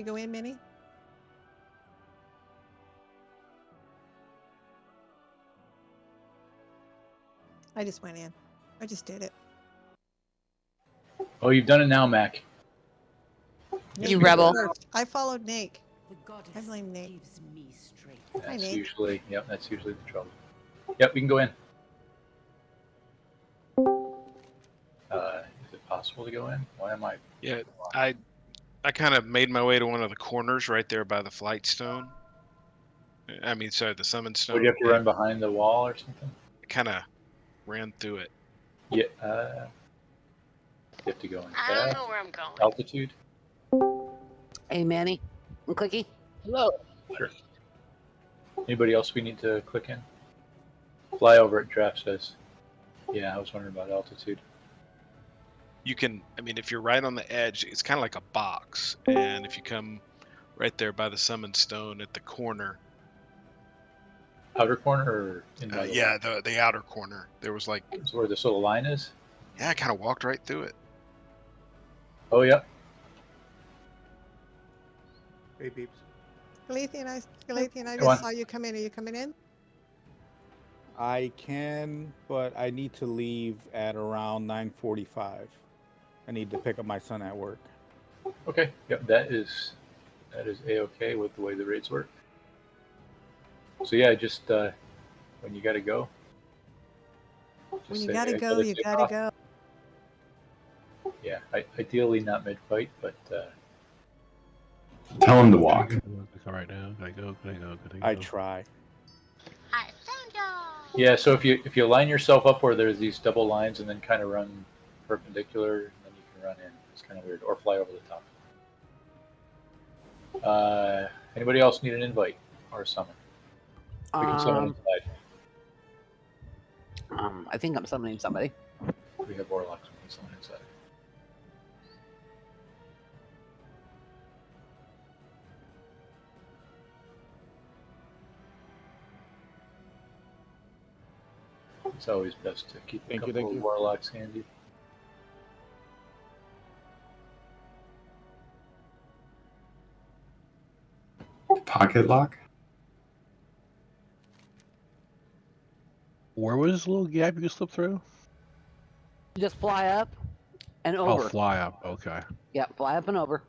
You go in, Minnie? I just went in. I just did it. Oh, you've done it now, Mac. Nate You was rebel. first. I followed Nate. The goddess I blame Nate. gives me strength. Hi, That's Nate. usually, yep, that's usually the trouble. Yep, we can go in. Is it possible to go in? Why am I? Yeah, I kind of made my way to one of the corners right there by the flight stone. I mean, sorry, the summon stone. Would you have to run behind the wall or something? I kind of ran through it. Yeah. You have to go in I don't fast. know where I'm going. Altitude. Hey, Manny. And Clicky. Hello. Sure. Anybody else we need to click in? Fly over it, Draft says. Yeah, I was wondering about altitude. You can, I mean, if you're right on the edge, it's kind of like a box. And if you come right there by the summon stone at the corner. Outer corner or in the Yeah, the outer corner. There was like. Is where this little line is? Yeah, I kind of walked right through it. Oh, yeah. Hey, peeps. Galathian, I Go on. just saw you come in. Are you coming in? I can, but I need to leave at around 9:45. I need to pick up my son at work. Okay. Yep, that is a-okay with the way the raids work. So yeah, just when you gotta go. When you gotta go, you gotta go. Yeah, ideally not mid-fight, but Tell him to walk. All right now. Gotta go. I try. I found y'all. yeah. So if you line yourself up where there's these double lines and then kind of run perpendicular, and then you can run in. It's kind of weird, or fly over the top. Anybody else need an invite or a summon? We can summon inside. I think I'm summoning somebody. We have warlocks. We can summon inside. It's always best to keep a couple of warlocks handy. Pocket lock? Where was this little gap you could slip through? Just fly up and over. Oh, fly up. Okay. Yeah, fly up and over.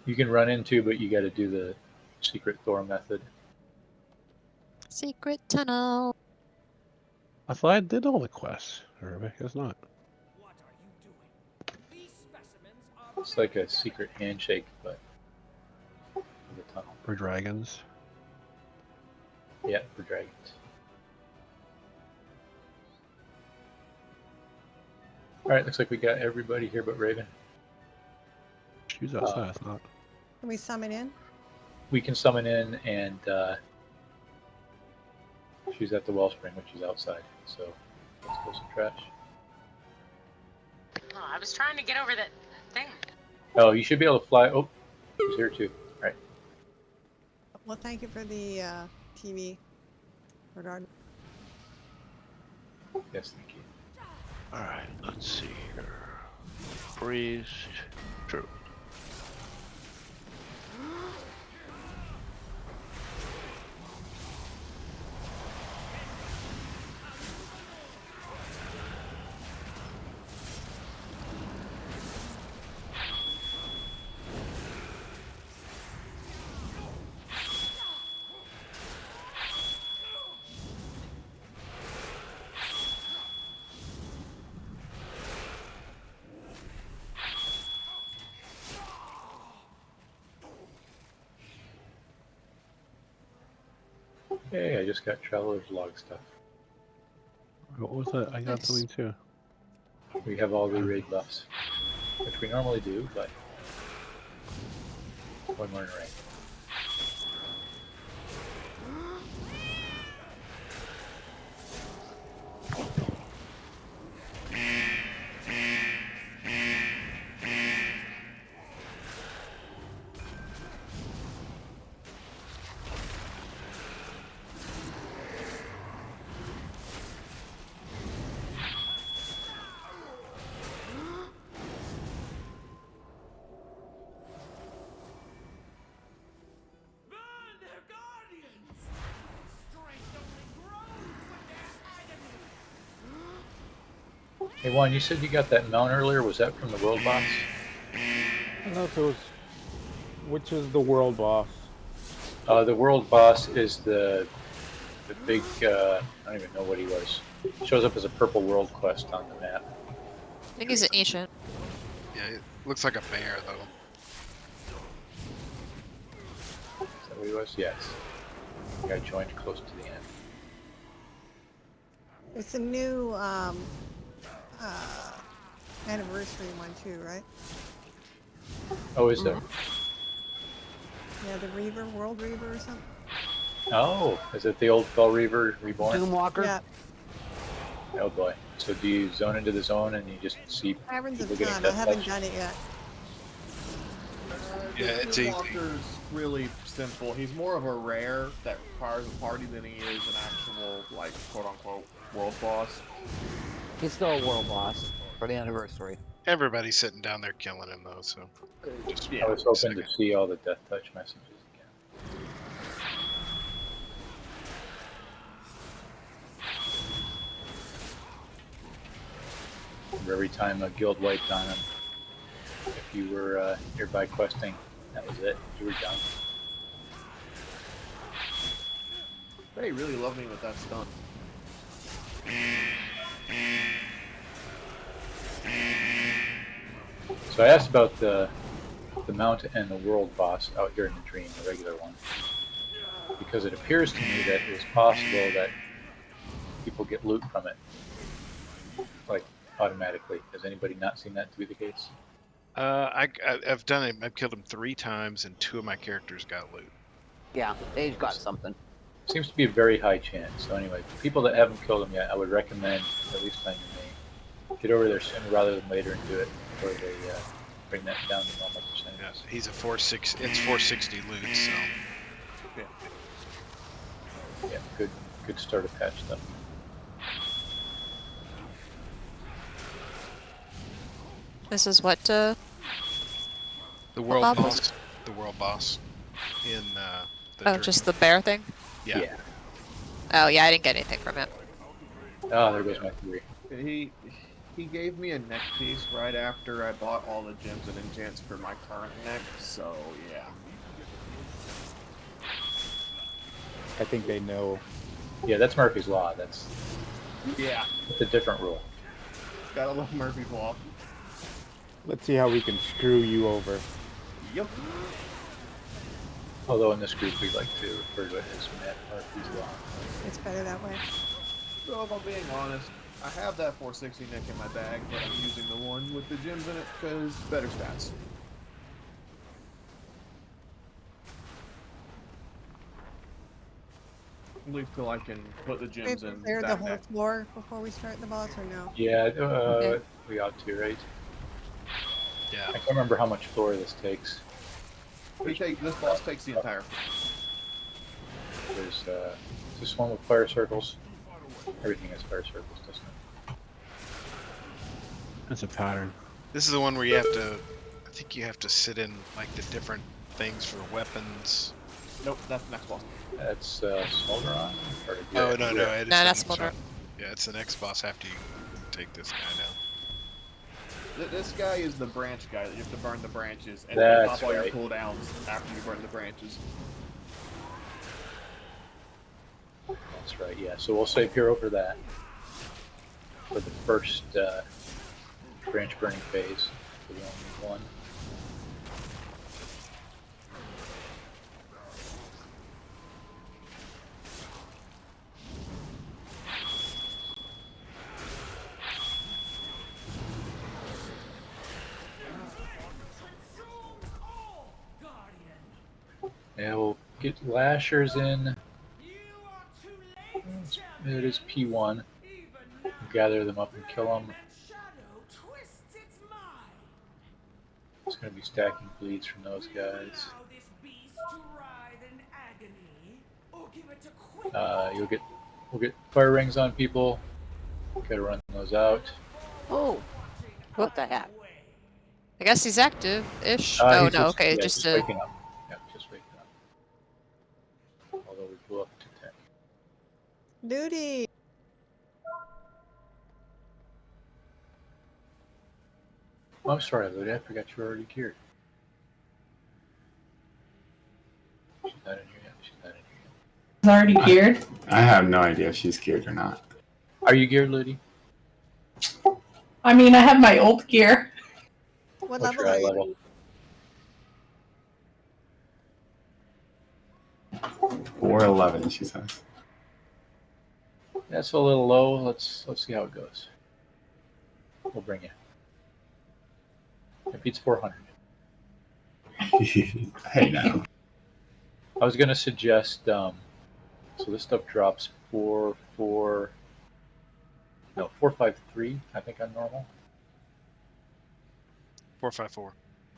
You can run into, but you got to do the secret Thor method. Secret tunnel. I thought I did all the quests. Or I guess not. What are you doing? These specimens are It's like a secret handshake, but for the tunnel. For dragons. Yeah, for dragons. All right, looks like we got everybody here but Raven. She's outside. It's not. Can we summon in? We can summon in, and she's at the wellspring, which is outside. So let's go some trash. Oh, I was trying to get over that thing. Oh, you should be able to fly. Oh, she's here too. All right. Well, thank you for the TV. Regard. Yes, thank you. Alright, let's see here. Priest. True. Hey, I just got Traveler's Log stuff. What was that? I got Nice. something too. We have all the raid buffs, which we normally do, but when we're in raid. Hey, Juan, you said you got that mount earlier. Was that from the world boss? I don't know if it was. Which is the world boss? The world boss is the big. I don't even know what he was. Shows up as a purple world quest on the map. I think he's an ancient. Yeah, it looks like a bear though. Is that what he was? Yes. I think I joined close to the end. It's a new anniversary one too, right? Oh, is there? Yeah, the Reaver, World Reaver or something. Oh, is it the old Fell Reaver Reborn? Doomwalker. Yeah, Oh boy. So do you zone into the zone and you just see Caverns people of getting Time. I death haven't touched? done it yet. Yeah, it's easy. Walker's really simple. He's more of a rare that requires a party than he is an actual, like, quote-unquote world boss. He's still a world boss for the anniversary. Everybody's sitting down there killing him though, so just Yeah. I was hoping to see all the death touch messages again. Remember every time a guild wiped on him, if you were nearby questing, that was it. You were done. They really love me with that stunt. So I asked about the mount and the world boss out here in the dream, the regular one, because it appears to me that it is possible that people get loot from it, like automatically. Has anybody not seen that to be the case? I've done it. I've killed him 3 times, and 2 of my characters got loot. Yeah, they've got something. Seems to be a very high chance. So anyway, people that haven't killed him yet, I would recommend, at least on your main, get over there sooner rather than later and do it before they bring that down to normal percentage. Yeah, he's a 460. It's 460 loot, so Yeah, good start of patch stuff. This is what the world Bob? boss. The world boss in the oh, dream. just the bear thing? Yeah. Oh yeah, I didn't get anything from it. Oh, there goes my 3. He gave me a neck piece right after I bought all the gems and enchants for my current neck, so yeah. I think they know. Yeah, that's Murphy's Law. That's Yeah, a different rule. gotta love Murphy's Law. Let's see how we can screw you over. Yep. Although in this group we like to refer to it as Matt Murphy's Law. It's better that way. So if I'm being honest, I have that 460 neck in my bag, but I'm using the one with the gems in it because better stats. Wait till I can put the We gems in clear the that whole neck. floor before we start the boss, or no? Yeah, Okay. we ought to, right? Yeah. I can't remember how much floor this takes. This boss takes the entire There's this one with fire circles. Everything has fire circles, doesn't it? That's a pattern. This is the one where you have to. I think you have to sit in like the different things for weapons. Nope, that's the next boss. That's Smolderon? Or did Oh you- no, yeah. it's No, the that's next Smolder. one. Yeah, it's the next boss after you take this guy down. This guy is the branch guy that you have to burn the branches and That's pop all your right. cooldowns after you burn the branches. That's right, yeah. So we'll save here over that for the first branch burning phase. For the only one. Yeah, we'll get lashers in. It is P1. Gather them up and kill them. It's going to be stacking bleeds from those guys. We'll get fire rings on people. Gotta run those out. Oh, what the heck? I guess he's active-ish. He's oh no, just, okay, yeah, just waking up. Yeah, just waking up. Although we blew up to 10. Duty! Oh, I'm sorry, Ludi. I forgot you were already geared. She's not in here yet. She's not in here yet. It's already geared. I have no idea if she's geared or not. Are you geared, Ludi? I mean, I have my old gear. What What's level your are eye you? level? 411, she says. That's a little low. Let's see how it goes. We'll bring you. It beats 400. Hey now. I was gonna suggest. So this stuff drops 453. I think I'm normal. 454.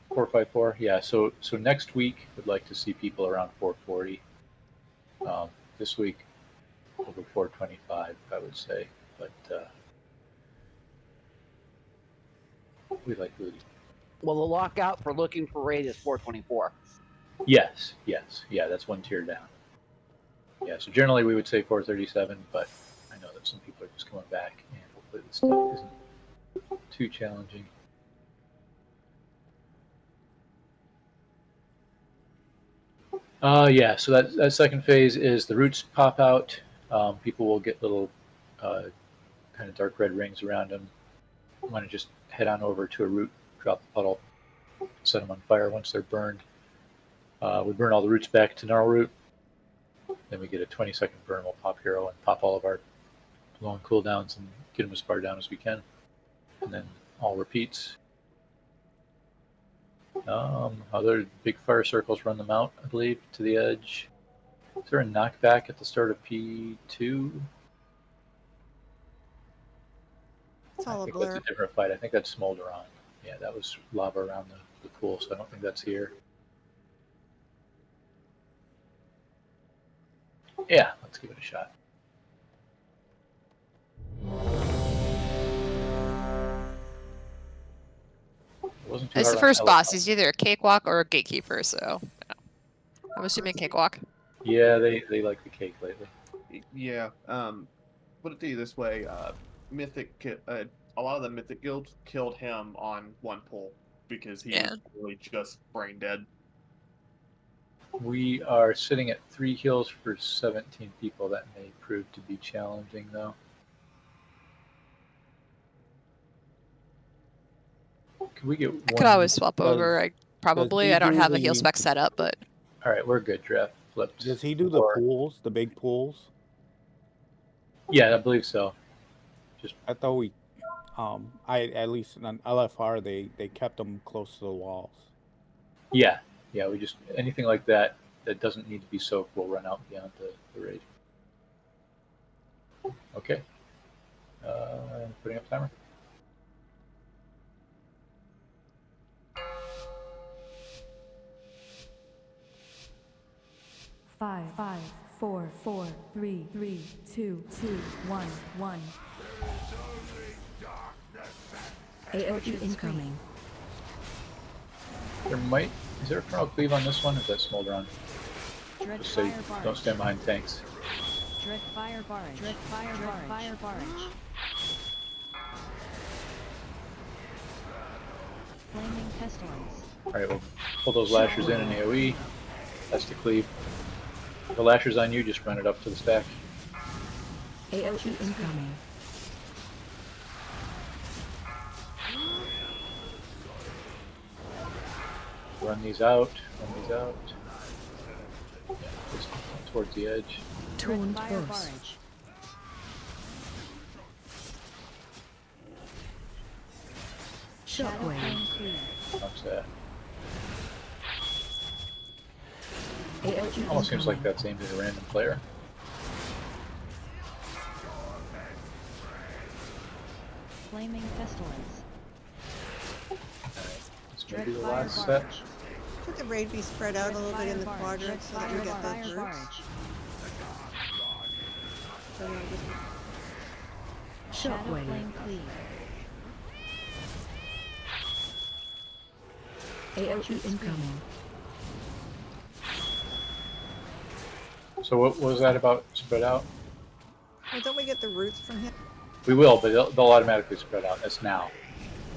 454. Yeah. So next week would like to see people around 440. This week over 425, I would say. But we like Ludi. Well, the lockout for looking for raid is 424. Yes. Yeah, that's one tier down. Yeah. So generally we would say 437, but I know that some people are just coming back, and hopefully this stuff isn't too challenging. Yeah, so that second phase is the roots pop out. People will get little kind of dark red rings around them. You want to just head on over to a root, drop the puddle, set them on fire once they're burned. We burn all the roots back to normal root. Then we get a 20-second burn. We'll pop hero and pop all of our long cooldowns and get them as far down as we can. And then all repeats. Other big fire circles run them out, I believe, to the edge. Is there a knockback at the start of P2? It's all I a think blur. that's a different fight. I think that's Smolder on. Yeah, that was lava around the pool, so I don't think that's here. Yeah, let's give it a shot. It wasn't too It's hard the on first Alex. boss. He's either a cakewalk or a gatekeeper, so I'm assuming cakewalk. Yeah, they like the cake lately. Yeah. Put it to you this way: a lot of the mythic guilds killed him on one pull because he was really just brain dead. We are sitting at 3 kills for 17 people. That may prove to be challenging, though. Can we get one? I could always swap over. I he don't do have a the- heal spec set up, but All right, we're good. Draft flipped. Does he do the pools, the big pools? Yeah, I believe so. I thought we, at least on LFR they kept them close to the walls. Yeah, we just anything like that that doesn't need to be soaked will run out beyond the raid. Okay. Putting up timer. Five, 4, 4, 3, 3, 2, 2, 1, 1. AOE incoming. Is there a Colonel Cleave on this one? Or is that Smolder on? Just so you don't stand behind tanks. Dread fire barrage. Dread fire barrage. Fire barrage. Flaming pestilence. Alright, we'll pull those lashers in AoE. That's the cleave. The lasher's on you, just run it up to the stack. AOE incoming. Run these out. Yeah, just towards the edge. Torn burst. Shockwave. Watch that. AOE Almost seems like that's aimed at a random player. Flaming pestilence. This may be the last set. Could the raid be spread out a little bit in the quadrants so that we get those roots? Shockwave. AOE incoming. So what was that about spread out? Well, don't we get the roots from him? We will, but they'll automatically spread out. That's now.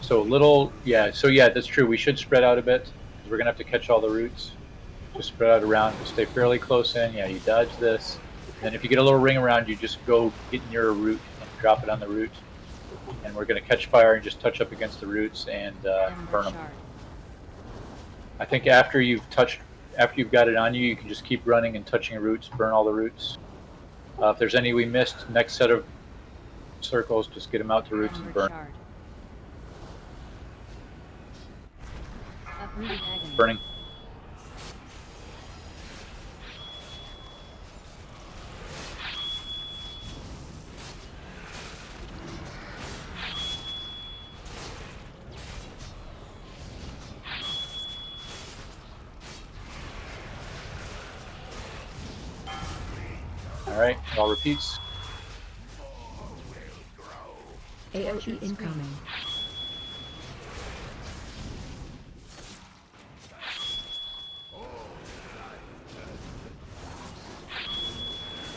So little, yeah. So yeah, that's true. We should spread out a bit because we're gonna have to catch all the roots. Just spread out around. Stay fairly close in. Yeah, you dodge this. And then if you get a little ring around, you just go get near a root and drop it on the root. And we're gonna catch fire and just touch up against the roots and burn them. I think after you've got it on you, you can just keep running and touching roots, burn all the roots. If there's any we missed, next set of circles, just get them out to roots and burn. Burning. Alright, it all repeats. AOE incoming.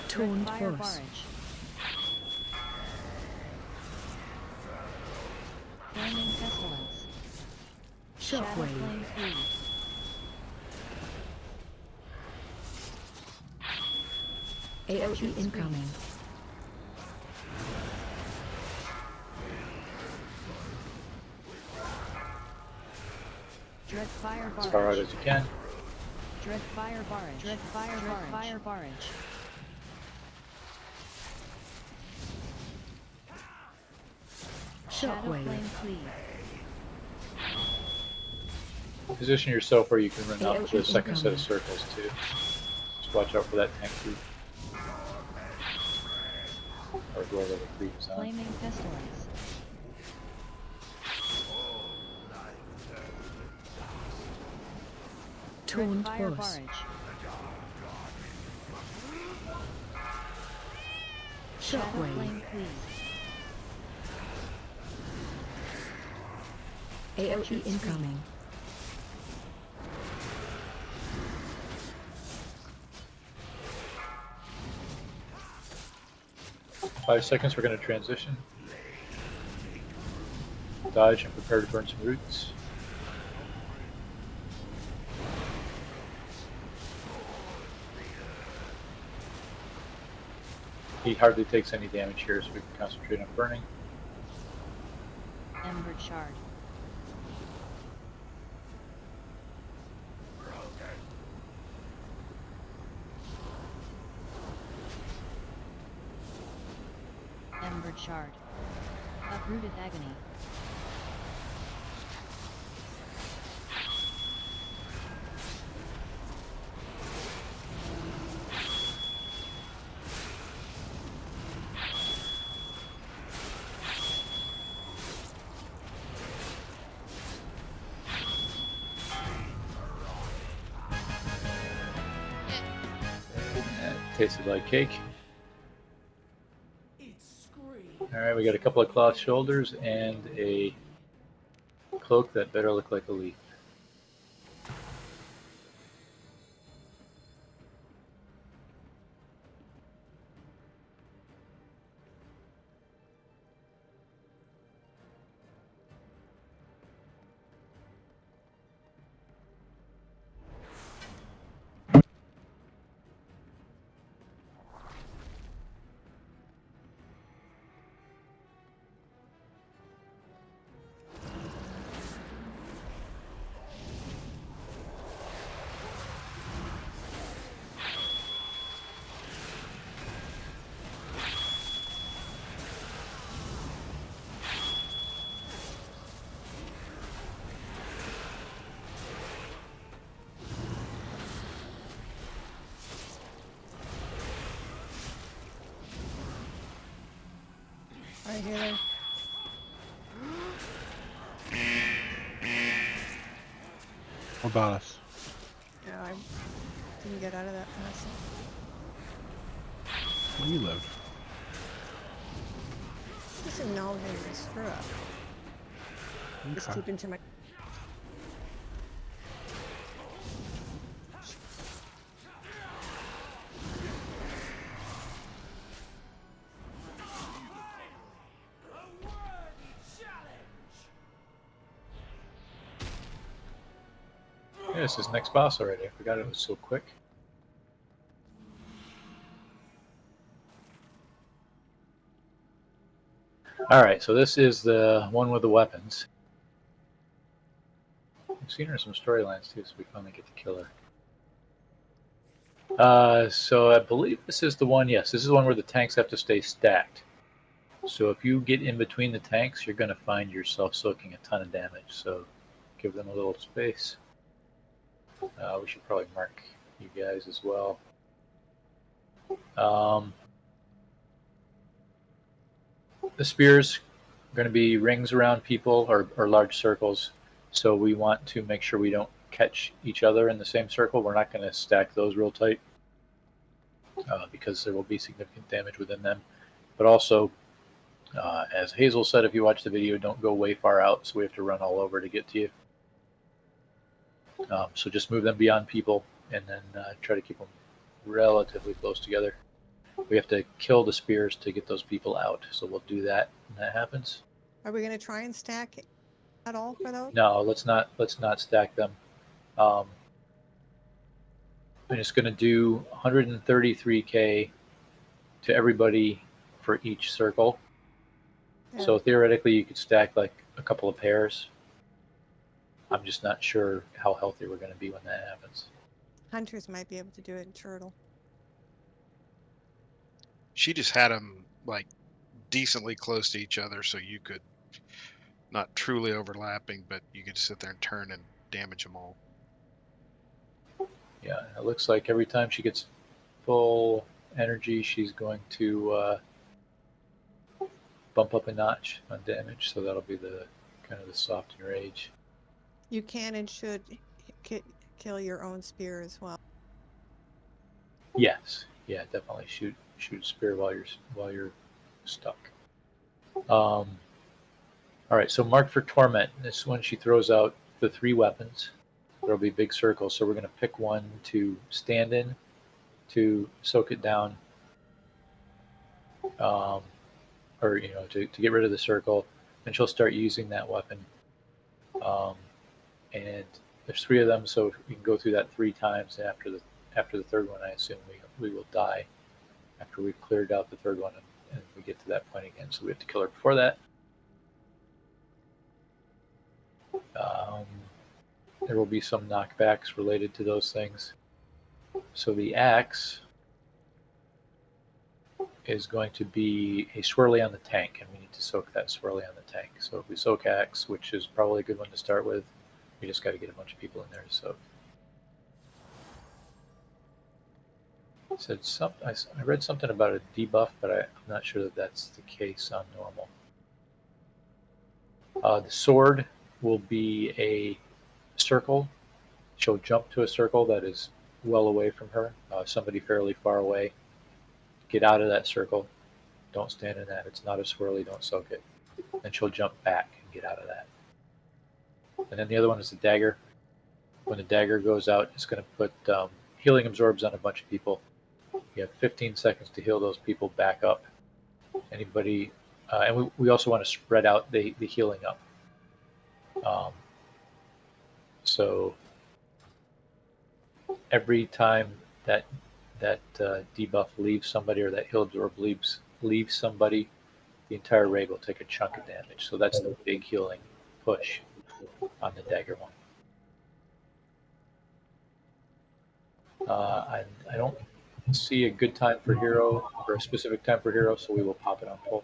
Torn force. Flaming pestilence. Shockwave. AOE incoming. Dread fire barrage. As far out as you can. Dread fire barrage. Dread fire barrage. Fire barrage. Shadow flame cleave. Position yourself where you can run out to the second set of circles too. Just watch out for that tank creep. Or whoever the creep is on. Flaming pestilence. Torn fire force. barrage. Shadow Shockwave. flame cleave. AOE incoming. Five seconds, we're going to transition. Dodge and prepare to burn some roots. He hardly takes any damage here, so we can concentrate on burning. Embered shard. Embered shard. Uprooted agony. Tasted like cake. Alright, we got a couple of cloth shoulders and a cloak that better look like a leaf. Right here. What about us? No, I didn't get out of that fast. Where you live? Just acknowledging my screw up. Just Okay. keep into my. Yeah, this is next boss already. I forgot it was so quick. Alright, so this is the one with the weapons. We've seen her in some storylines too, so we finally get to kill her. So I believe this is the one, yes, this is the one where the tanks have to stay stacked. So if you get in between the tanks, you're going to find yourself soaking a ton of damage, so give them a little space. We should probably mark you guys as well. The spears are going to be rings around people or large circles, so we want to make sure we don't catch each other in the same circle. We're not going to stack those real tight because there will be significant damage within them. But also, as Hazel said, if you watch the video, don't go way far out, so we have to run all over to get to you. So just move them beyond people and then try to keep them relatively close together. We have to kill the spears to get those people out, so we'll do that when that happens. Are we going to try and stack at all for those? No, let's not stack them. I'm just going to do 133k to everybody for each circle. Yeah. So theoretically, you could stack like a couple of pairs. I'm just not sure how healthy we're going to be when that happens. Hunters might be able to do it in Turtle. She just had them like decently close to each other, so you could not truly overlapping, but you could sit there and turn and damage them all. Yeah, it looks like every time she gets full energy, she's going to bump up a notch on damage, so that'll be the kind of the soft enrage. You can and should kill your own spear as well. Yes, yeah, definitely shoot spear while you're stuck. All right, so mark for torment. This one she throws out the 3 weapons. There'll be big circles, so we're going to pick one to stand in, to soak it down, or to get rid of the circle. And she'll start using that weapon. And there's 3 of them, so we can go through that 3 times. And after the third one, I assume we will die after we've cleared out the third one, and we get to that point again. So we have to kill her before that. There will be some knockbacks related to those things. So the axe is going to be a swirly on the tank, and we need to soak that swirly on the tank. So if we soak axe, which is probably a good one to start with, we just got to get a bunch of people in there to soak. I read something about a debuff, but I'm not sure that that's the case on normal. The sword will be a circle. She'll jump to a circle that is well away from her, somebody fairly far away. Get out of that circle. Don't stand in that. It's not a swirly. Don't soak it. Then she'll jump back and get out of that. And then the other one is the dagger. When the dagger goes out, it's going to put healing absorbs on a bunch of people. You have 15 seconds to heal those people back up. Anybody, and we also want to spread out the healing up. So every time that debuff leaves somebody, or that heal absorb leaves somebody, the entire raid will take a chunk of damage. So that's the big healing push on the dagger one. I don't see a good time for hero, or a specific time for hero, so we will pop it on pull.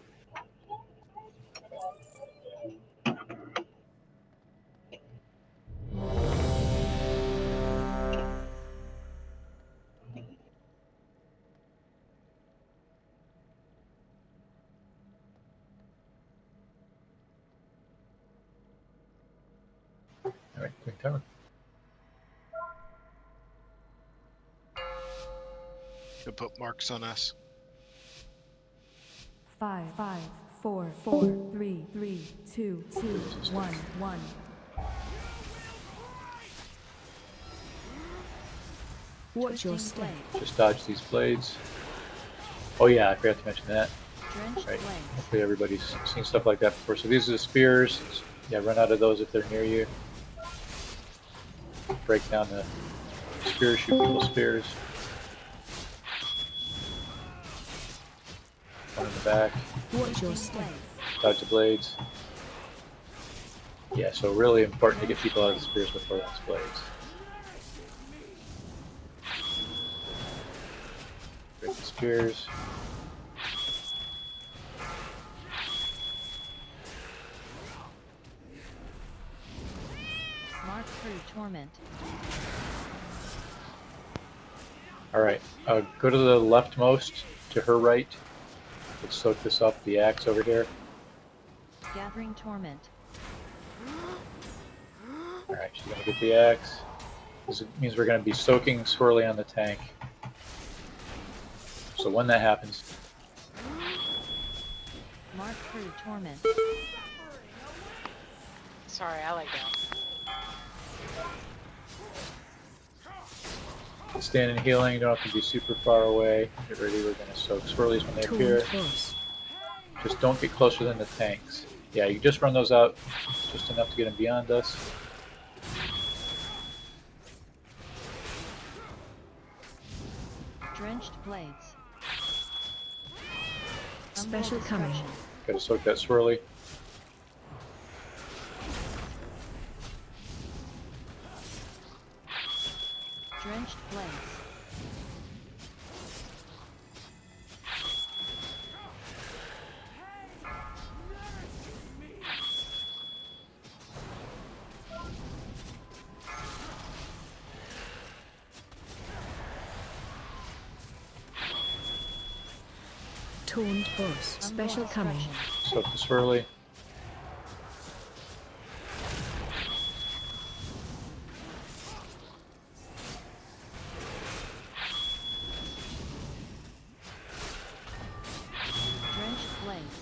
All right, quick timer. He'll put marks on us. 5, 4, 4, 3, 2, 1, 1. Watch your step. Just dodge these blades. Oh yeah, I forgot to mention that. Right. Hopefully everybody's seen stuff like that before. So these are the spears. Yeah, run out of those if they're near you. break down the spears, shoot people's spears. One in the back. Watch your step. Dodge the blades. Yeah, so really important to get people out of the spears before those blades. Break the spears. Mark through torment. Alright, go to the leftmost, to her right. Let's soak this up, the axe over here. Gathering torment. Alright, she's gonna get the axe. This means we're gonna be soaking Swirly on the tank. So when that happens, Mark through torment. Sorry, I like that. stand in healing, you don't have to be super far away. Get ready, we're gonna soak Swirlies when they appear. Just don't get closer than the tanks. Yeah, you just run those out just enough to get them beyond us. Drenched blades. Special coming. Gotta soak that Swirly. Drenched blades. Taunt boss. Special coming. Soak the Swirly. Drenched blades.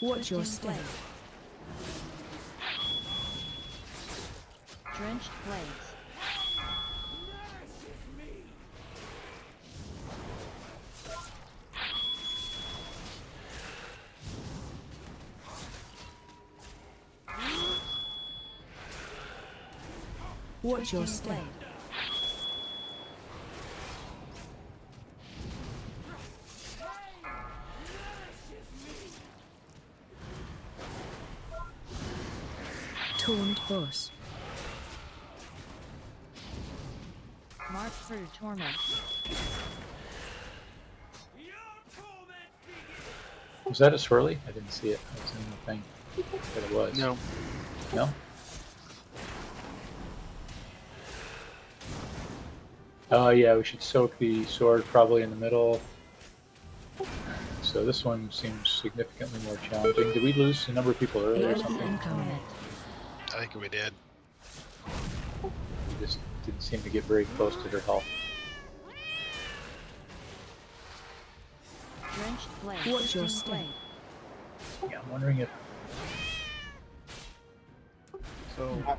Watch your step. Drenched blades. Watch your step. Taunt boss. Mark through torment. Was that a Swirly? I didn't see it. I was in the thing. But it was. No. No? Oh yeah, we should soak the sword probably in the middle. So this one seems significantly more challenging. Did we lose a number of people earlier or something? I think we did. We just didn't seem to get very close to her health. Drenched blade. Watch your step. Yeah, I'm wondering if... So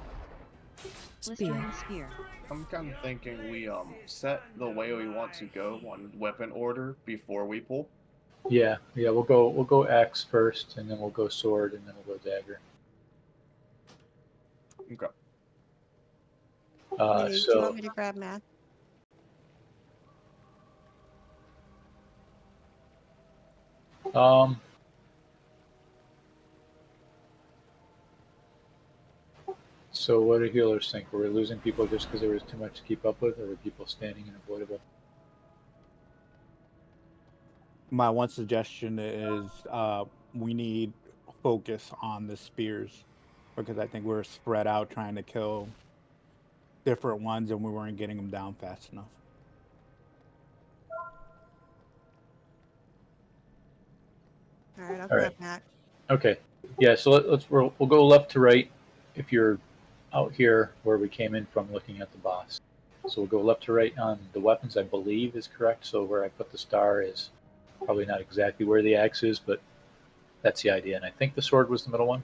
Blistering spear. I'm kind of thinking we set the way we want to go on weapon order before we pull. Yeah, we'll go axe first, and then we'll go sword, and then we'll go dagger. Okay. Do you want me to grab math? So what do healers think? Were we losing people just because there was too much to keep up with, or were people standing unavoidable? My one suggestion is we need focus on the spears, because I think we're spread out trying to kill different ones and we weren't getting them down fast enough. All right, I'll All grab right. Mac. Okay. Yeah. So we'll go left to right. If you're out here where we came in from, looking at the boss. So we'll go left to right on the weapons. I believe is correct. So where I put the star is probably not exactly where the axe is, but that's the idea. And I think the sword was the middle one.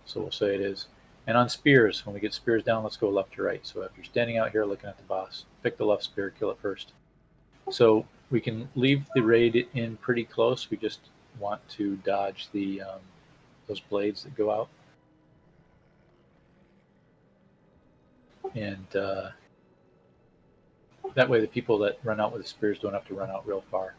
So we'll say it is. And on spears, when we get spears down, let's go left to right. So if you're standing out here looking at the boss, pick the left spear, kill it first. So we can leave the raid in pretty close. We just want to dodge the those blades that go out. and that way the people that run out with the spears don't have to run out real far.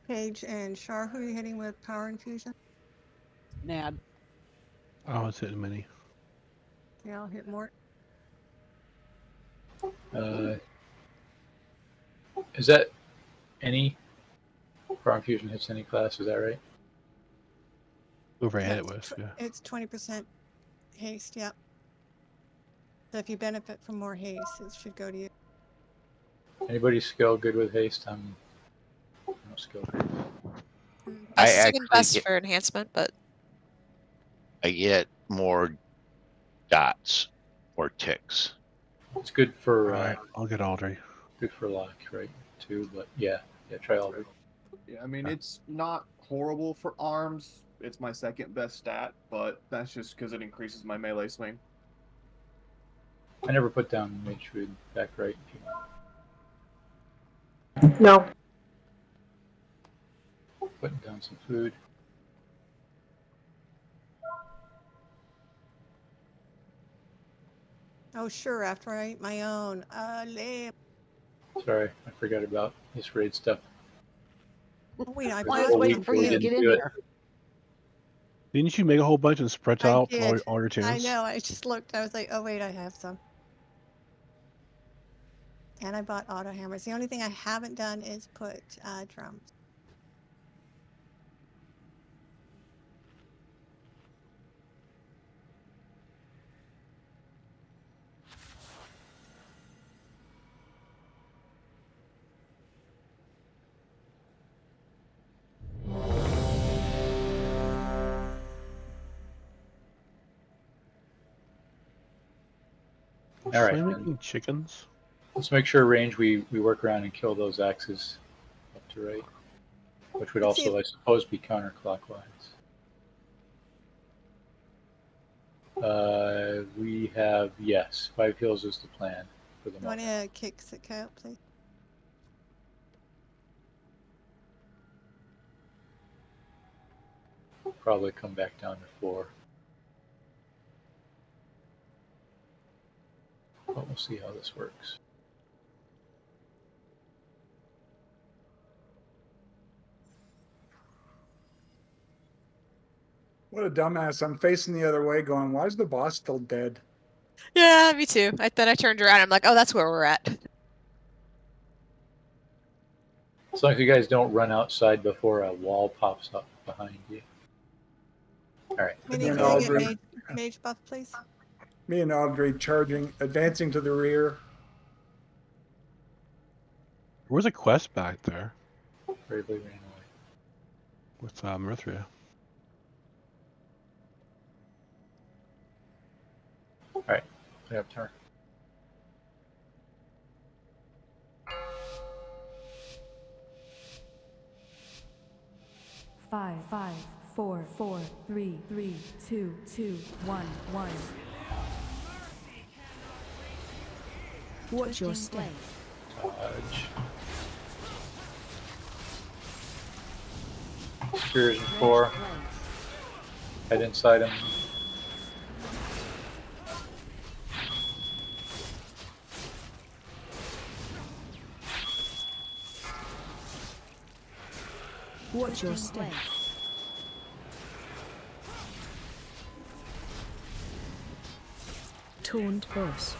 Paige and Shar, who are you hitting with power infusion? Nad. Oh, it's hitting many. Yeah, I'll hit Mort. Is that any power infusion hits any class? Is that right? Whoever I hit Yeah, it with, yeah. It's 20% haste, yep. So if you benefit from more haste, it should go to you. Anybody skill good with haste? I'm no skill good. My I second actually best get, for enhancement, but I get more dots or ticks. It's good for Alright, I'll get Audrey. good for lock, right? Too, but yeah, try Aldrich. Yeah, I mean, it's not horrible for arms. It's my second best stat, but that's just because it increases my melee swing. I never put down mage food back right. No. Putting down some food. Oh, sure, after I eat my own. Lame. Sorry, I forgot about this raid stuff. Oh, wait, I I bought was waiting one for you to get in there. Didn't you make a whole bunch and spread I out did. all your tunes? I know. I just looked. I was like, oh, wait, I have some. And I bought auto hammers. The only thing I haven't done is put drums. All right. Am I making chickens? Let's make sure range we work around and kill those axes up to right, which would Let's see also, I suppose, be counterclockwise. We have, yes, 5 heals is the plan for the You want moment. to kick Sitka out, please? Probably come back down to 4. But we'll see how this works. What a dumbass. I'm facing the other way going, why is the boss still dead? yeah, me too. Then I turned around. I'm like, oh, that's where we're at. As long as you guys don't run outside before a wall pops up behind you. All right. Minnie, And can I get Audrey, mage buff, please? me and Audrey charging, advancing to the rear. There was a quest back there Bravely ran away. with Amirdrassil. All right. We have turn. Five, 4, 4, 3, 3, 2, 2, 1, 1. Watch your step. Dodge. Spears in 4. Head inside him. Watch your step. Taunt boss.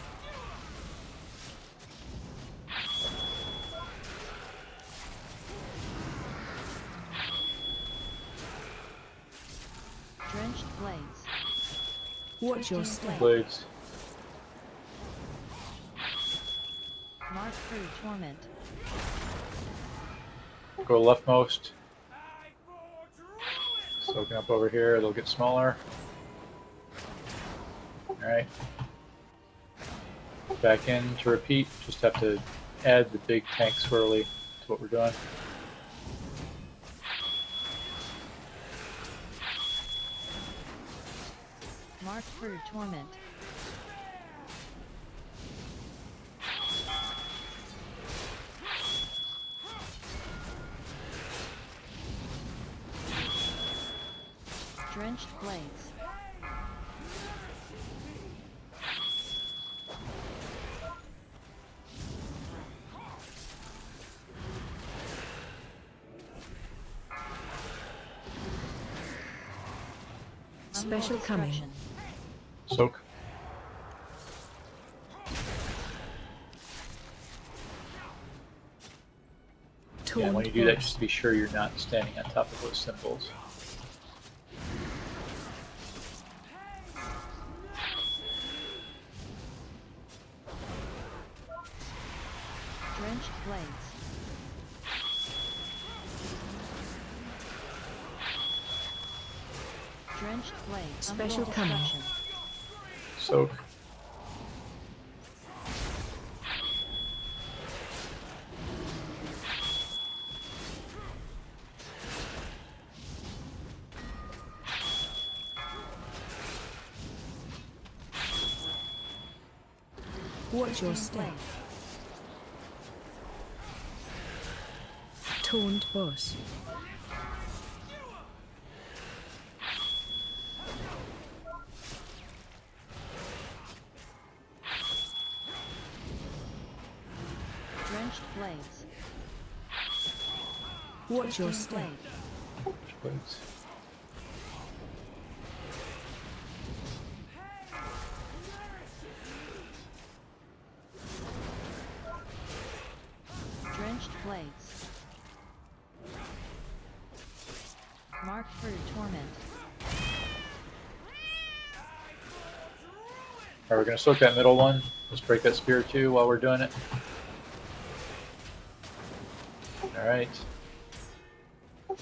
Drenched blades. Watch your step. Blades. Mark through torment. Go leftmost. Soaking up over here, they'll get smaller. Alright. Back in to repeat. Just have to add the big tank swirly to what we're doing. Mark through torment. Drenched blades. Special coming. Soak. Yeah, when you do that, just to be sure you're not standing on top of those symbols. Drenched blades. Drenched blades. Special coming. Soak. Watch your step. Taunt boss. Drenched blades. Watch your step. Blades. Drenched blades. Mark through torment. Alright, we're going to soak that middle one. Let's break that spear too while we're doing it. Alright.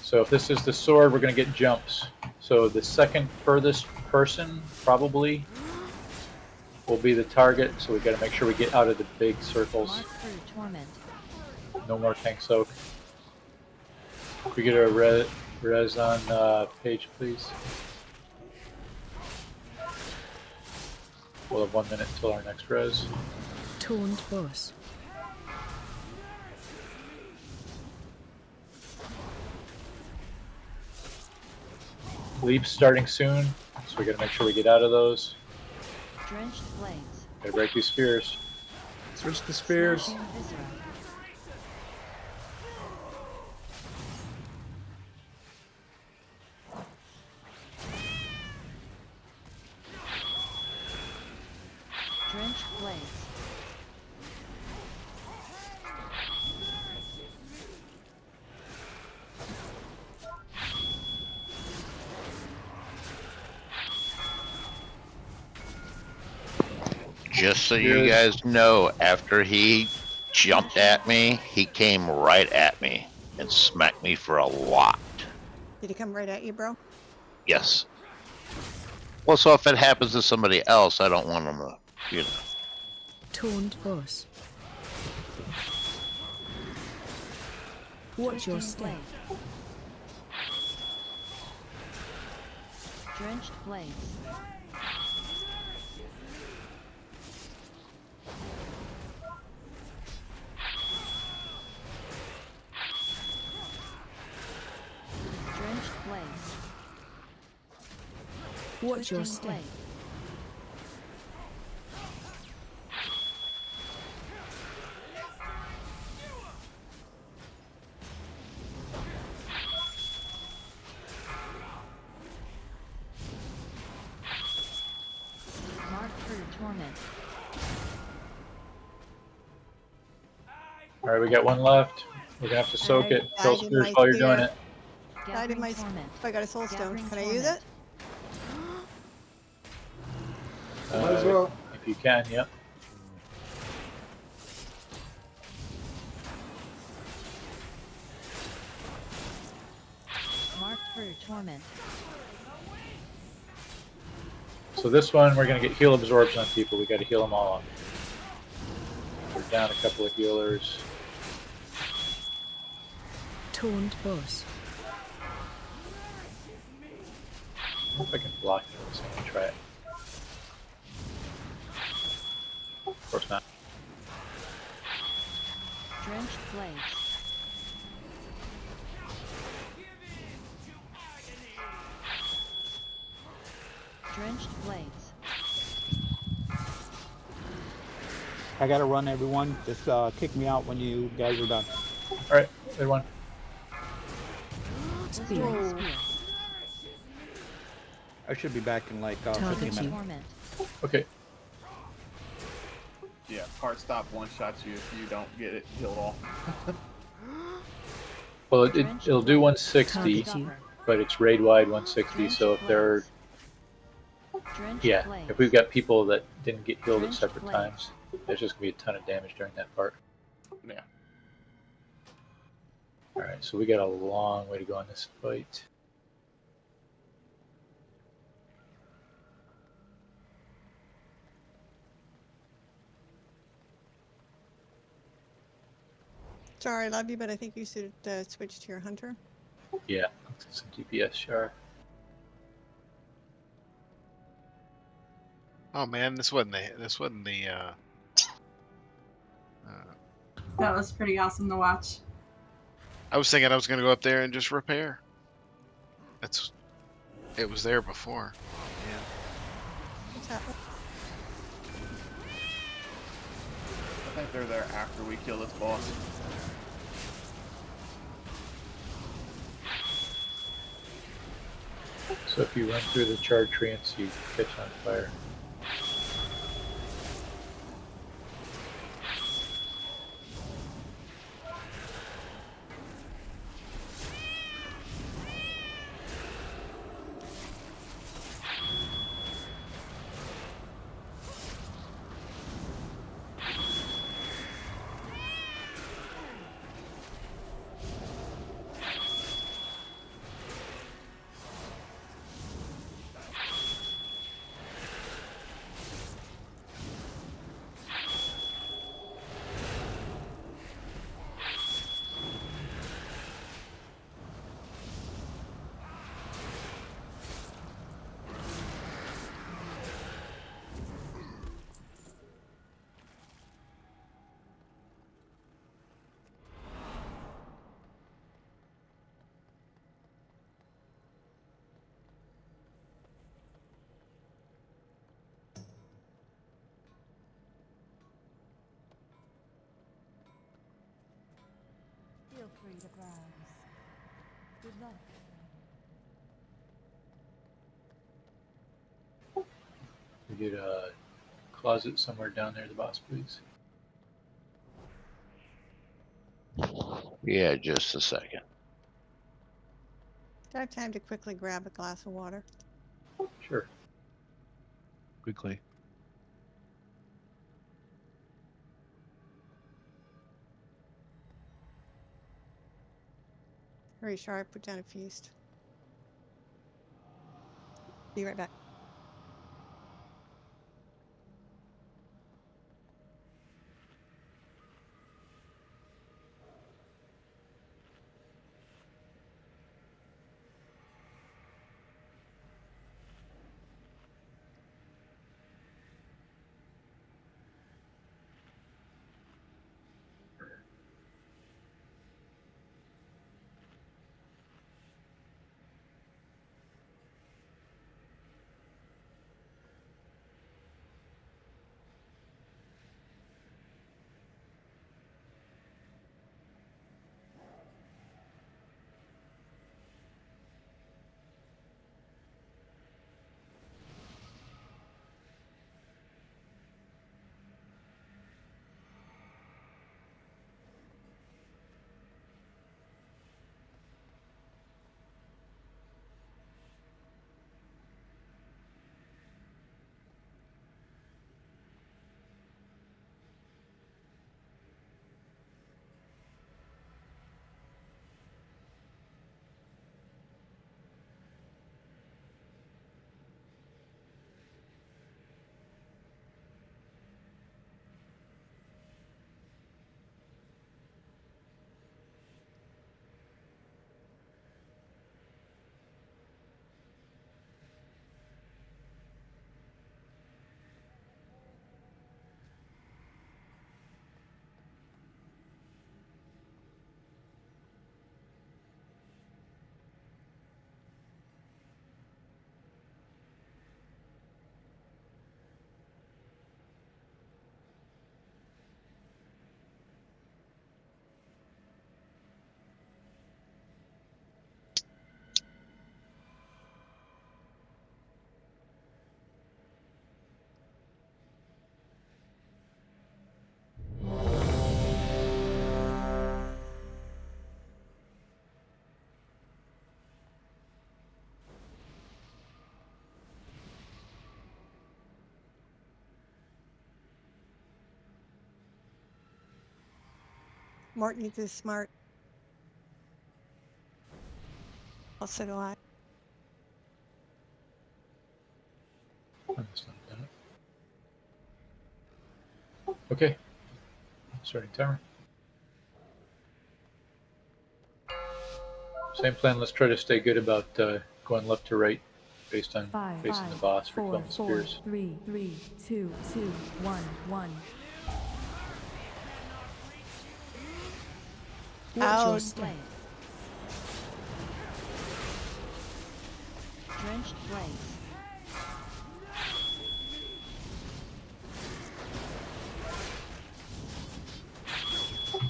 So if this is the sword, we're going to get jumps. So the second furthest person, probably, will be the target. So we've got to make sure we get out of the big circles. Mark through torment. No more tank soak. Can we get a res on page, please? We'll have 1 minute until our next res. Taunt boss. Leaps starting soon, so we gotta make sure we get out of those. Drenched blades. Gotta break these spears. Switch the spears. Slashing viscera. Drenched blades. Just so you guys know, after he jumped at me, he came right at me and smacked me for a lot. Did he come right at you, bro? Yes. Well, so if it happens to somebody else, I don't want them to, you know. Taunt boss. Watch your step. Drenched blades. Drenched blades. Watch your step. Blade. torment. All right, we got one left. We're gonna have to soak it. Kill died in spears my while you're doing spear. it. Died in my torment. I got a soul stone. Gathering Can I use it? Might as well. If you can, yep. Marked for torment. So this one, we're gonna get heal absorbs on people. We got to heal them all up. We're down a couple of healers. Taunt boss. I wonder if I can block this. I'm gonna try it. Of course not. Drenched blades. Drenched blades. I gotta run, everyone. Just kick me out when you guys are done. All right, good one. Spear. I should be back in like 15 minutes. Torment. Okay. Yeah, hard stop one shots you if you don't get it healed off. Well, it'll do 160, but it's raid wide 160. So if they're if we've got people that didn't get healed at separate times, there's just gonna be a ton of damage during that part. Yeah. All right, so we got a long way to go on this fight. Sorry, I love you, but I think you should switch to your hunter. Yeah, some DPS Char. Oh man, this wasn't the That was pretty awesome to watch. I was thinking I was gonna go up there and just repair. It was there before. Yeah. What's happening? I think they're there after we kill this boss. So if you run through the charred treants, you catch on fire. Feel free to browse. Good luck. We get a closet somewhere down there, the boss, please. Yeah, just a second. Do I have time to quickly grab a glass of water? Sure. Quickly. Hurry, Sharp, put down a feast. Be right back. Morton is smart. Also do I. That's not bad. Okay. Starting timer. Same plan. Let's try to stay good about going left to right based on facing the boss or killing the spears. 3, 2, 1, 1. Watch your step. Drenched blades.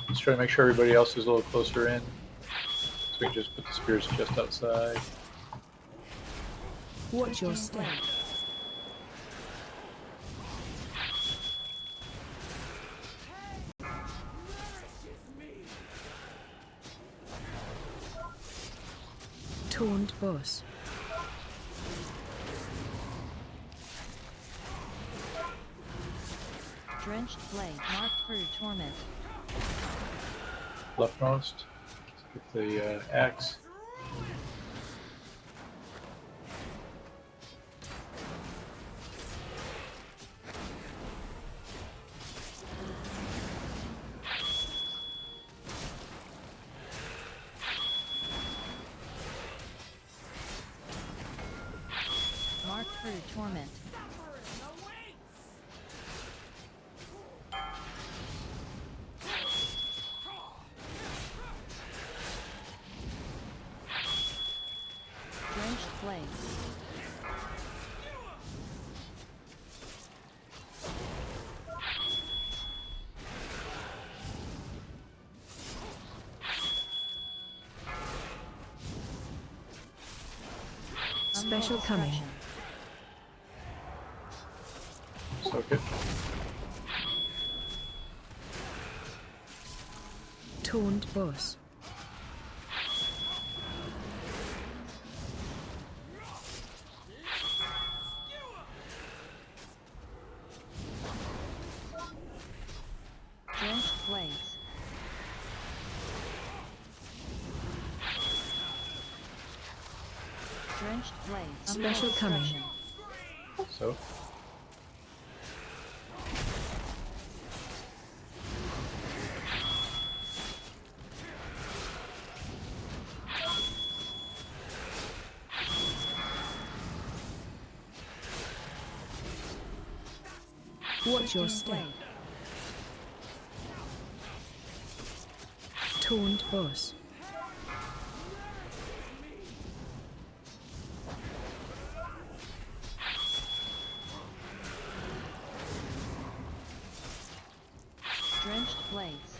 Let's try to make sure everybody else is a little closer in. So we can just put the spears just outside. Watch your step. Taunt boss. Drenched blade. Marked for torment. Leftmost. Let's get the axe. Marked for torment. Drenched blades. Special coming. So good. Taunt boss. Drenched blades. Drenched blades. Special coming. So. Watch your step. Taunt boss. Drenched blades.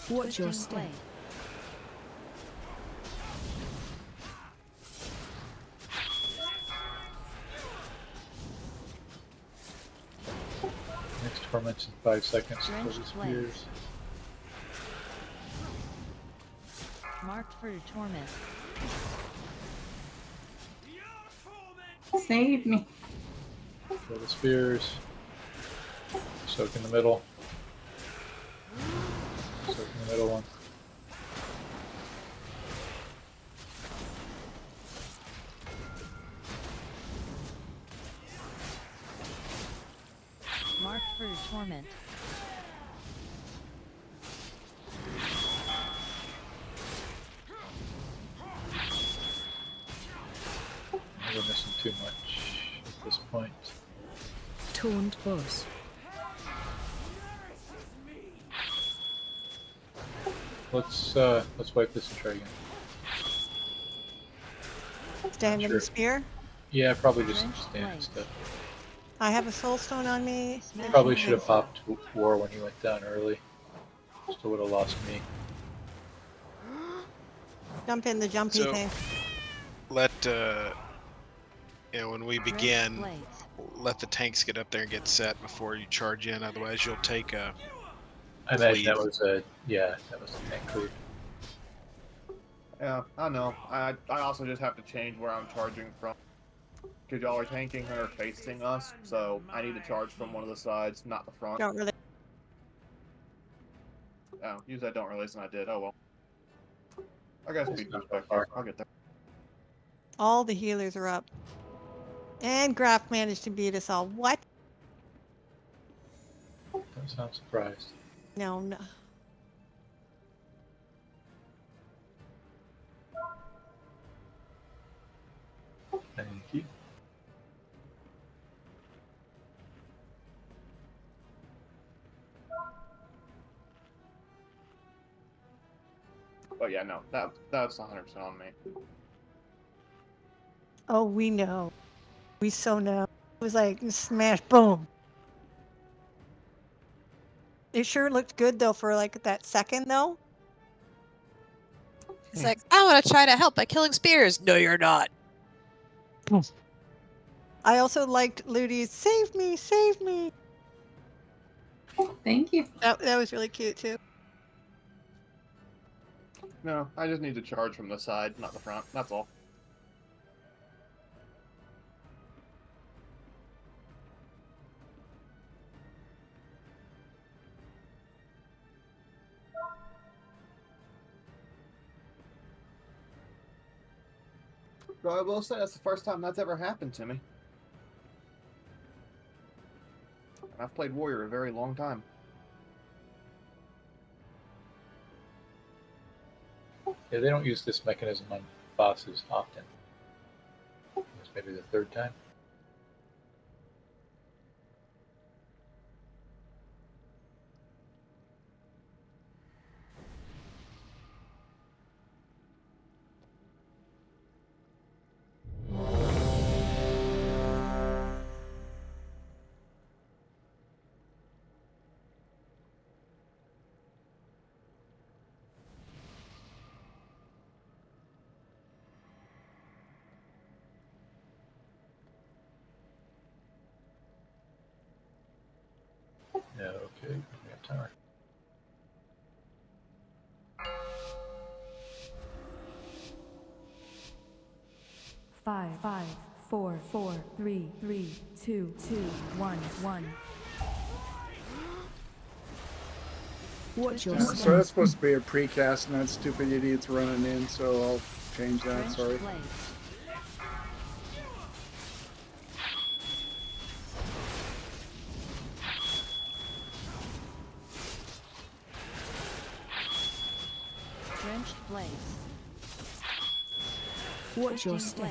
Watch your step. Next torment's in 5 seconds. Kill Drenched the spears. Marked for torment. Save me. Kill the spears. Soak in the middle. Soak in the middle one. Marked for torment. We're missing too much at this point. Taunt boss. Let's wipe this and try again. Stand in the spear. Yeah, probably just stand and stuff. I have a soul stone on me. Probably should have popped war when he went down early. Still would have lost me. Jump in the jumpy So- thing. Let when we begin, let the tanks get up there and get set before you charge in. Otherwise, you'll take a. I imagine that Cleave. was a that was a tank cleave. Yeah, I know. I also just have to change where I'm charging from. Because y'all are tanking her facing us, so I need to charge from one of the sides, not the front. Don't really. Oh, usually I don't release, and I did. Oh well. I got speed boost back here. I'll get there. All the healers are up. And Graf managed to beat us all. What? Don't sound surprised. No, no. Thank you. Oh yeah, no, that's 100% on me. Oh, we know. We so know. It was like smash, boom. It sure looked good though for like that second though. He's like, I want to try to help by killing spears. No, you're not. I also liked Ludi's "Save me, save me." Thank you. That was really cute too. No, I just need to charge from the side, not the front. That's all. Though I will say that's the first time that's ever happened to me. I've played Warrior a very long time. Yeah, they don't use this mechanism on bosses often. It's maybe the third time. Yeah, okay. We have timer. Five, 4, 3, 2, 1. Watch your Yeah, so that's supposed to be a precast, and that stupid idiot's running in, so I'll change that. Sorry. Drenched blades. Watch your step.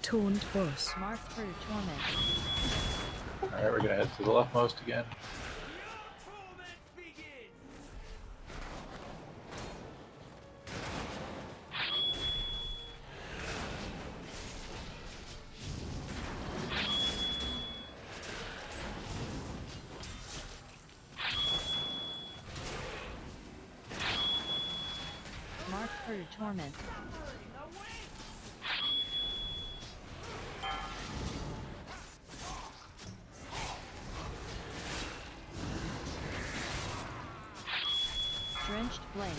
Taunt boss. Mark through torment. Alright, we're gonna head to the leftmost again. Mark through torment. Drenched blades.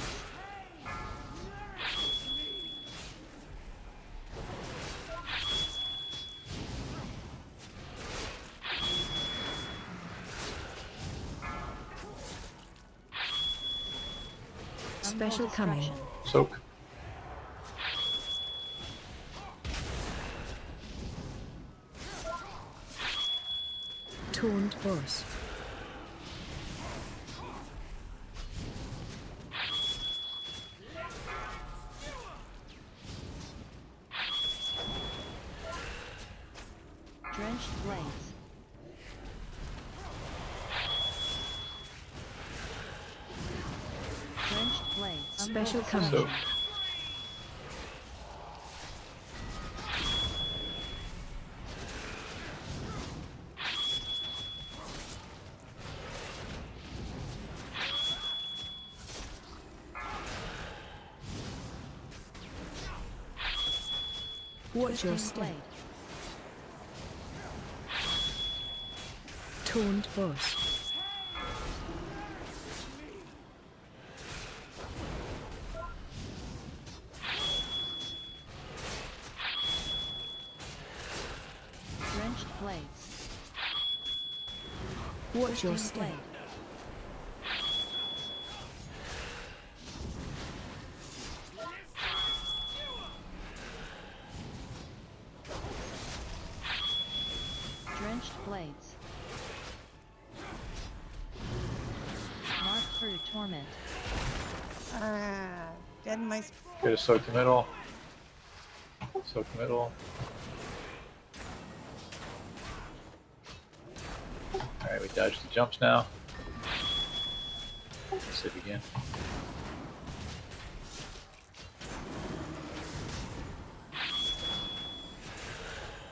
Special coming. Soak. Taunt boss. Drenched blades. Drenched blades. Special coming. Soak. Watch your step. Taunt boss. blades. Watch your Twisting step. blade. Drenched blades. Mark through torment. Ah, dead in my. Get a soak the middle. Soak the middle. Alright, we dodged the jumps now. Save again.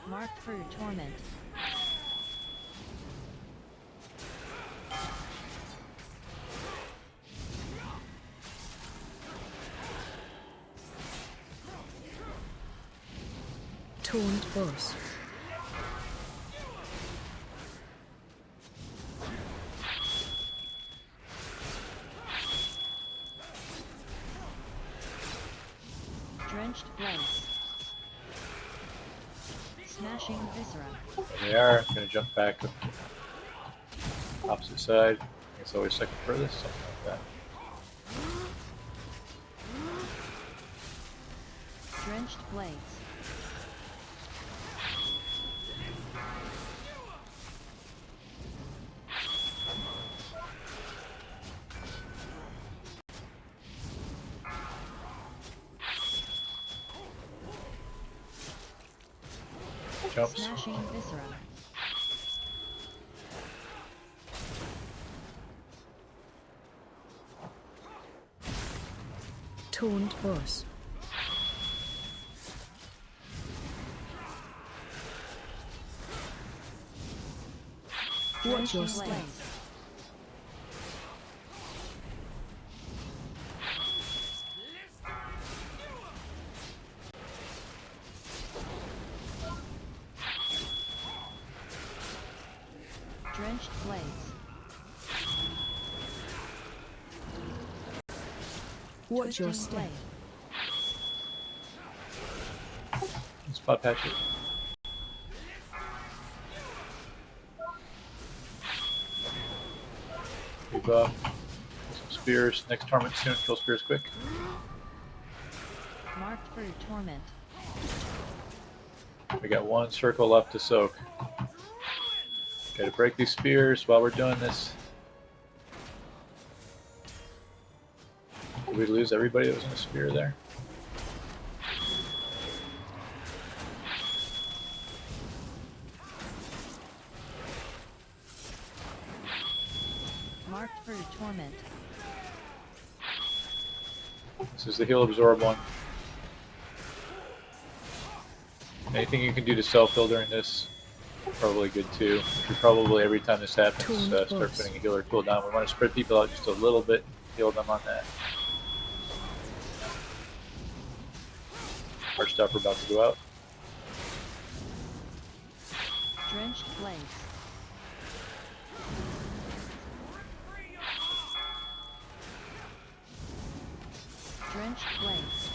Mark through torment. Taunt boss. Drenched blades. Smashing viscera. There they are. Gonna jump back up opposite side. I think it's always second furthest, something like that. Drenched blades. Jumps. Smashing viscera. Taunt boss. Watch your step. Blades. Drenched blades. Watch your Twisting step. blade. Spot patch it. Debuff. Some spears. Next torment soon. Kill spears quick. Marked through torment. We got one circle left to soak. Gotta break these spears while we're doing this. Did we lose everybody that was in a spear there? Marked through torment. This is the heal absorb one. Anything you can do to self-heal during this, probably good too. You should probably, every time this happens, start putting a healer cooldown. We want to spread people out just a little bit, heal them on that. Our stuff are about to go out. Drenched blades. Drenched blades.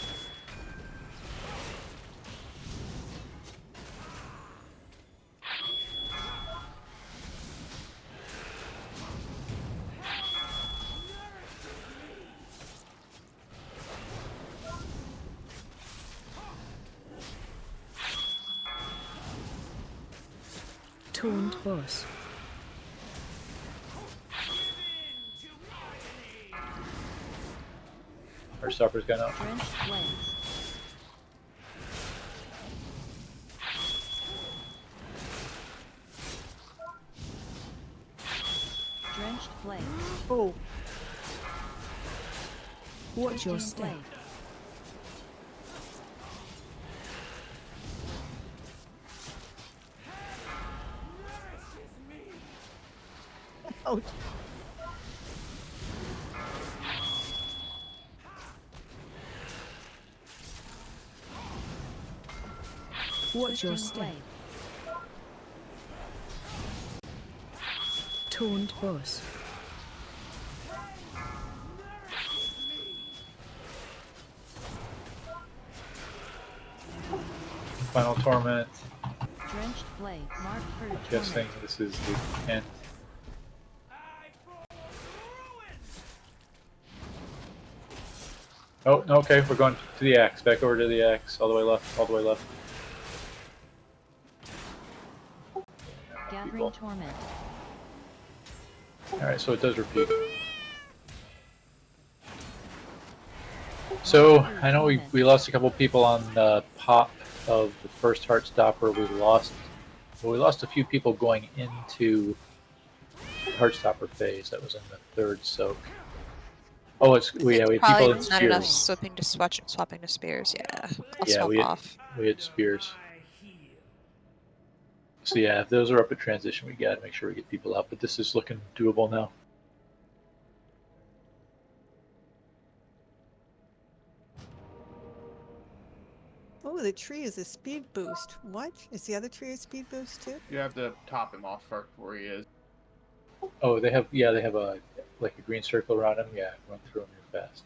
Taunt boss. Our stopper's gone out. Drenched blades. Drenched blades. Oh. Watch your Twisting step. blade. Oh, Watch your Twisting step. blade. Taunt boss. Final torment. Drenched blade. Marked for I'm guessing torment. this is the end. Oh, no, okay, we're going to the axe. Back over to the axe. All the way left, all the way left. Gathering People. torment. Alright, so it does repeat. So, I know we lost a couple people on the pop of the first Heartstopper. We lost a few people going into the Heartstopper phase. That was in the third soak. Oh, we had people Probably in not enough spears. swapping to spears. Yeah, I'll Yeah, swap off. we had spears. So yeah, if those are up at transition, we gotta make sure we get people out. But this is looking doable now. Oh, the tree is a speed boost. What? Is the other tree a speed boost too? You have to top him off first where he is. Oh, they have a like a green circle around him. Yeah, run through him real fast.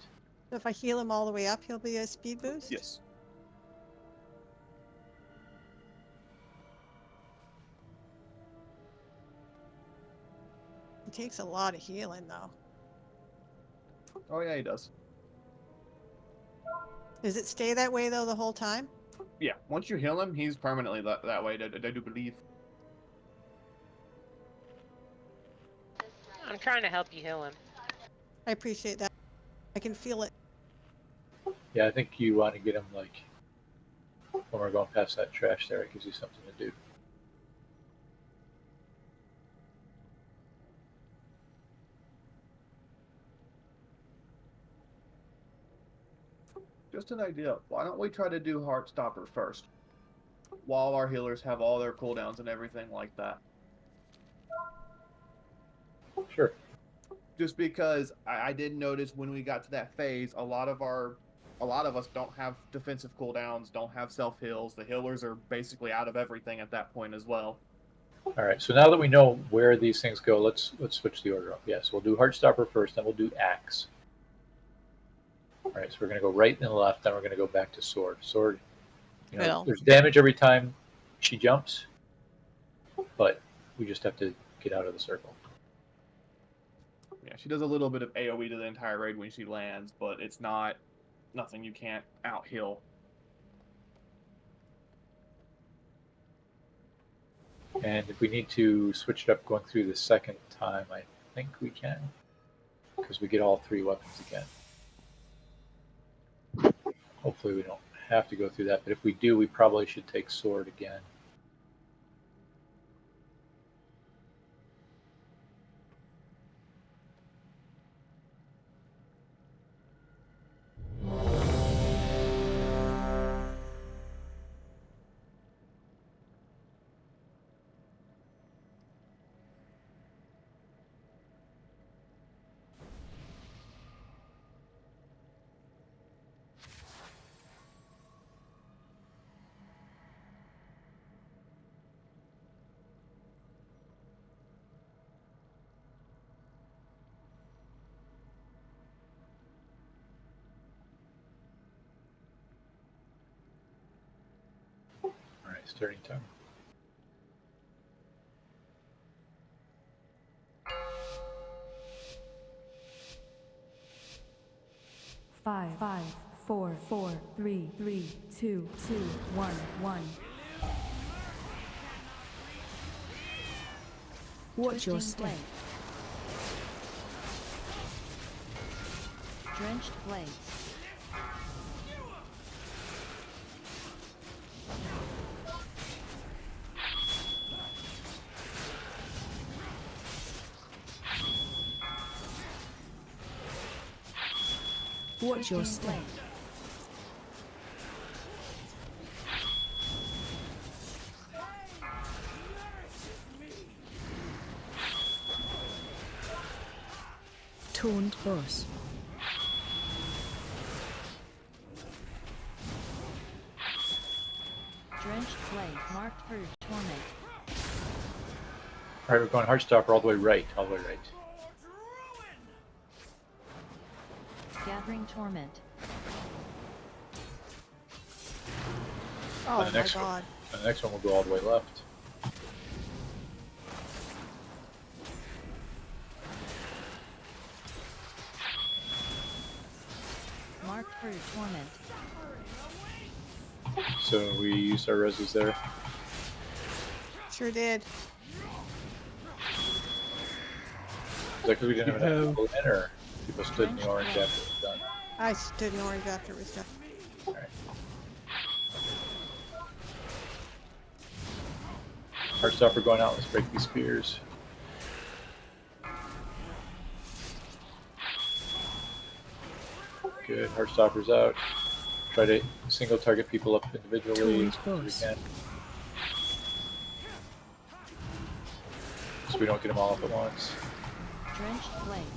So if I heal him all the way up, he'll be a speed boost? Yes. It takes a lot of healing though. Oh yeah, he does. Does it stay that way though the whole time? Yeah, once you heal him, he's permanently that way. I do believe. I'm trying to help you heal him. I appreciate that. I can feel it. Yeah, I think you want to get him like when we're going past that trash there. It gives you something to do. Just an idea. Why don't we try to do Heartstopper first? While our healers have all their cooldowns and everything like that. Sure. Just because I did notice when we got to that phase, a lot of us don't have defensive cooldowns, don't have self heals. The healers are basically out of everything at that point as well. All right. So now that we know where these things go, let's switch the order up. Yes, we'll do Heartstopper first, then we'll do Axe. All right. So we're gonna go right and left, then we're gonna go back to Sword. Sword. You know, Middle. there's damage every time she jumps, but we just have to get out of the circle. Yeah, she does a little bit of AoE to the entire raid when she lands, but it's nothing you can't out heal. And if we need to switch it up going through the second time, I think we can, because we get all three weapons again. Hopefully we don't have to go through that, but if we do, we probably should take Sword again. All right, starting time. Five, 4, 3, 2, 1, 1. Watch your step. Blade. Drenched blade. Watch your step. Taunt boss. Drenched blade. Marked for torment. All right, we're going Heartstopper all the way right, all the way right. Gathering torment. Oh the my next one. god. The next one will go all the way left. Marked for torment. So we used our reses there. Sure did. Is that because we didn't have enough people in, or people stood in the orange after it was done? I stood in orange after it was done. Alright. Heartstopper going out. Let's break these spears. Good. Heartstopper's out. Try to single target people up individually as much as we can. So we don't get them all up at once. Drenched blades.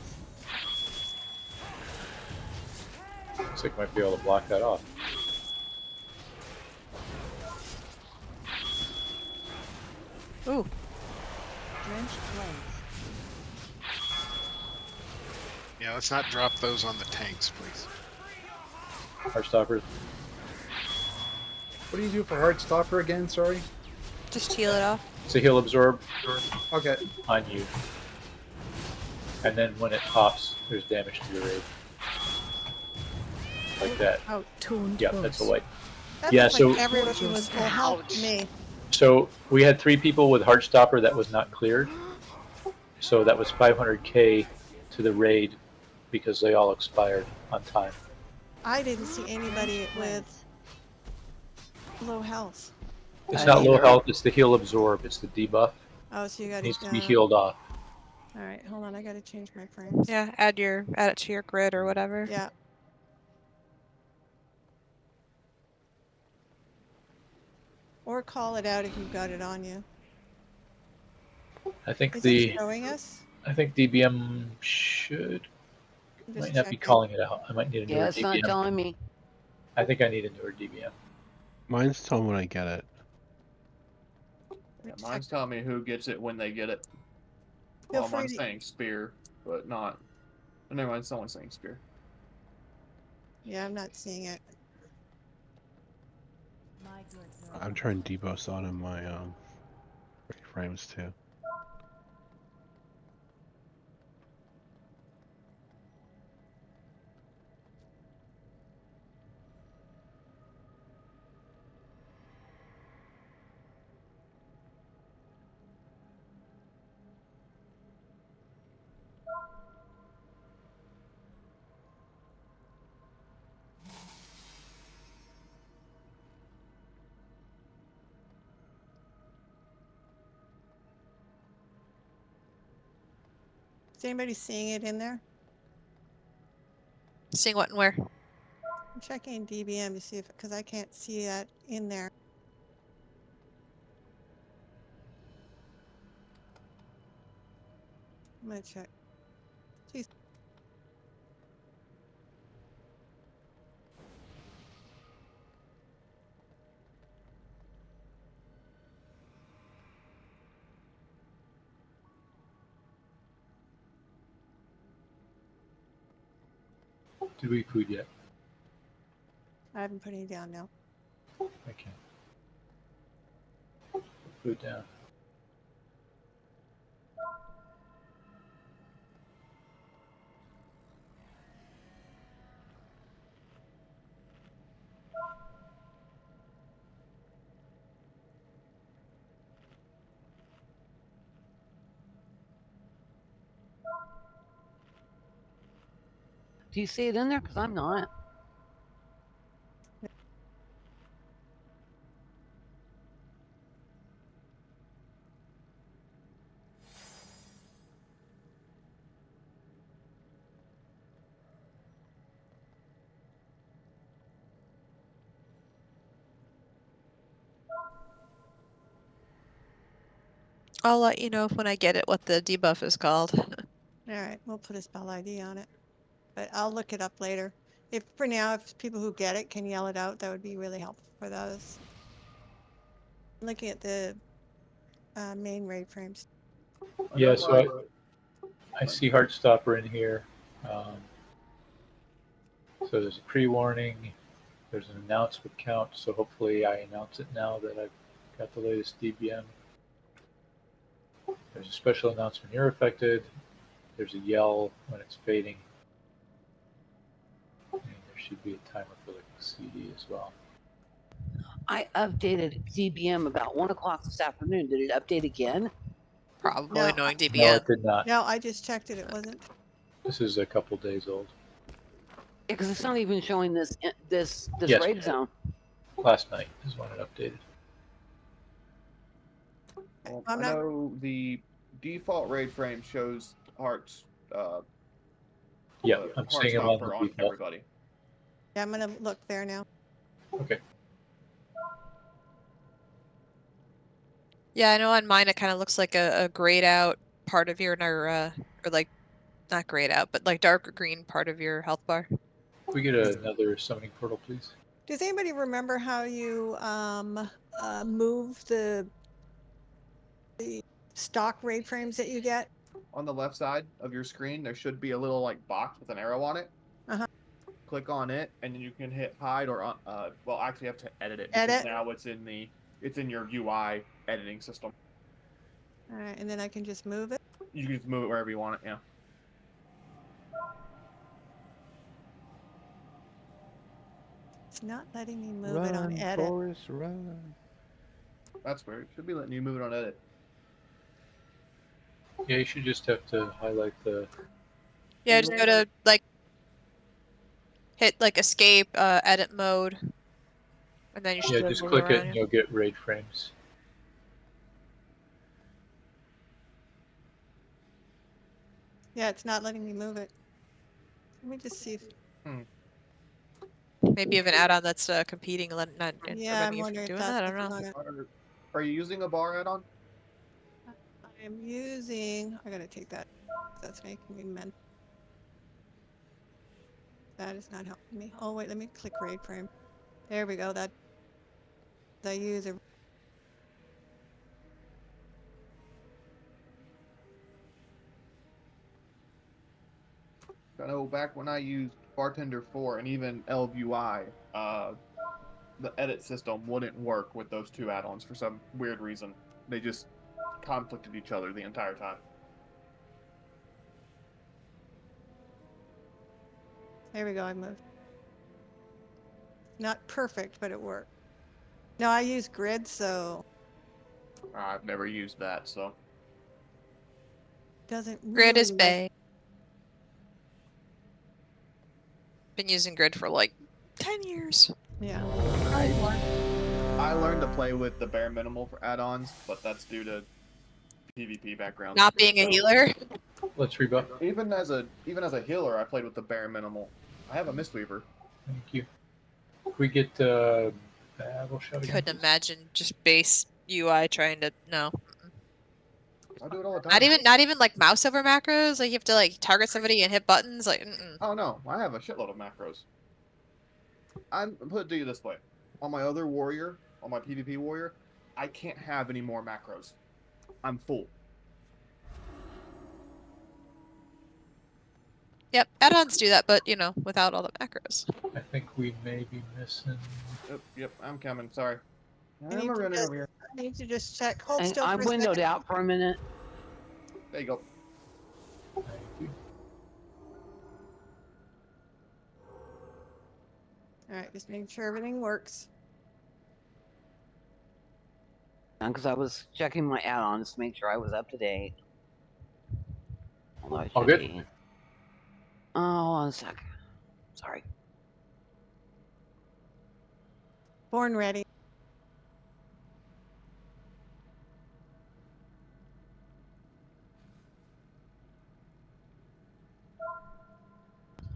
Looks like we might be able to block that off. Ooh. Drenched blades. Yeah, let's not drop those on the tanks, please. Heartstopper. What do you do for Heartstopper again? Sorry. Just heal it off. It's a heal absorb Okay. on you. And then when it pops, there's damage to your raid. Like that. Oh, Yeah, that's a white. That Yeah, looked so like everyone was full health to me. So we had 3 people with Heartstopper that was not cleared. So that was 500k to the raid because they all expired on time. I didn't see anybody with low health. It's not low health, it's the heal absorb, it's the debuff. Oh, so you got It needs to be healed off. All right, hold on. I got to change my frames. Yeah, add it to your grid or whatever. Yeah. Or call it out if you've got it on you. I think Is it showing us? I think DBM should I'm might just not be checking. calling it out. I might need a newer Yeah, it's not DBM. telling me. I think I need a newer DBM. Mine's telling when I get it. Yeah, mine's telling me who gets it when they get it. Feel Well, free mine's to- saying spear, but not. Oh, never mind, someone's saying spear. Yeah, I'm not seeing it. I'm trying deboss on in my frames too. Is anybody seeing it in there? Seeing what and where? I'm checking DBM to see if, because I can't see that in there. I'm gonna check. Jeez. Did we food yet? I haven't put any down now. Okay. Food down. Do you see it in there? Because I'm not. I'll let you know when I get it what the debuff is called. All right, we'll put a spell ID on it, but I'll look it up later. If for now, if people who get it can yell it out, that would be really helpful for those. I'm looking at the main raid frames. Yeah, so I see Heartstopper in here. So there's a pre-warning. There's an announce with count. So hopefully I announce it now that I've Got the latest DBM. There's a special announcement you're affected. There's a yell when it's fading. And there should be a timer for the CD as well. I updated DBM about 1 o'clock this afternoon. Did it update again? Probably No, knowing No, DBM. it did not. No, I just checked it. It wasn't. This is a couple days old. Because it's not even showing this Yes, raid zone. last night is when it updated. Well, I'm I not- know the default raid frame shows hearts. Yeah, the I'm heart seeing them on stopper the on default. everybody. Yeah, I'm gonna look there now. Okay. Yeah, I know on mine it kind of looks like a grayed out part of your, or like, not grayed out, but like darker green part of your health bar. Can we get another summoning portal, please? Does anybody remember how you move the stock raid frames that you get? On the left side of your screen, there should be a little like box with an arrow on it. Uh-huh. Click on it, and then you can hit hide or well, actually, you have to edit it because Edit. now it's in your UI editing system. All right, and then I can just move it. You can just move it wherever you want it. Yeah. It's not letting me move it on Run, edit. Forrest, run. That's weird. It should be letting you move it on edit. Yeah, you should just have to highlight the. Yeah, just go to like hit like escape, edit mode, and then you should Yeah, be able just to move click it around, and yeah. you'll get raid frames. Yeah, it's not letting me move it. Let me just see if. Maybe you have an add-on that's competing, not and Yeah, preventing I'm you from wondering if doing that's that. I don't what's know. on it. Are you using a bar add-on? I am using. I gotta take that. That's making me mental. That is not helping me. Oh wait, let me click raid frame. There we go. That I use a. I know back when I used Bartender 4 and even LVUI, the edit system wouldn't work with those two add-ons for some weird reason. They just conflicted each other the entire time. There we go. I moved. Not perfect, but it worked. No, I use grid, so I've never used that, so. it doesn't Grid really is like. Bay. Been using Grid for like 10 years. Yeah. I learned to play with the bare minimal for add-ons, but that's due to PvP background. Not being a healer. Let's rebuff. Even as a healer, I played with the bare minimal. I have a Mistweaver. Thank you. Can we get battle shot again? Couldn't imagine just base UI trying to no. I do it all the time. Not even like mouse over macros. Like you have to like target somebody and hit buttons. Like Oh no, I have a shitload of macros. I'm put it to you this way: on my other warrior, on my PvP warrior, I can't have any more macros. I'm full. Yep, add-ons do that, but you know, without all the macros. I think we may be missing. Yep, I'm coming. Sorry. I need, running over here. I need to just check. Hold And still I for a windowed second. out for a minute. There you go. Thank you. All right, just making sure everything works. Because I was checking my add-ons to make sure I was up to date. Although I All should good? be. Oh, 1 sec. Sorry. Born ready.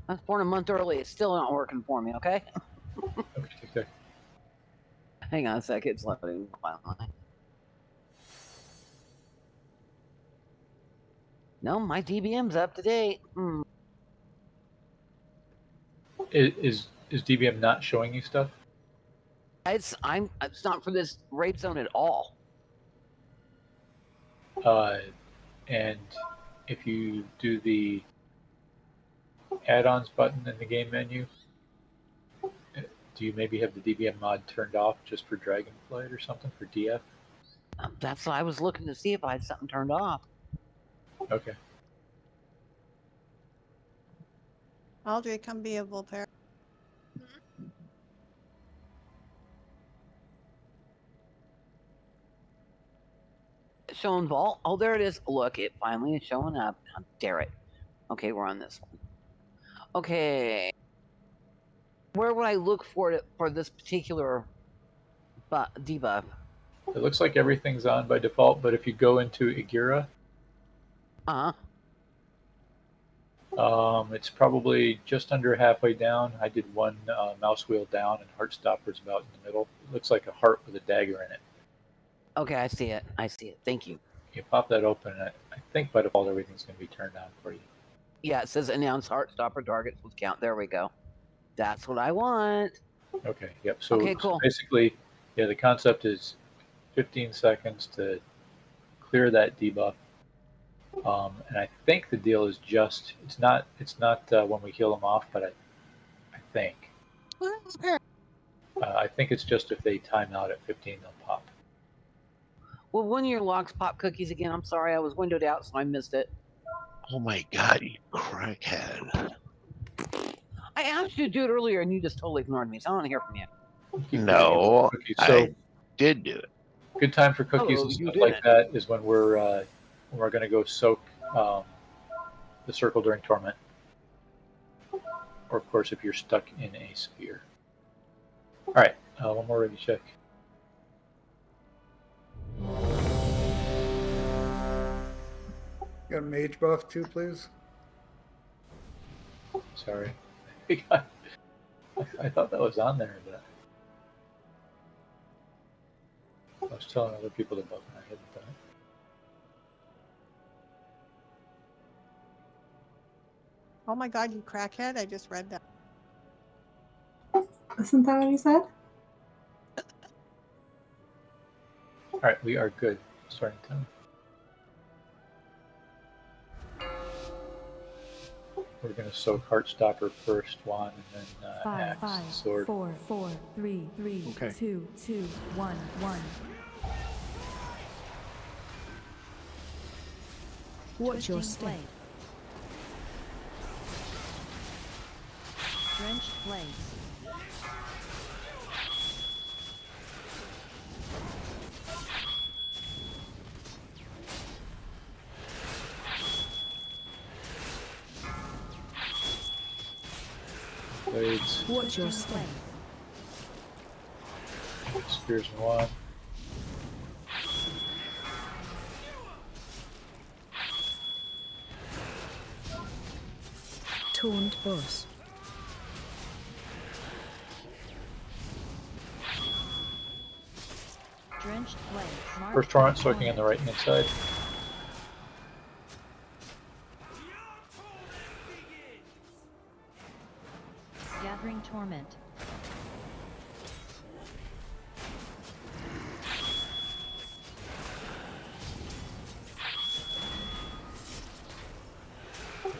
I was born a month early. It's still not working for me, okay? Okay, take that. Hang on a sec. It's loading. No, my DBM's up to date. Is DBM not showing you stuff? It's not for this raid zone at all. And if you do the add-ons button in the game menu Do you maybe have the DBM mod turned off just for Dragonflight or something for DF? That's what I was looking to see if I had something turned off. Okay. Aldrey, come be a Volpera. Showing vault. Oh, there it is. Look, it finally is showing up. How dare it. Okay, we're on this one. Okay. Where would I look for it for this particular debuff? It looks like everything's on by default, but if you go into Igira, it's probably just under halfway down. I did one mouse wheel down, and Heartstopper's about in the middle. It looks like a heart with a dagger in it. Okay, I see it. I see it. Thank you. You pop that open, and I think by default everything's going to be turned on for you. Yeah, it says announce Heartstopper targets with count. There we go. That's what I want. Okay, yep. So, okay, cool. So basically, yeah, the concept is 15 seconds to clear that debuff. And I think the deal is just it's not when we heal them off, but I think it's just if they time out at 15, they'll pop. Well, when your locks pop cookies again, I'm sorry, I was windowed out, so I missed it. Oh my god, you crackhead. I asked you to do it earlier, and you just totally ignored me, so I don't want to hear from you. No, I did do it. Good time for cookies and stuff like that is when we're going to go soak the circle during torment, or of course if you're stuck in a sphere. All right, one more ready check. Got a mage buff too, please. Sorry, I thought that was on there, but I was telling other people to buff and I hadn't done it. Oh my god, you crackhead! I just read that. Isn't that what he said? All right, we are good. Starting time. We're going to soak Heartstopper first, Juan, and then axe, sword. 5, 4, 3, 3, Okay. 2, 2, 1, 1. Watch your step. Drenched blades. Blades. Watch your step. Spears and one. Taunt boss. Drenched blades. First torrent soaking on the right hand side. Gathering torment.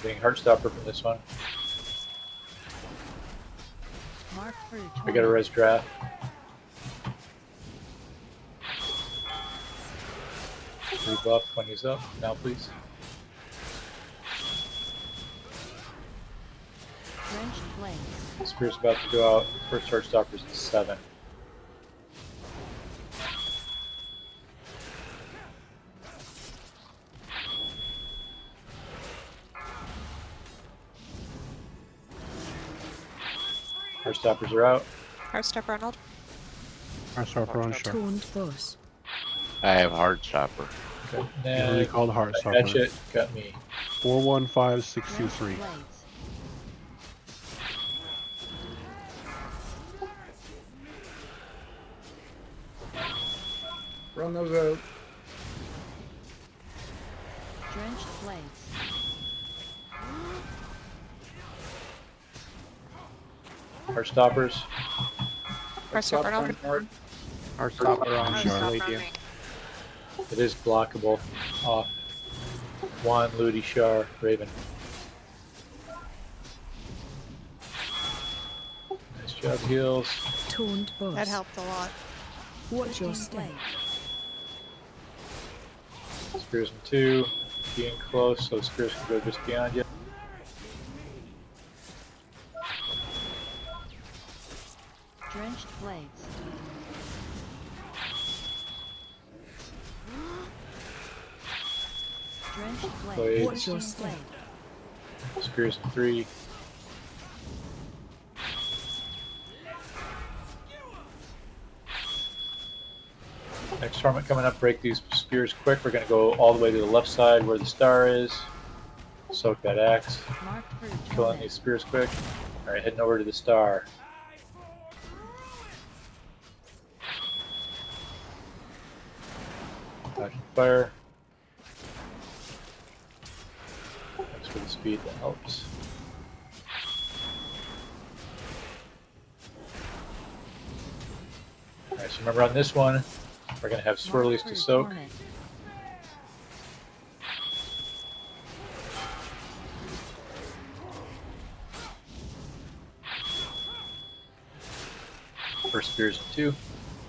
Getting Heartstopper from this one. Mark through torment. I got a res draft. Rebuff when he's up. Now, please. Drenched blades. Spear's about to go out. First Heartstopper's at 7. Heartstoppers are out. Heartstopper Arnold. Heartstopper on sharp. Taunt boss. I have Heartstopper. Okay. Usually called Heartstopper. Hatchet got me. 415623. Run those out. Drenched blades. Heartstoppers. Heartstopper Arnold. Heartstopper on Charladia. It is blockable. Off. Juan, Ludi, Shar, Raven. Nice job, heals. Taunt boss. That helped a lot. Watch your step. Spears in 2. Being close, so spears can go just beyond you. Drenched blades. Drenched blades. Blades. Watch your step. Spears in 3. Next tournament coming up, break these spears quick. We're going to go all the way to the left side where the star is. Soak that axe. Marked for Killing torment. these spears quick. Alright, heading over to the star. Dodging fire. Thanks for the speed, that helps. Alright, so remember on this one, we're going to have swirlies to soak. Torment. First spears in 2.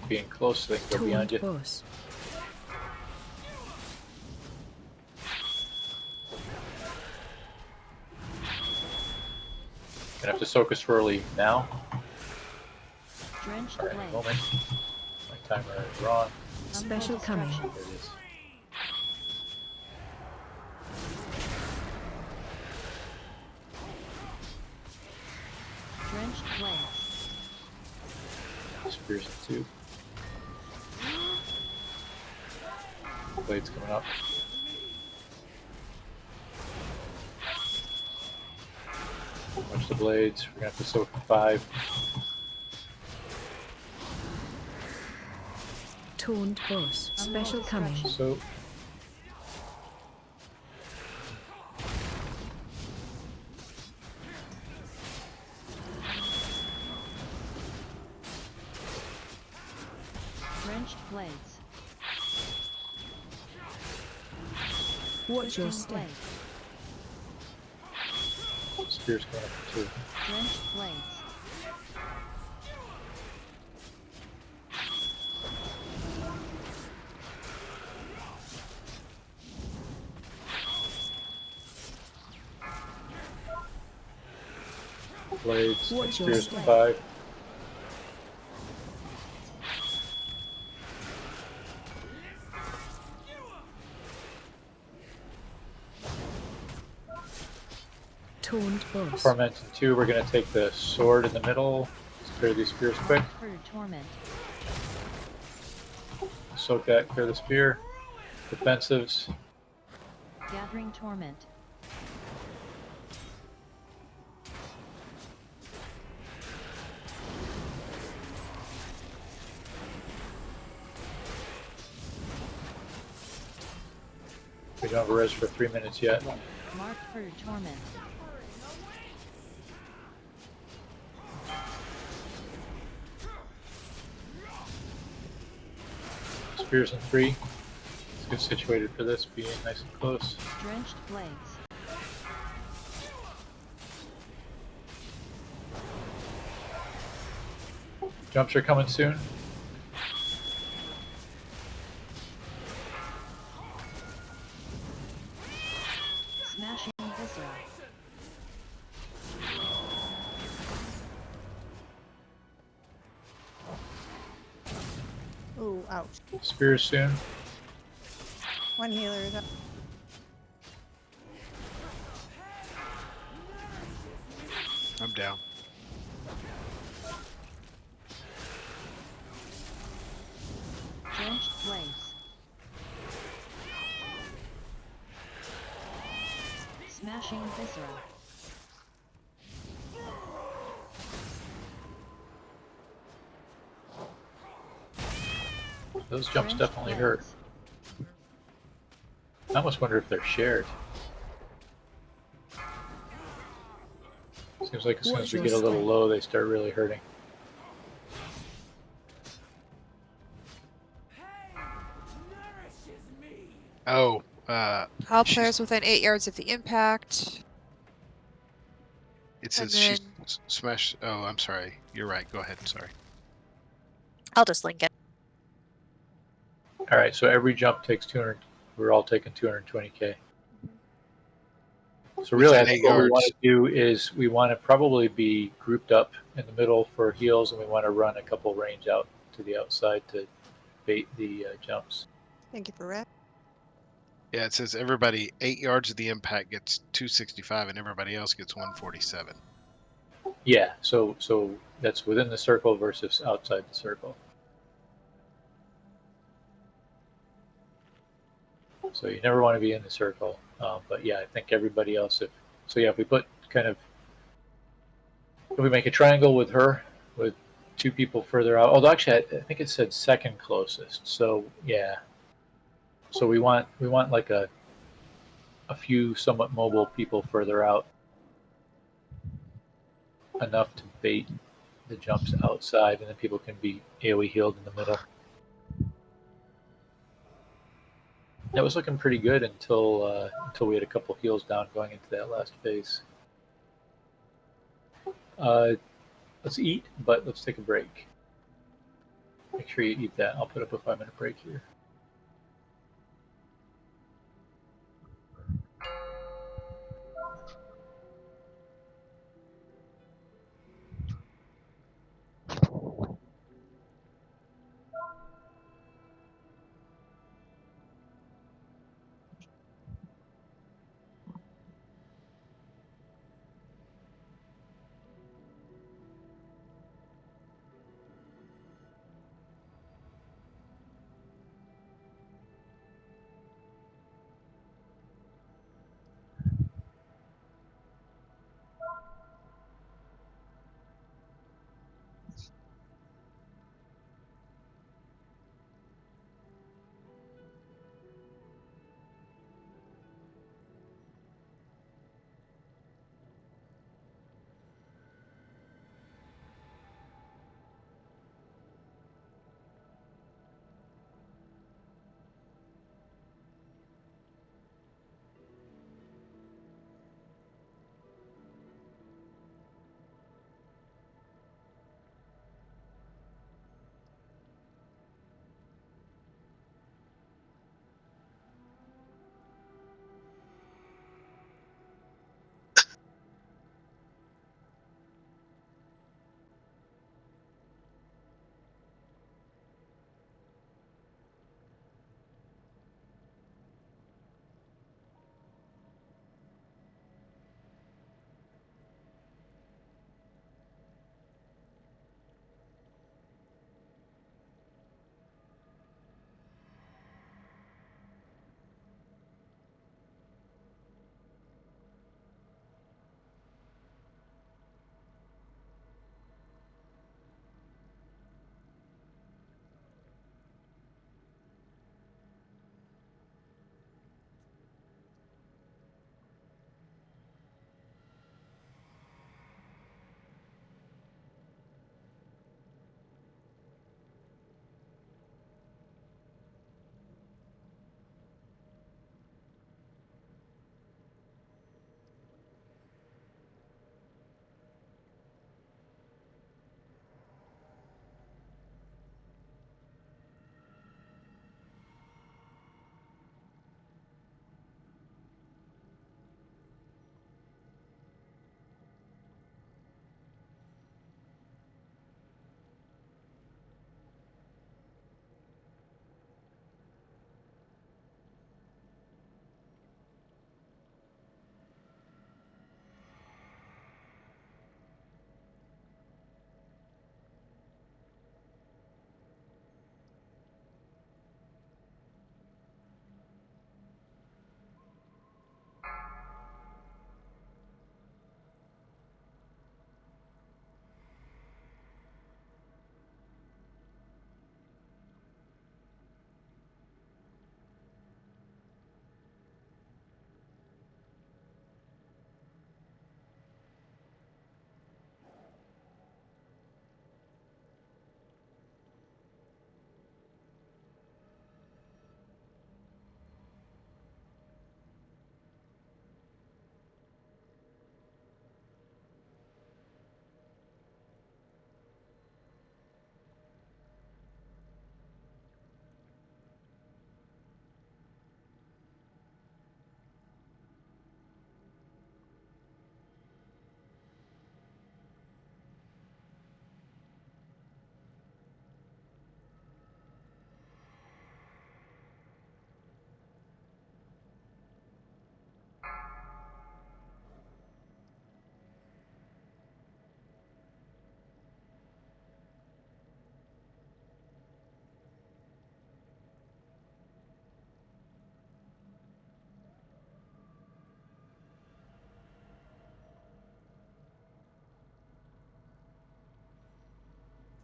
Being close so they can go beyond Taunt you. boss. Gonna have to soak a swirly now. Drenched Alright, blades. moment. My timer is wrong. Special coming. There it is. Drenched blades. Spears in 2. Blades coming up. Watch the blades. We're gonna have to soak in 5. Taunt boss. Special coming. So Drenched blades. Watch your Twisting step. blades. spears coming up in 2. Drenched blades. Blades. Watch your Spears in step. 5. Taunt boss. Torment in 2. We're gonna take the sword in the middle. Let's clear these spears quick. Marked for torment. Soak that. Clear the spear. Defensives. Gathering torment. We don't have a res for 3 minutes yet. Marked for torment. Spears in 3. It's good situated for this, being nice and close. Drenched blades. Jumps are coming soon. Smashing viscera. Ooh, ouch. Spears soon. One healer is up. I'm down. Drenched blades. Smashing viscera. Those jumps Drenched definitely hurt. blades. I almost wonder if they're shared. Seems like as soon as we get a little low, they start really hurting. Oh, All players within 8 yards of the impact. it And says she's then Smash. Oh, I'm sorry. You're right. Go ahead. Sorry. I'll just link it. All right, so every jump takes 200. We're all taking 220k. So really, I Within think 8 what we want yards. to do is we want to probably be grouped up in the middle for heals, and we want to run a couple range out to the outside to bait the jumps. Thank you for rec. Yeah, it says everybody 8 yards of the impact gets 265, and everybody else gets 147. Yeah, so that's within the circle versus outside the circle. So you never want to be in the circle, but yeah, I think everybody else. If we put if we make a triangle with her, with two people further out. Although actually, I think it said second closest. So yeah, so we want like a few somewhat mobile people further out, enough to bait the jumps outside, and then people can be AoE healed in the middle. That was looking pretty good until we had a couple heals down going into that last phase. Let's eat, but let's take a break. Make sure you eat that. I'll put up a 5-minute break here.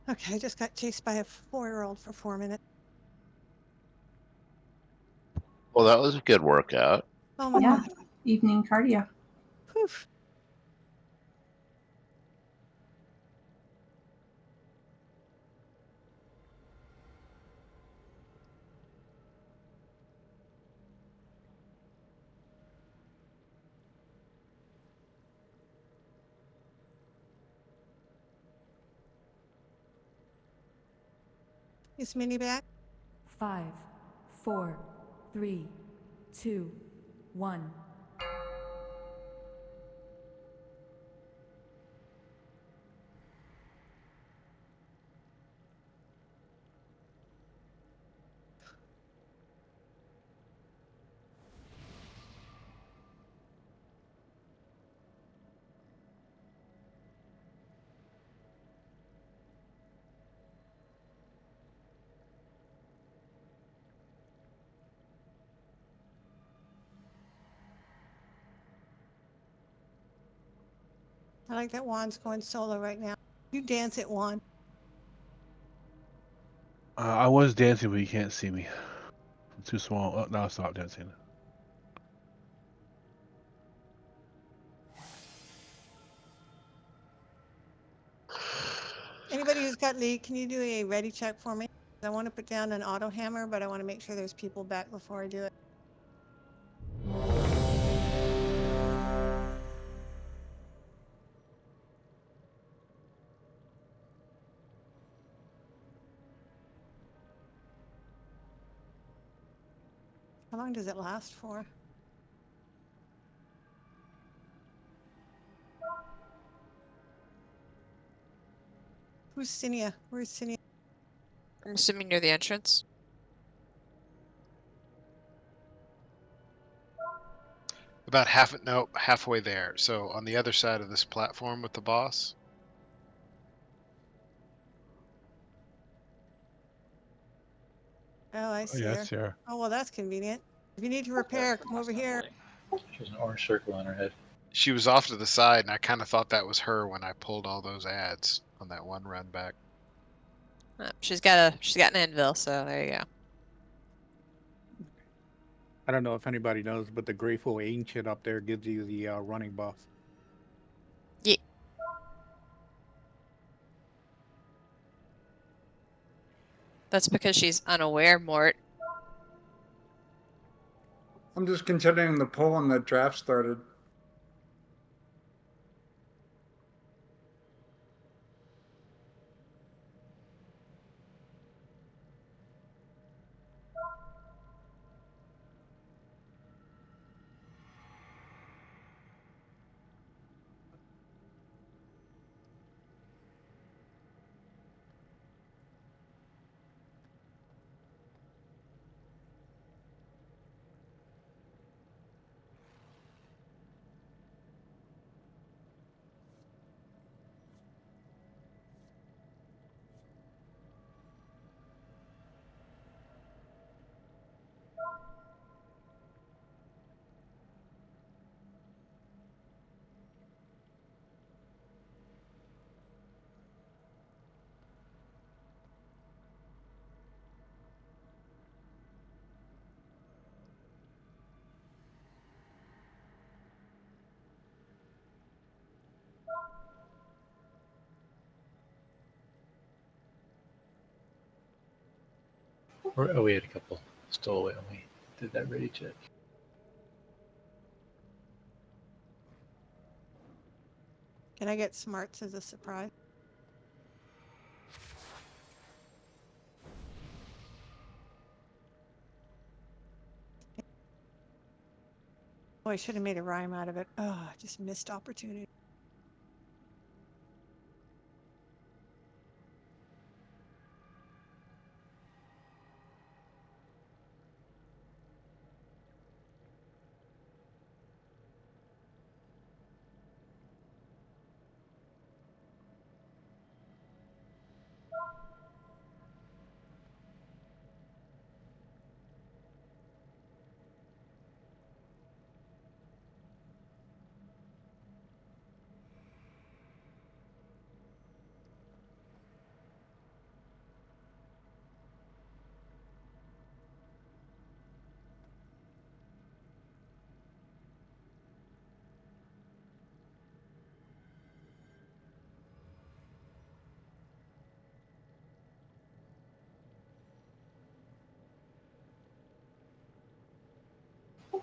Okay, I just got chased by a 4-year-old for 4 minutes. Well, that was a good workout. Oh my Yeah. god. Evening cardio. Whew. Is Minnie back? 5, 4, 3, 2, 1. I like that Juan's going solo right now. You dance it, Juan. I was dancing, but you can't see me. I'm too small. Oh, now stop dancing. Anybody who's got lead, can you do a ready check for me? I want to put down an auto hammer, but I want to make sure there's people back before I do it. How long does it last for? Who's Cinia? Where's Cinia? I'm assuming near the entrance. About halfway there. So on the other side of this platform with the boss. Oh, I Oh, see yeah, her. that's her. Oh, well, that's convenient. If you need to repair, come over here. She has an orange circle on her head. She was off to the side, and I kind of thought that was her when I pulled all those ads on that one run back. She's got an anvil, so there you go. I don't know if anybody knows, but the Grateful Ancient up there gives you the running buff. Yeah. That's because she's unaware, Mort. I'm just continuing the poll and the draft started. Oh, we had a couple stowaway when we did that ready check. Can I get smarts as a surprise? Oh, I should have made a rhyme out of it. Oh, just missed opportunity.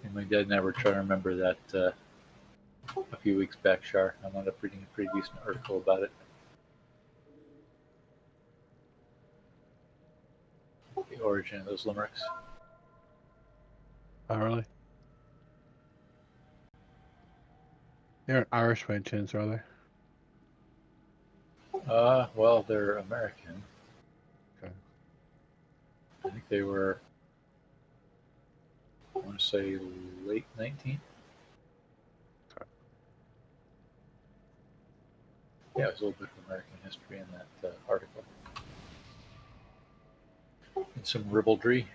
And my dad and I were trying to remember that a few weeks back, Shar. I wound up reading a pretty decent article about it. The origin of those limericks. Oh, really? They're Irish by chance, are they? Well, they're American. Okay. I think they were, I want to say, late 19th. Okay. Yeah, there's a little bit of American history in that article. And some ribaldry.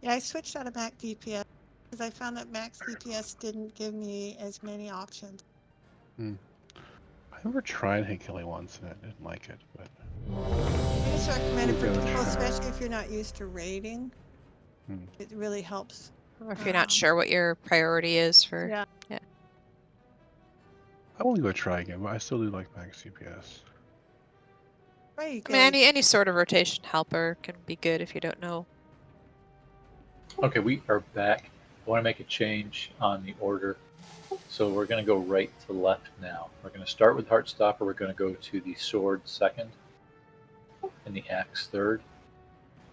Yeah, I switched out of Mac DPS because I found that Max DPS didn't give me as many options. I never tried Hinkily once and I didn't like it, but I just recommend it for Give it a people, try. especially if you're not used to raiding. Hmm. It really helps. Or if you're not sure what your priority is for. Yeah. Yeah. I will give it a try again, but I still do like Max CPS. There you I go. mean, any sort of rotation helper can be good if you don't know. Okay, we are back. I want to make a change on the order. So we're going to go right to left now. We're going to start with Heartstopper. We're going to go to the sword second and the axe third.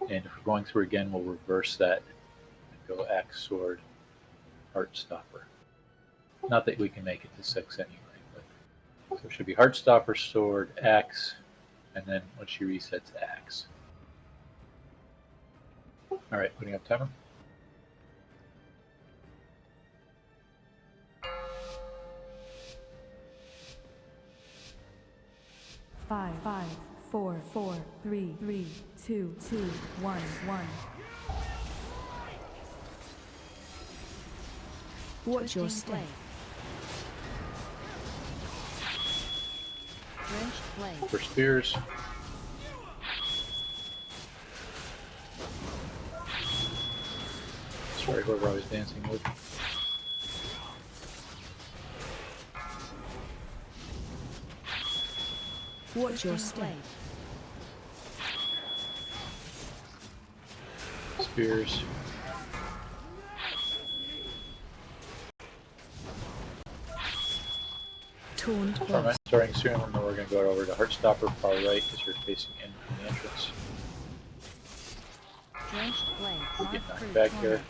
And if we're going through again, we'll reverse that and go axe, sword, Heartstopper. Not that we can make it to 6 anyway. But, so it should be Heartstopper, sword, axe, and then when she resets, axe. All right, putting up timer. Five, 4, 3, 2, 1. Watch your step. Drenched blade. For spears. Sorry, whoever I was dancing with. Watch your step. Spears. Taunt Alright, starting soon, and then we're going to go over to Heartstopper, far right, as you're facing in from the entrance. Drenched blade. You Mark get knocked through back torment. here.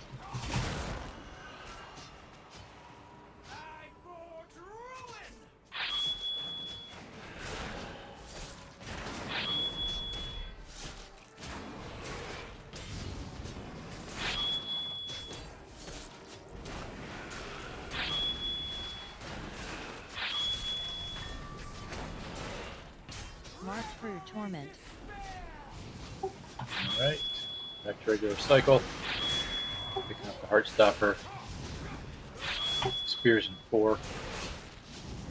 Mark through torment. Alright, back to regular cycle. Picking up the Heartstopper. Spears in 4.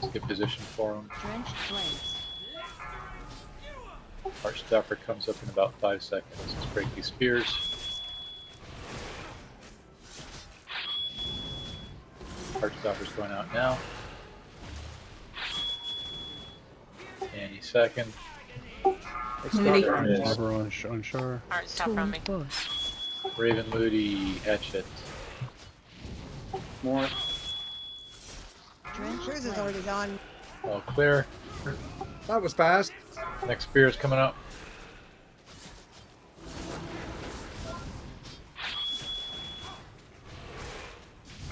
Let's get position for him. Drenched blades. Heartstopper comes up in about 5 seconds. Let's break these spears. Heartstopper's going out now. Any second. Harbor on shore. Alright, stop on me. Raven Moody, Hatchet. More. Yours is already gone. All clear. That was fast. Next spear is coming up.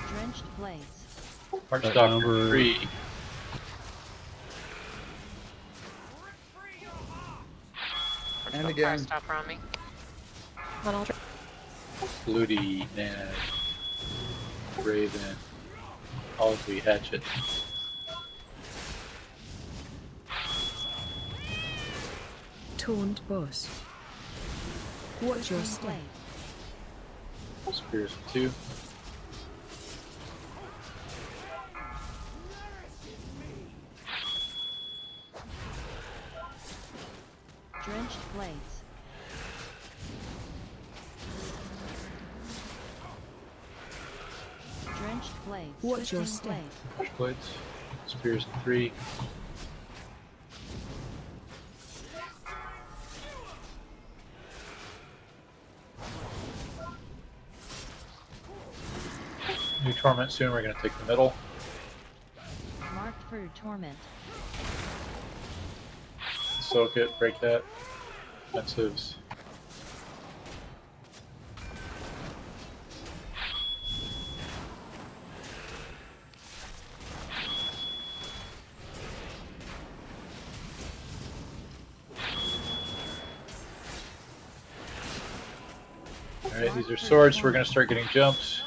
Drenched blades. Heartstopper 3. And again. Stop on me. Ludi, Nana, Raven, Halsey, Hatchet. Taunt boss. Watch your step. Spears 2. Drenched blades. Watch your step. Push blades. Spears in 3. New torment soon. We're going to take the middle. Marked for torment. Soak it. Break that. Defensives. Alright, these are swords, so we're going to start getting jumps.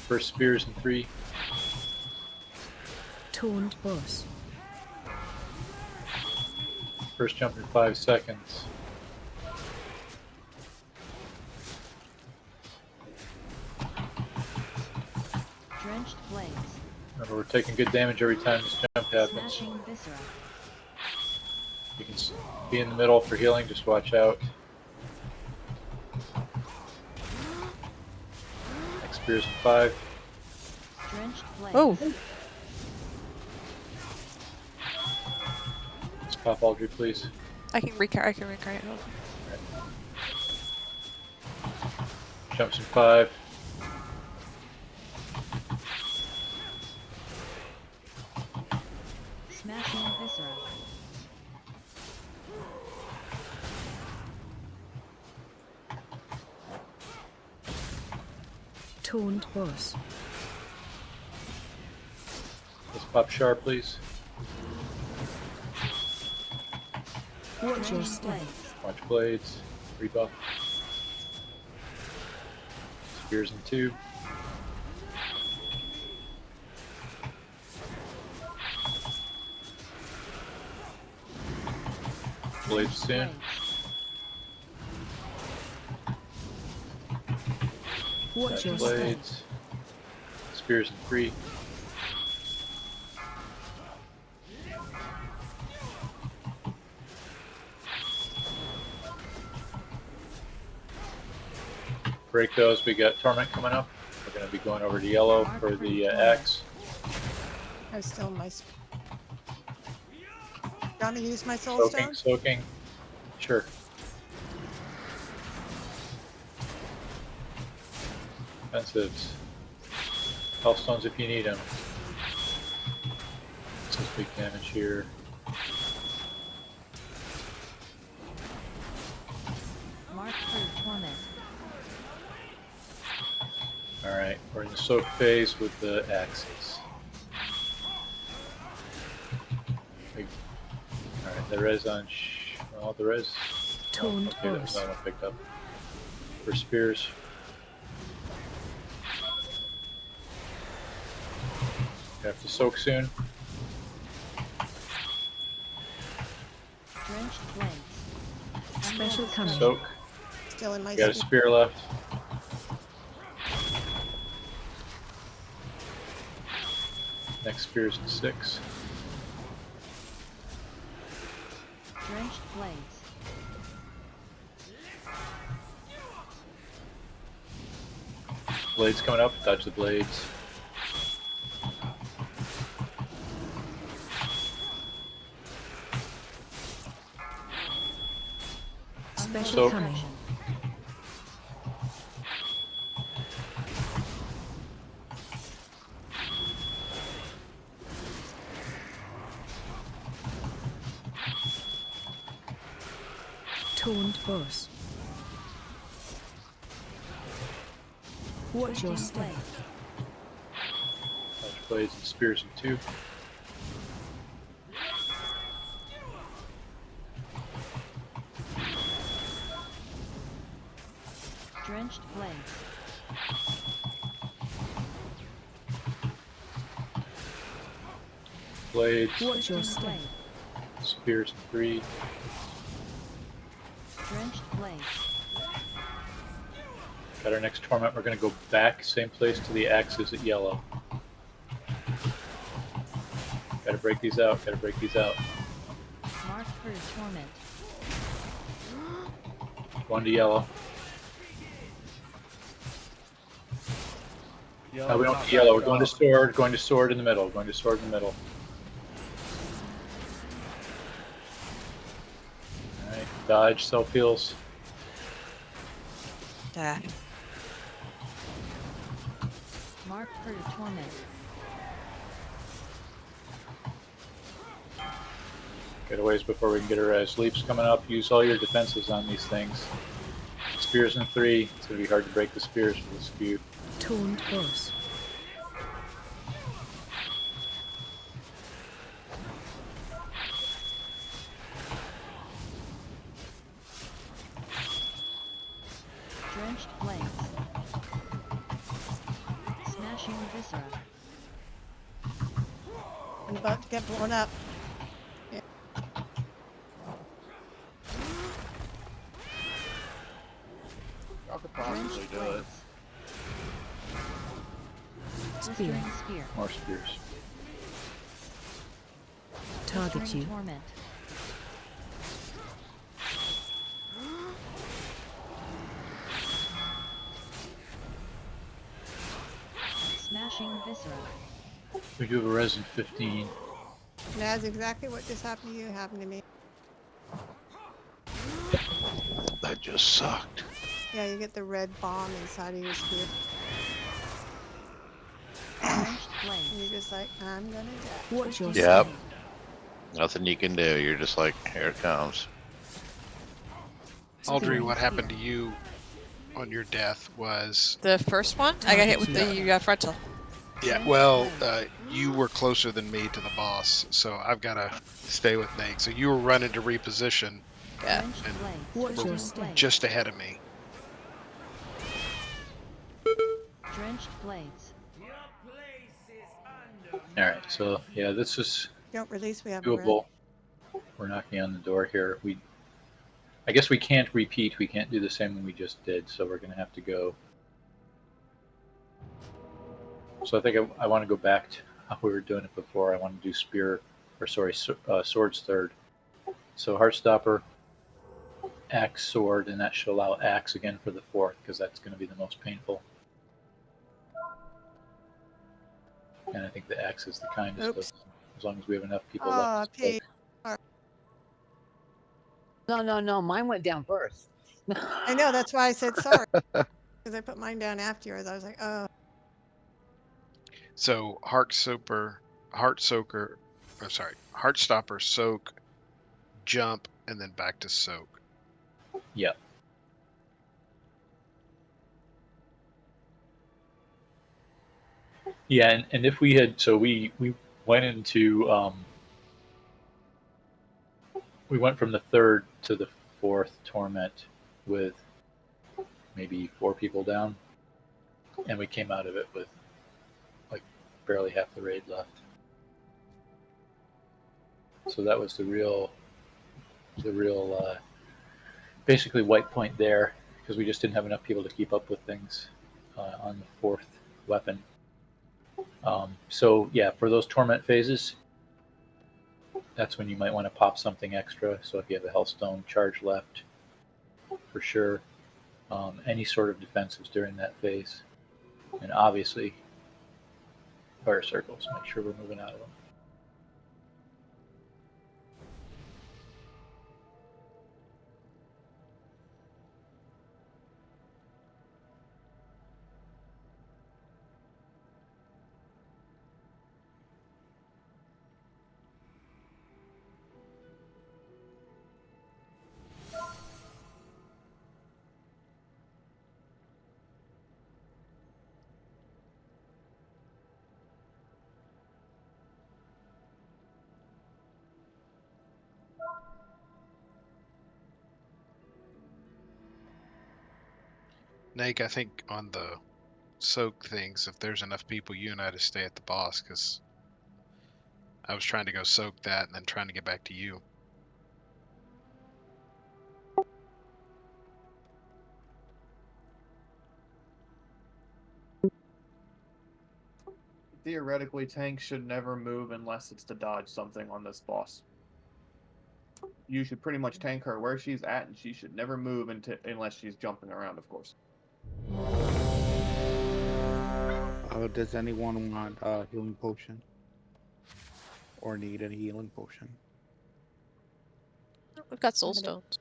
First spears in 3. Taunt boss. First jump in 5 seconds. Drenched blades. Remember, we're taking good damage every time this jump happens. Smashing viscera. You can be in the middle for healing, just watch out. Next spears in 5. Drenched blades. Oh, Let's pop Aldry, please. I can recarry. Hold on. Jumps in 5. Smashing viscera. Taunt boss. Let's pop Char, please. Watch your step. Watch blades. Rebuff. Spears in 2. Blades soon. Watch your step. Blades. Spears in 3. Break those. We got Torment coming up. We're going to be going over to yellow for the axe. I was still in my. Want me to use my soul stone? Soaking. Sure. Defensives. Health stones if you need them. Some big damage here. Marked for torment. Alright, we're in the soak phase with the axes. Alright, the res on. Well, the res. Taunt Okay, that was not one picked up. For spears. We have to soak soon. Drenched blades. Special coming. Soak. Still in my. We got a spear left. Next spear's in 6. Drenched blades. Blades coming up. Dodge the blades. Special Soak. coming. Taunt boss. Watch your step. Dodge blades and spears in 2. Drenched blades. Blades. Watch your step. Spears in 3. Drenched blades. Got our next torment. We're going to go back, same place to the axes at yellow. Gotta break these out. Gotta break these out. Marked for torment. One to yellow. No, we don't not do yellow. We're bad. going to sword. Going to sword in the middle. Going to sword in the middle. All right. Dodge. Self heals. Mark for torment. Get a ways before we can get her res. Leap's coming up. Use all your defenses on these things. Spears in 3. It's going to be hard to break the spears for this feud. Taunt boss. Drenched blades. Smashing viscera. I'm about to get blown up. Yeah. Y'all could possibly do it. Blistering spear. More spears. Target Blistering you. torment. Smashing viscera. We do have a res in 15. And that's exactly what just happened to you happened to me. That just sucked. Yeah, you get the red bomb inside of your spear. Drenched blades. And you're just like, I'm gonna die. Watch your Yep. step. Nothing you can do. You're just like, here it comes. Audrey, what happened to you on your death was... The first one, I got hit with the frontal. Yeah, well, you were closer than me to the boss, so I've got to stay with Nate. So you were running to reposition, Yeah. and Watch were your step. just ahead of me. Drenched blades. Alright, so yeah, this is Don't release, we have a red. doable. We're knocking on the door here. I guess we can't repeat. We can't do the same one we just did, so we're going to have to go. So I think I want to go back to how we were doing it before. I want to do swords third. So Heartstopper, axe, sword, and that should allow axe again for the fourth, because that's going to be the most painful. And I think the axe is the kindest of Oops. them, as long as we have enough people Oh, left. to Pete. No, mine went down first. I know, that's why I said sorry. Because I put mine down after yours. I was like, oh. So Heartstopper, soak, jump, and then back to soak. Yep. Yeah, and if we had, so we went into, we went from the third to the fourth torment with maybe 4 people down, and we came out of it with like barely half the raid left. So that was the real basically white point there, because we just didn't have enough people to keep up with things on the fourth weapon. So yeah, for those torment phases, that's when you might want to pop something extra. So if you have a Hellstone charge left, for sure. Any sort of defensives during that phase. And obviously, fire circles. Make sure we're moving out of them. Nate, I think on the soak things, if there's enough people, you and I to stay at the boss, because I was trying to go soak that and then trying to get back to you. Theoretically, tanks should never move unless it's to dodge something on this boss. you should pretty much tank her where she's at, and she should never move unless she's jumping around, of course. Does anyone want a healing potion? Or need a healing potion? We've got soul stones.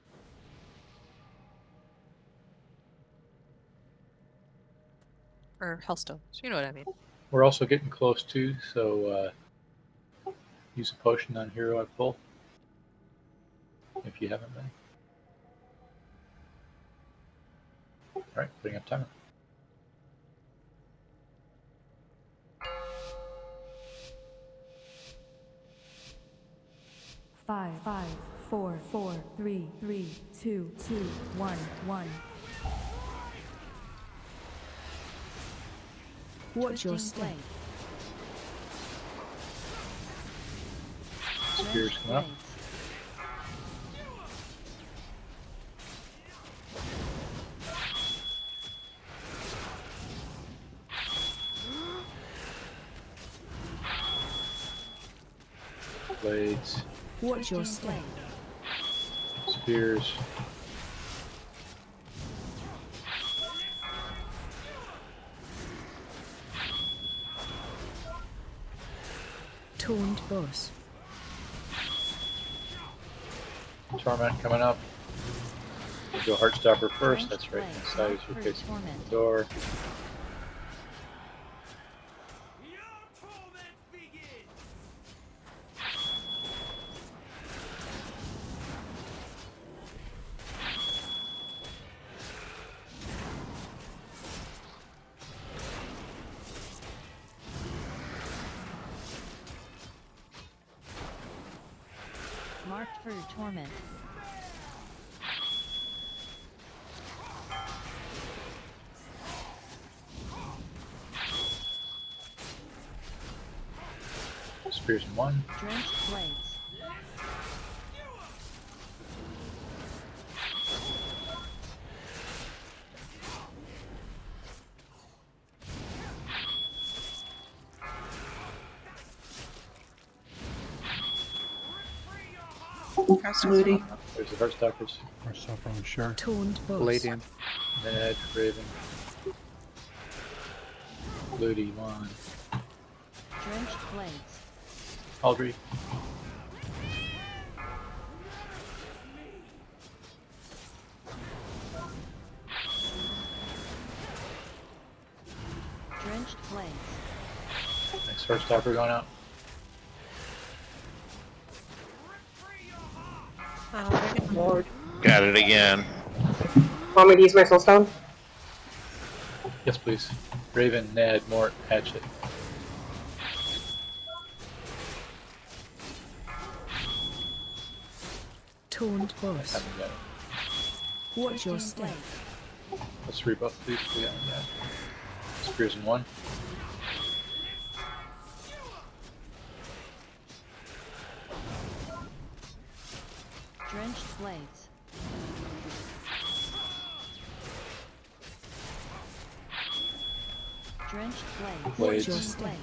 Or hellstones. You know what I mean. We're also getting close to, so use a potion on hero at full. If you haven't been. Alright, putting up timer. Five, 4, 3, 2, 1, 1. Watch your step. Spears come up. Blades. Watch your step. Spears. Taunt boss. Torment coming up. We'll go Heartstopper first. That's right inside as you're facing the door. Marked for torment. Spears in one. Drenched blades. Moody. There's the Heartstoppers. Heartstopper on sure. Taunt boss. Palladian. Ned, Raven. Ludi, one. Drenched blades. Aldry. Drenched blades. Next Heartstopper going out. Lord. Got it again. Want me to use my soul stone? Yes, please. Raven, Ned, Mort, Hatchet. Taunt boss. Haven't got it. Watch your step. Let's rebuff, please. Yeah. Spears in one. Drenched blades. Drenched blades. Blades. Watch your step.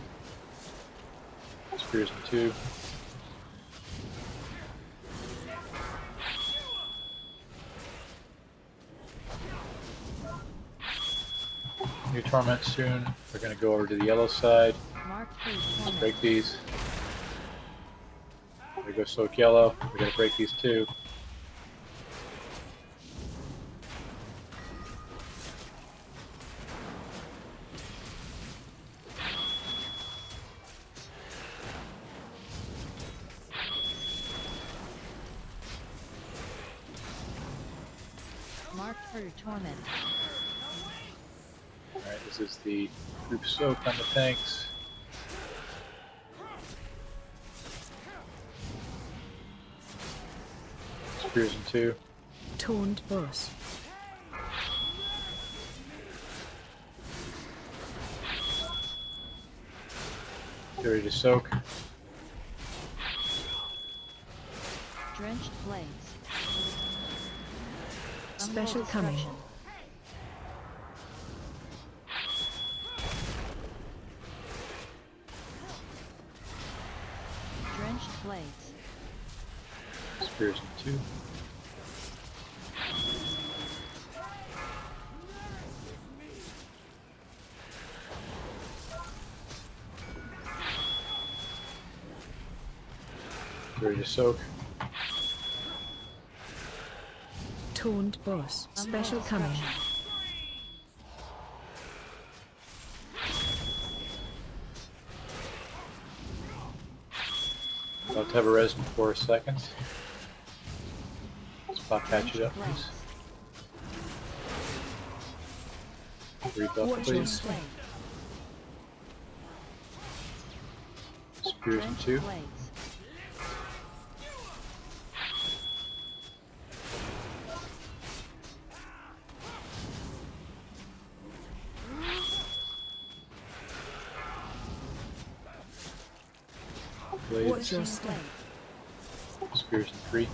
Spears in two. New torment soon. We're going to go over to the yellow side. Marked for Let's torment. break these. We go soak yellow. We got to break these two. Marked for torment. Alright, this is the group soak on the tanks. Spears in two. Taunt boss. Get ready to soak. Drenched blades. Special Umbral coming. destruction. Drenched blades. Spears in 2. Ready to soak. Toned boss. Special coming. About to have a res in 4 seconds. Let's pop patch it up, please. Rebuff, please. Spears in 2. Watch your step. Spears in 3.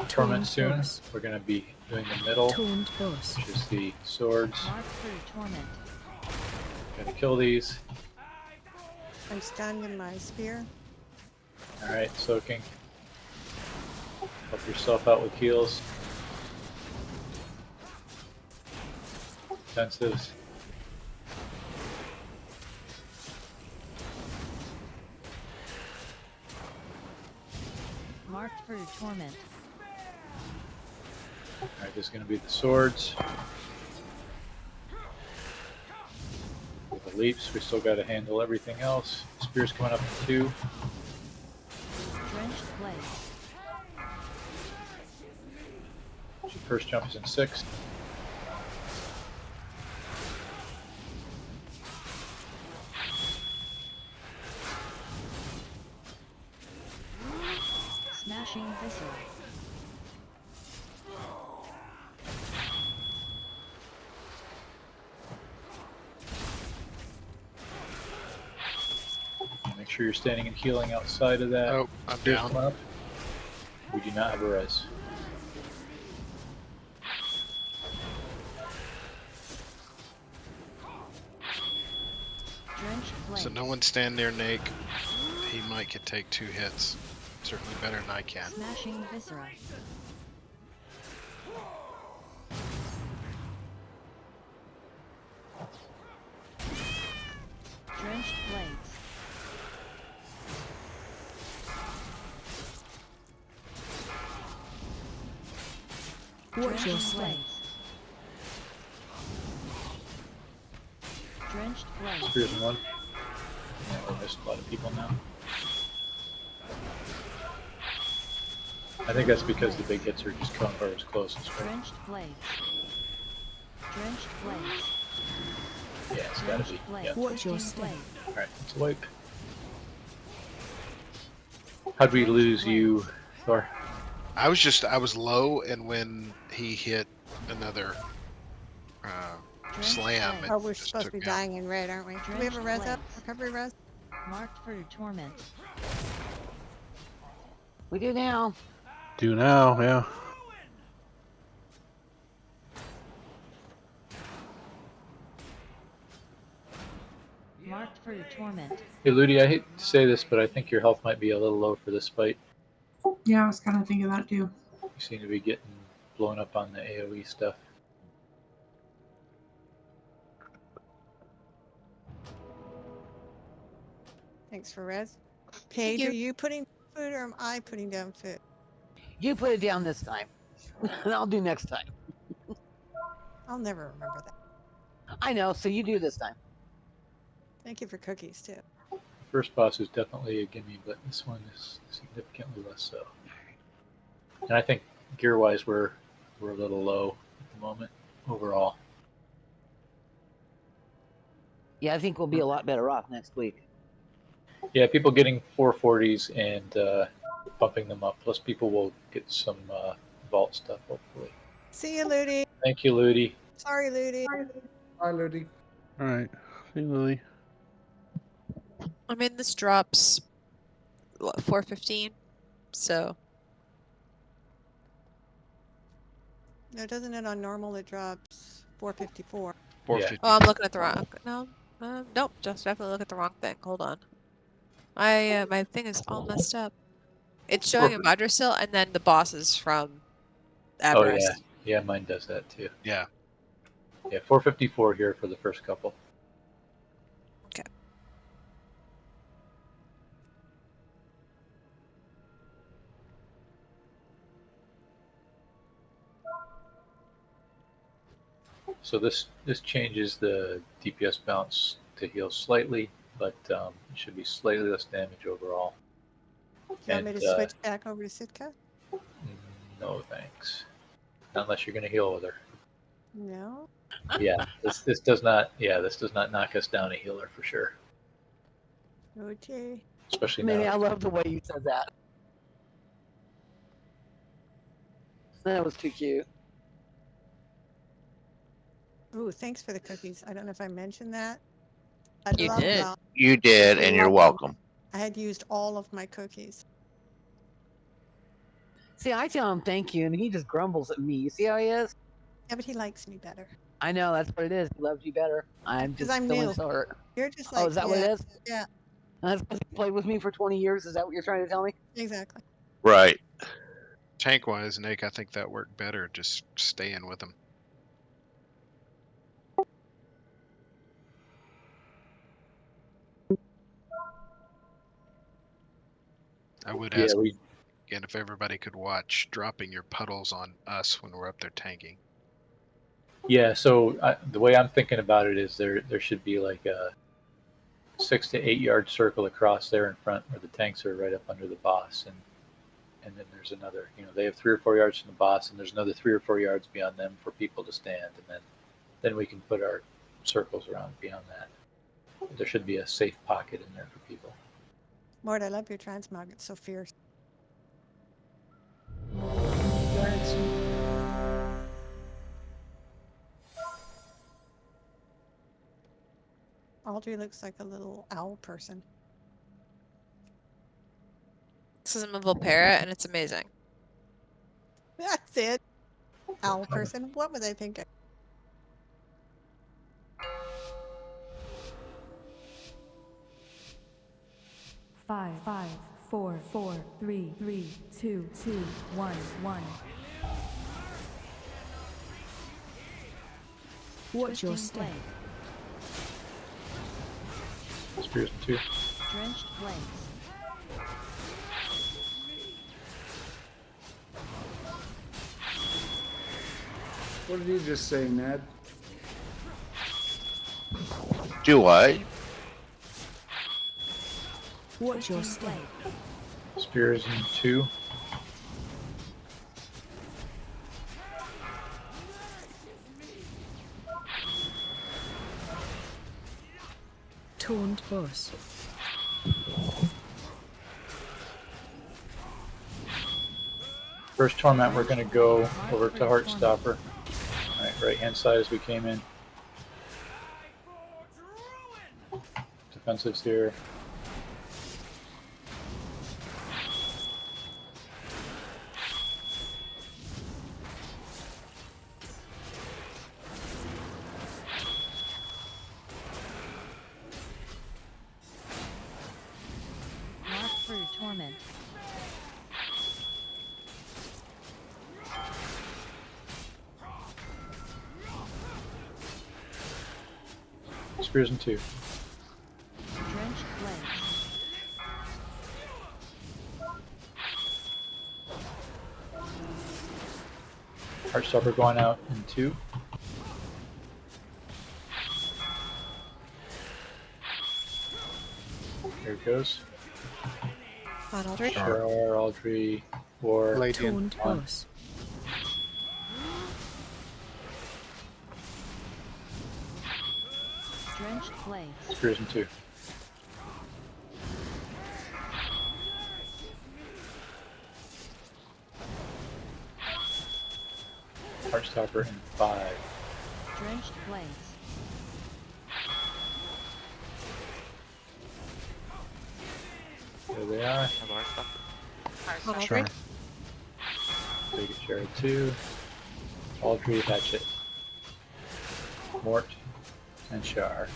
Torment soon. We're going to be doing the middle, which is the swords. Gonna kill these. I'm stunned in my spear. Alright, soaking. Help yourself out with heals. Defensives. Marked for torment. Alright, this is going to be the swords. With the leaps, we still got to handle everything else. Spear's coming up in 2. Drenched blade. First jump is in 6. Smashing viscera. Make sure you're standing and healing outside of that. Oh, I'm down. Up. We do not have a res. So no one stand near Nake. He might could take 2 hits. Certainly better than I can. Smashing viscera. Drenched blades. Watch your step. Drenched blades. Spears in 1. Yeah, we're missing a lot of people now. I think that's because the big hits are just coming for us closest. Right? Drenched blades. Drenched blades. Yeah, it's gotta be. Yeah. Watch your step. Alright, let's wipe. How'd we lose you, Thor? I was low, and when he hit another slam, it Oh, we're just supposed to took be me out. dying in red, aren't we? Do we have a res up? Recovery res? Marked for torment. We do now. Do now, yeah. Marked for torment. Hey, Ludi, I hate to say this, but I think your health might be a little low for this fight. Yeah, I was kind of thinking that too. You seem to be getting blown up on the AoE stuff. Thanks for res. Paige, are you putting food or am I putting down food? You put it down this time. And I'll do next time. I'll never remember that. I know, so you do this time. Thank you for cookies too. First boss is definitely a gimme, but this one is significantly less so. And I think gear-wise, we're a little low at the moment overall. Yeah, I think we'll be a lot better off next week. Yeah, people getting 440s and bumping them up. Plus, people will get some vault stuff, hopefully. See you, Ludi. Thank you, Ludi. Sorry, Ludi. Bye, Ludi. Alright. See you, Lily. I mean, this drops what, 4:15, so No, doesn't it on normal it drops 454? 450. Oh, I'm looking at the wrong. No, nope. Just definitely look at the wrong thing. Hold on. My thing is all messed up. It's showing Amirdrassil and then the bosses from Oh yeah, Avarice. yeah, mine does that too. Yeah. Yeah, 454 here for the first couple. Okay. So this changes the DPS bounce to heal slightly, but it should be slightly less damage overall. Do you want me to switch back over to Sitka? No thanks. Not unless you're going to heal with her. No. Yeah, this does not. Yeah, this does not knock us down a healer for sure. Okay. Especially Maybe now. I love the way you said that. That was too cute. Ooh, thanks for the cookies. I don't know if I mentioned that. I You love did. them. You did, and you're Love them. welcome. I had used all of my cookies. See, I tell him thank you, and he just grumbles at me. You see how he is? Yeah, but he likes me better. I know, that's what it is. He loves you better. I'm Because just I'm feeling new. so hurt. You're just Oh, like, is that what it is? Yeah, That's because he played with me for 20 years? Is that what you're trying to tell me? exactly. Right. Tank wise, Nick, I think that worked better just staying with him. I would ask again if everybody could watch dropping your puddles on us when we're up there tanking. Yeah, so the way I'm thinking about it is there should be like a 6 to 8 yard circle across there in front where the tanks are right up under the boss, and then there's another. They have 3 or 4 yards from the boss, and there's another 3 or 4 yards beyond them for people to stand, and then we can put our circles around beyond that. There should be a safe pocket in there for people. Mort, I love your transmog. It's so fierce. Audrey looks like a little owl person. This is a movable parrot, and it's amazing. That's it. Owl person. What were they thinking? Five, 4, 3, 2, 1, 1. Watch your step. Spears in 2. Drenched blades. What did you just say, Ned? Do what? Watch your step. Spears in 2. Taunt boss. First torment, we're going to go over to Heartstopper. All right, right hand side as we came in. Defensives here. Mark through torment. Spears in 2. Drenched blades. Heartstopper going out in 2. Here it goes. On Audrey. Char, Audrey, War. Taunt boss. Drenched blades. Spears in 2. Heartstopper in 5. Drenched blades. There they are. On Audrey. Sure. Take it, Jared 2. Audrey, Hatchet. Mort, and Char.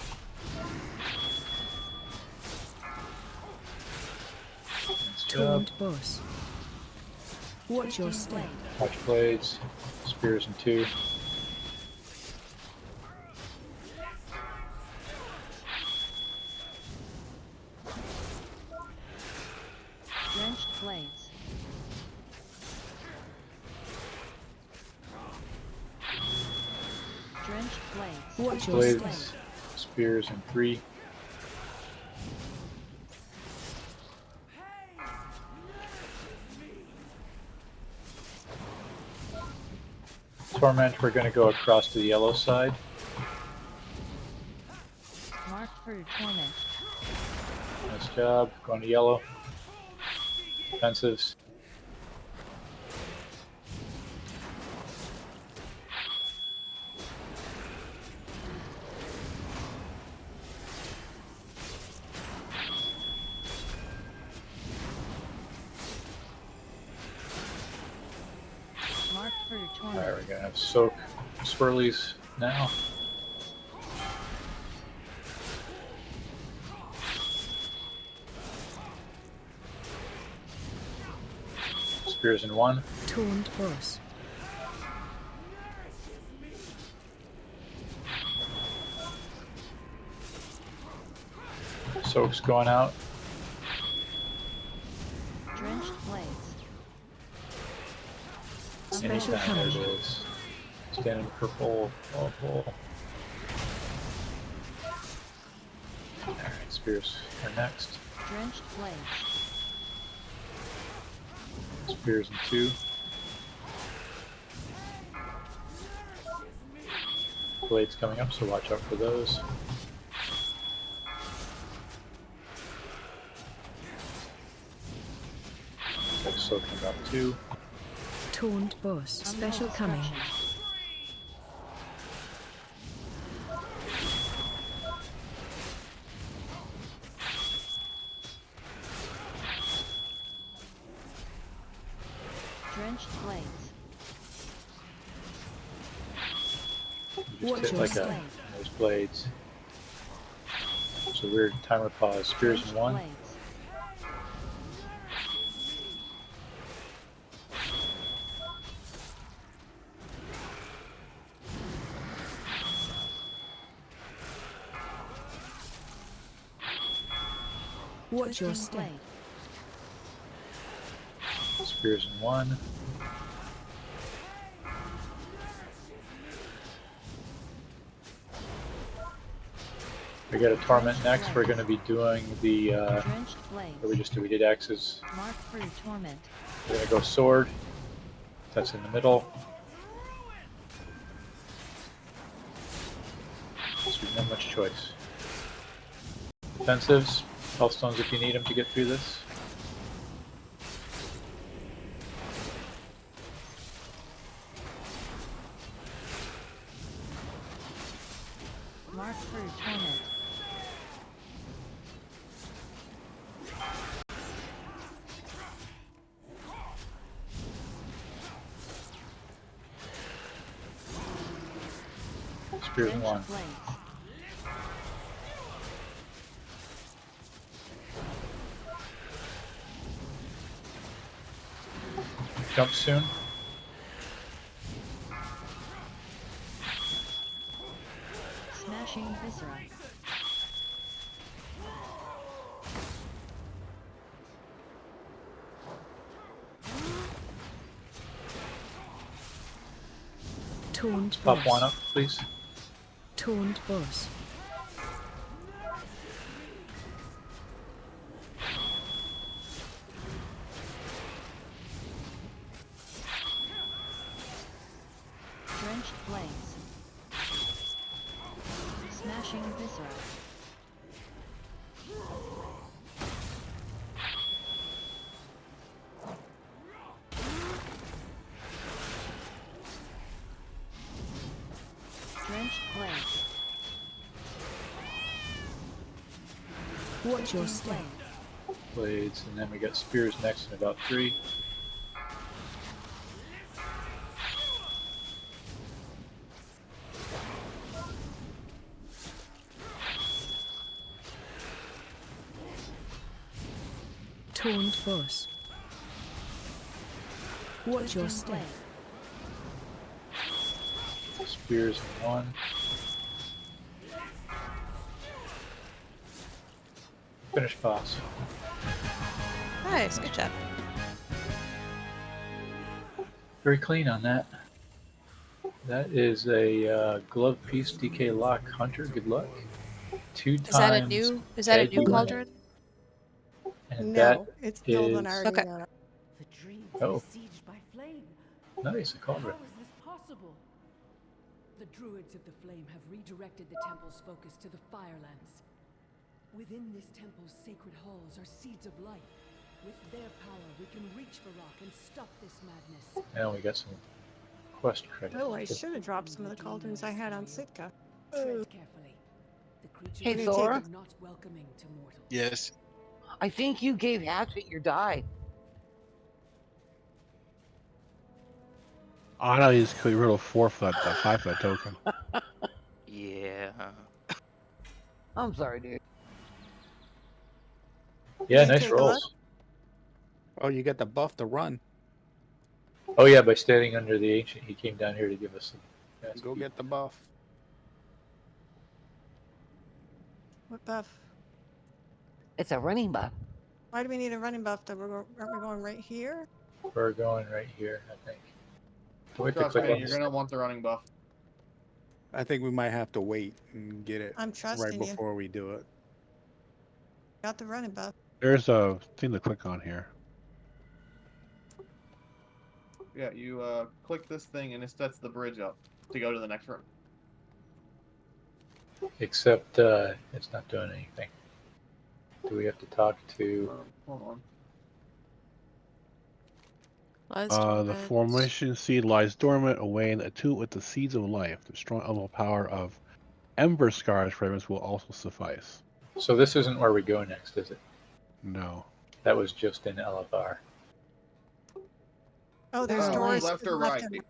Taunt boss. Watch your step. Watch blades, spears in 2. Drenched blades. Drenched blades. Watch your Blades, step. spears in 3. Torment, we're going to go across to the yellow side. Marked for torment. Nice job. Going to yellow. Defensives. Marked for torment. Alright, we're going to have soak swirlies now. Spears in 1. Taunt boss. Soak's going out. Drenched blades. Anytime, there it is. Standing purple, purple. Alright, spears are next. Drenched blades. Spears in 2. Blades coming up, so watch out for those. Got a soak in about 2. Taunt boss. Special coming. Drenched blades. You just hit like a those blades. So weird timer pause. Spears in 1. Watch your step. Spears in 1. We got a torment next. We're going to be doing the. What we just did. We did axes. Marked for torment. We're going to go sword. That's in the middle. So we don't have much choice. Defensives, healthstones if you need them to get through this. Marked for torment. Spears in 1. Jump soon. Smashing viscera. Taunt Pop boss. 1 up, please. Taunt boss. Drenched blades. Smashing viscera. Drenched blades. Watch your step. Blades, and then we got spears next in about 3. Taunt boss. Watch your step. Spears in one. Finish boss. Nice, good job. Very clean on that. That is a glove piece DK lock hunter. Good luck. 2 Is that a times. new? Is that a new Aggie, cauldron? And No, that it's built on is already. Okay. On it. The dreams Oh. besieged by flame. nice a cauldron. How is this possible? The druids of the flame have redirected the temple's focus to the Firelands. Within this temple's sacred halls are seeds of life. With their power, we can reach Varrock and stop this madness. Now we got some quest credit. Oh, I should have dropped some of the cauldrons I had on Sitka. Tread carefully. The creatures Hey, gonna Thor. take are not welcoming to mortals. Yes. I think you gave Hatchet your die. I know you just got rid of 4 for that 5 for that token. Yeah. I'm sorry, dude. Yeah, Can you nice take a look? rolls. Oh, you get the buff to run. Oh yeah, by standing under the ancient, he came down here to give us some. fast Go speed. get the buff. What buff? It's a running buff. Why do we need a running buff? Though aren't we going right here? We're going right here, I think. Do we have to Trust click me, on you're this? gonna want the running buff. I think we might have to wait and get it I'm right trusting you. before we do it. Got the running buff. There's a thing to click on here. Yeah, you click this thing and it sets the bridge up to go to the next room. Except it's not doing anything. Do we have to talk to? Hold on. The formation seed lies dormant, away in a tube with the seeds of life. The strong elemental power of Ember Scar's fragrance will also suffice. So this isn't where we go next, is it? No. That was just in LFR. Oh, there's doors left or right. and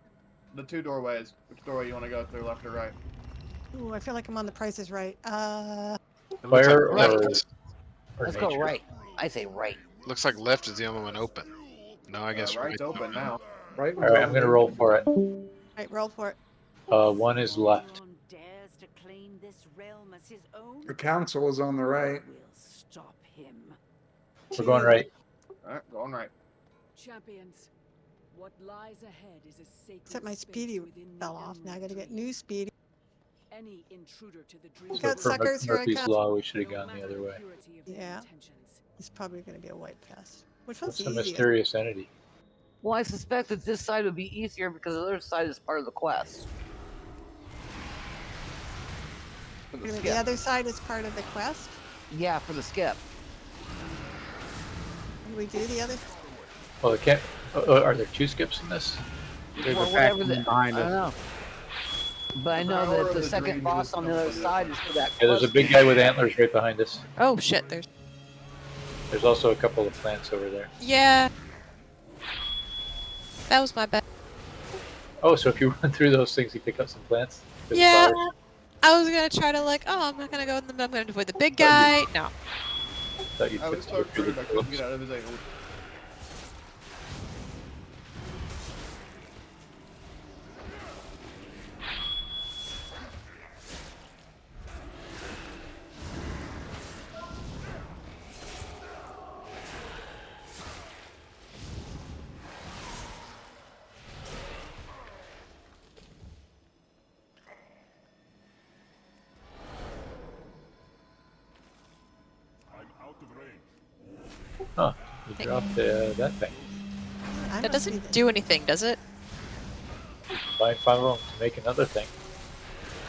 The 2 doorways. Which doorway you want to go through, left or right? Ooh, I feel like I'm on the Price is Right. It looks Fire like or, left. or Let's nature? go right. I say right. Looks like left is the only one open. No, I guess Right's right. open now. Right. All right, I'm gonna roll for it. Right, roll for it. 1 is left. Dares to claim this realm as his own. The council is on the right. We'll stop him. We're going right. Alright, going right. Champions, what lies ahead is a sacred Except my space speedy within the fell off. Now I Emerald gotta get Dream. new speedy. Any intruder to the dream So Got for suckers, here I Murphy's come. Law, we should have gone the other way. Yeah. It's probably gonna be a white pass. Which one's What's the the easiest? mysterious entity? Well, I suspect that this side would be easier because the other side is part of the quest. For Wait a the minute, skip. the other side is part of the quest? Yeah, for the skip. Did we do the other? Well, the cat. Are there 2 skips in this? There's Or a whatever faction the, behind I don't us. know. But I know Power that of the the second dream boss is on the other something. side is for that Yeah, there's a quest. big guy with antlers right behind us. Oh shit, there's. There's also a couple of plants over there. Yeah. That was my bad. Oh, so if you run through those things, you pick up some plants? There's Yeah. flowers. I was gonna try to like, oh, I'm not gonna go in the middle. I'm gonna avoid the big guy. No. Thought you'd I flip was so through the crude I couldn't tulips. get out of his angle. Huh. You dropped that thing. That doesn't do anything, does it? Find 5 of them to make another thing.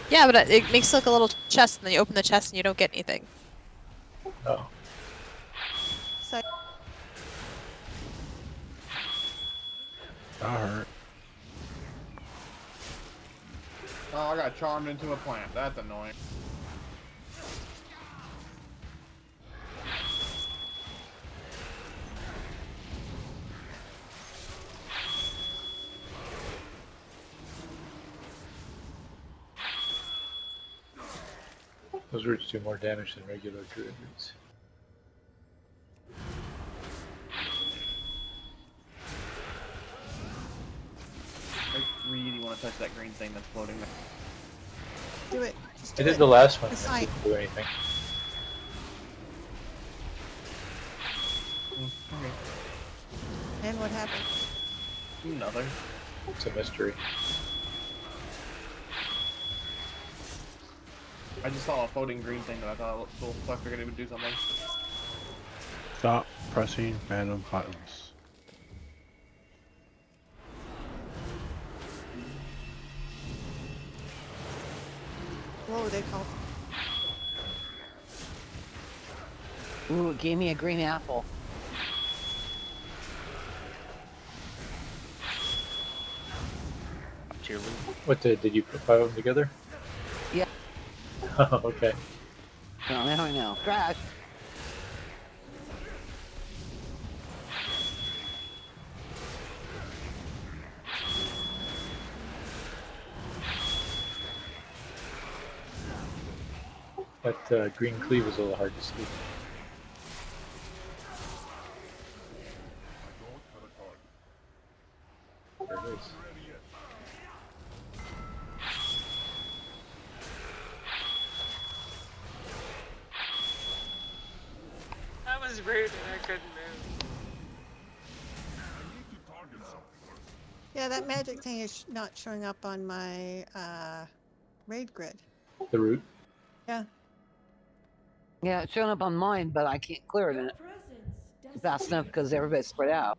Yeah, but it makes like a little chest, and then you open the chest and you don't get anything. Oh. So That hurt. Oh, I got charmed into a plant. That's annoying. Those roots do more damage than regular druid roots. to touch that green thing that's floating there. Do it. Just I do did it. the last one. It's It fine. didn't do anything. Okay. And what happened? Nothing. It's a mystery. I just saw a floating green thing that I thought looked cool, so I figured it would do something. Stop pressing random buttons. What were they called? Ooh, it gave me a green apple. What did you put 5 of them together? Yeah. Oh, okay. No, now I know. Crash. That green cleave is a little hard to see. There it is. That was rude and I couldn't move. Yeah, that magic thing is not showing up on my raid grid. The root? Yeah. Yeah, it's showing up on mine, but I can't clear it fast enough because everybody's spread out.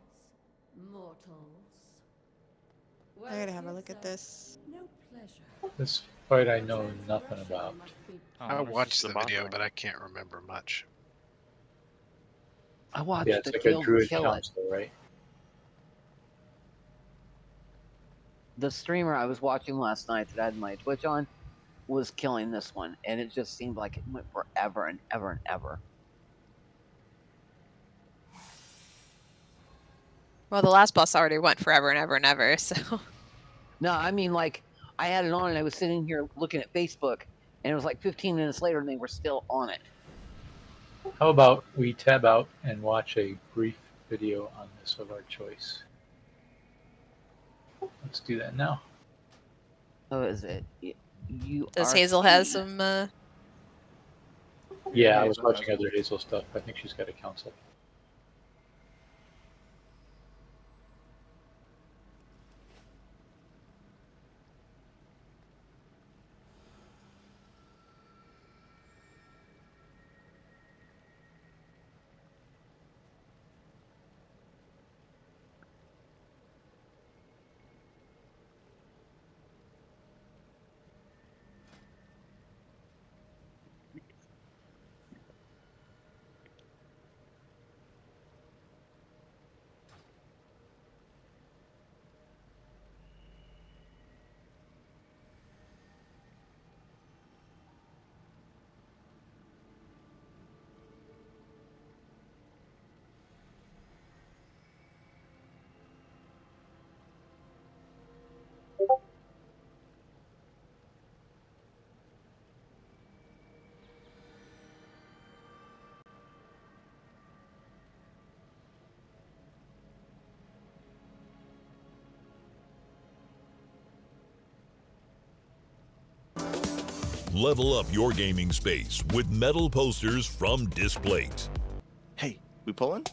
I gotta have a look at this. This fight I know nothing about. I watched the video, but I can't remember much. I watched Yeah, it's the like a kill druid kill it. council, right? The streamer I was watching last night that I had my Twitch on was killing this one, and it just seemed like it went forever and ever and ever. Well, the last boss already went forever and ever and ever, so. No, I mean, like, I had it on and I was sitting here looking at Facebook, and it was like 15 minutes later and they were still on it. How about we tab out and watch a brief video on this of our choice? Let's do that now. Oh, is it? You Does are Hazel has some, Yeah, I was watching other Hazel stuff. I think she's got a council. Level up your gaming space with metal posters from Displate. Hey, we pulling?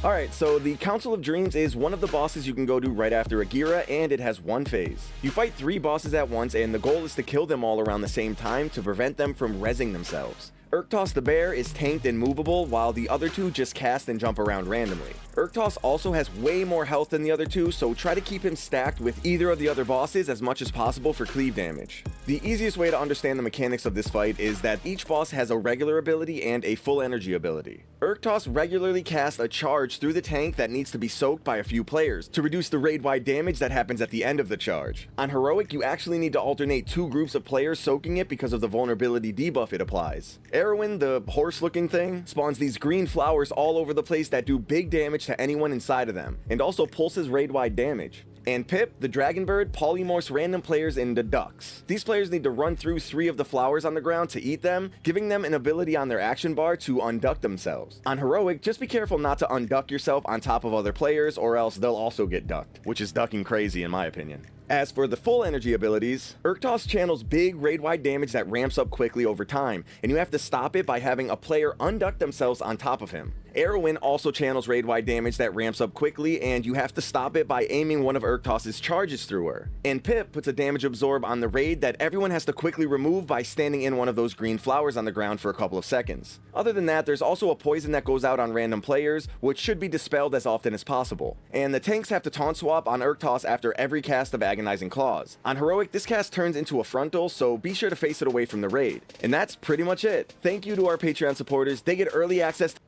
Alright, so the Council of Dreams is one of the bosses you can go to right after Agira, and it has one phase. You fight 3 bosses at once, and the goal is to kill them all around the same time to prevent them from rezzing themselves. Urktos the Bear is tanked and movable, while the other 2 just cast and jump around randomly. Urktos also has way more health than the other 2, so try to keep him stacked with either of the other bosses as much as possible for cleave damage. The easiest way to understand the mechanics of this fight is that each boss has a regular ability and a full energy ability. Urktos regularly casts a charge through the tank that needs to be soaked by a few players to reduce the raid-wide damage that happens at the end of the charge. On Heroic, you actually need to alternate 2 groups of players soaking it because of the vulnerability debuff it applies. Erwin, the horse-looking thing, spawns these green flowers all over the place that do big damage to anyone inside of them, and also pulses raid-wide damage. And Pip, the dragon bird, polymorphs random players into ducks. These players need to run through 3 of the flowers on the ground to eat them, giving them an ability on their action bar to unduck themselves. On Heroic, just be careful not to unduck yourself on top of other players, or else they'll also get ducked, which is ducking crazy in my opinion. As for the full energy abilities, Urktos channels big raid-wide damage that ramps up quickly over time, and you have to stop it by having a player unduck themselves on top of him. Erwin also channels raid-wide damage that ramps up quickly, and you have to stop it by aiming one of Urktos' charges through her. And Pip puts a damage absorb on the raid that everyone has to quickly remove by standing in one of those green flowers on the ground for a couple of seconds. Other than that, there's also a poison that goes out on random players, which should be dispelled as often as possible. And the tanks have to taunt swap on Urktos after every cast of Agonizing Claws. On Heroic, this cast turns into a frontal, so be sure to face it away from the raid. And that's pretty much it. Thank you to our Patreon supporters. They get early access to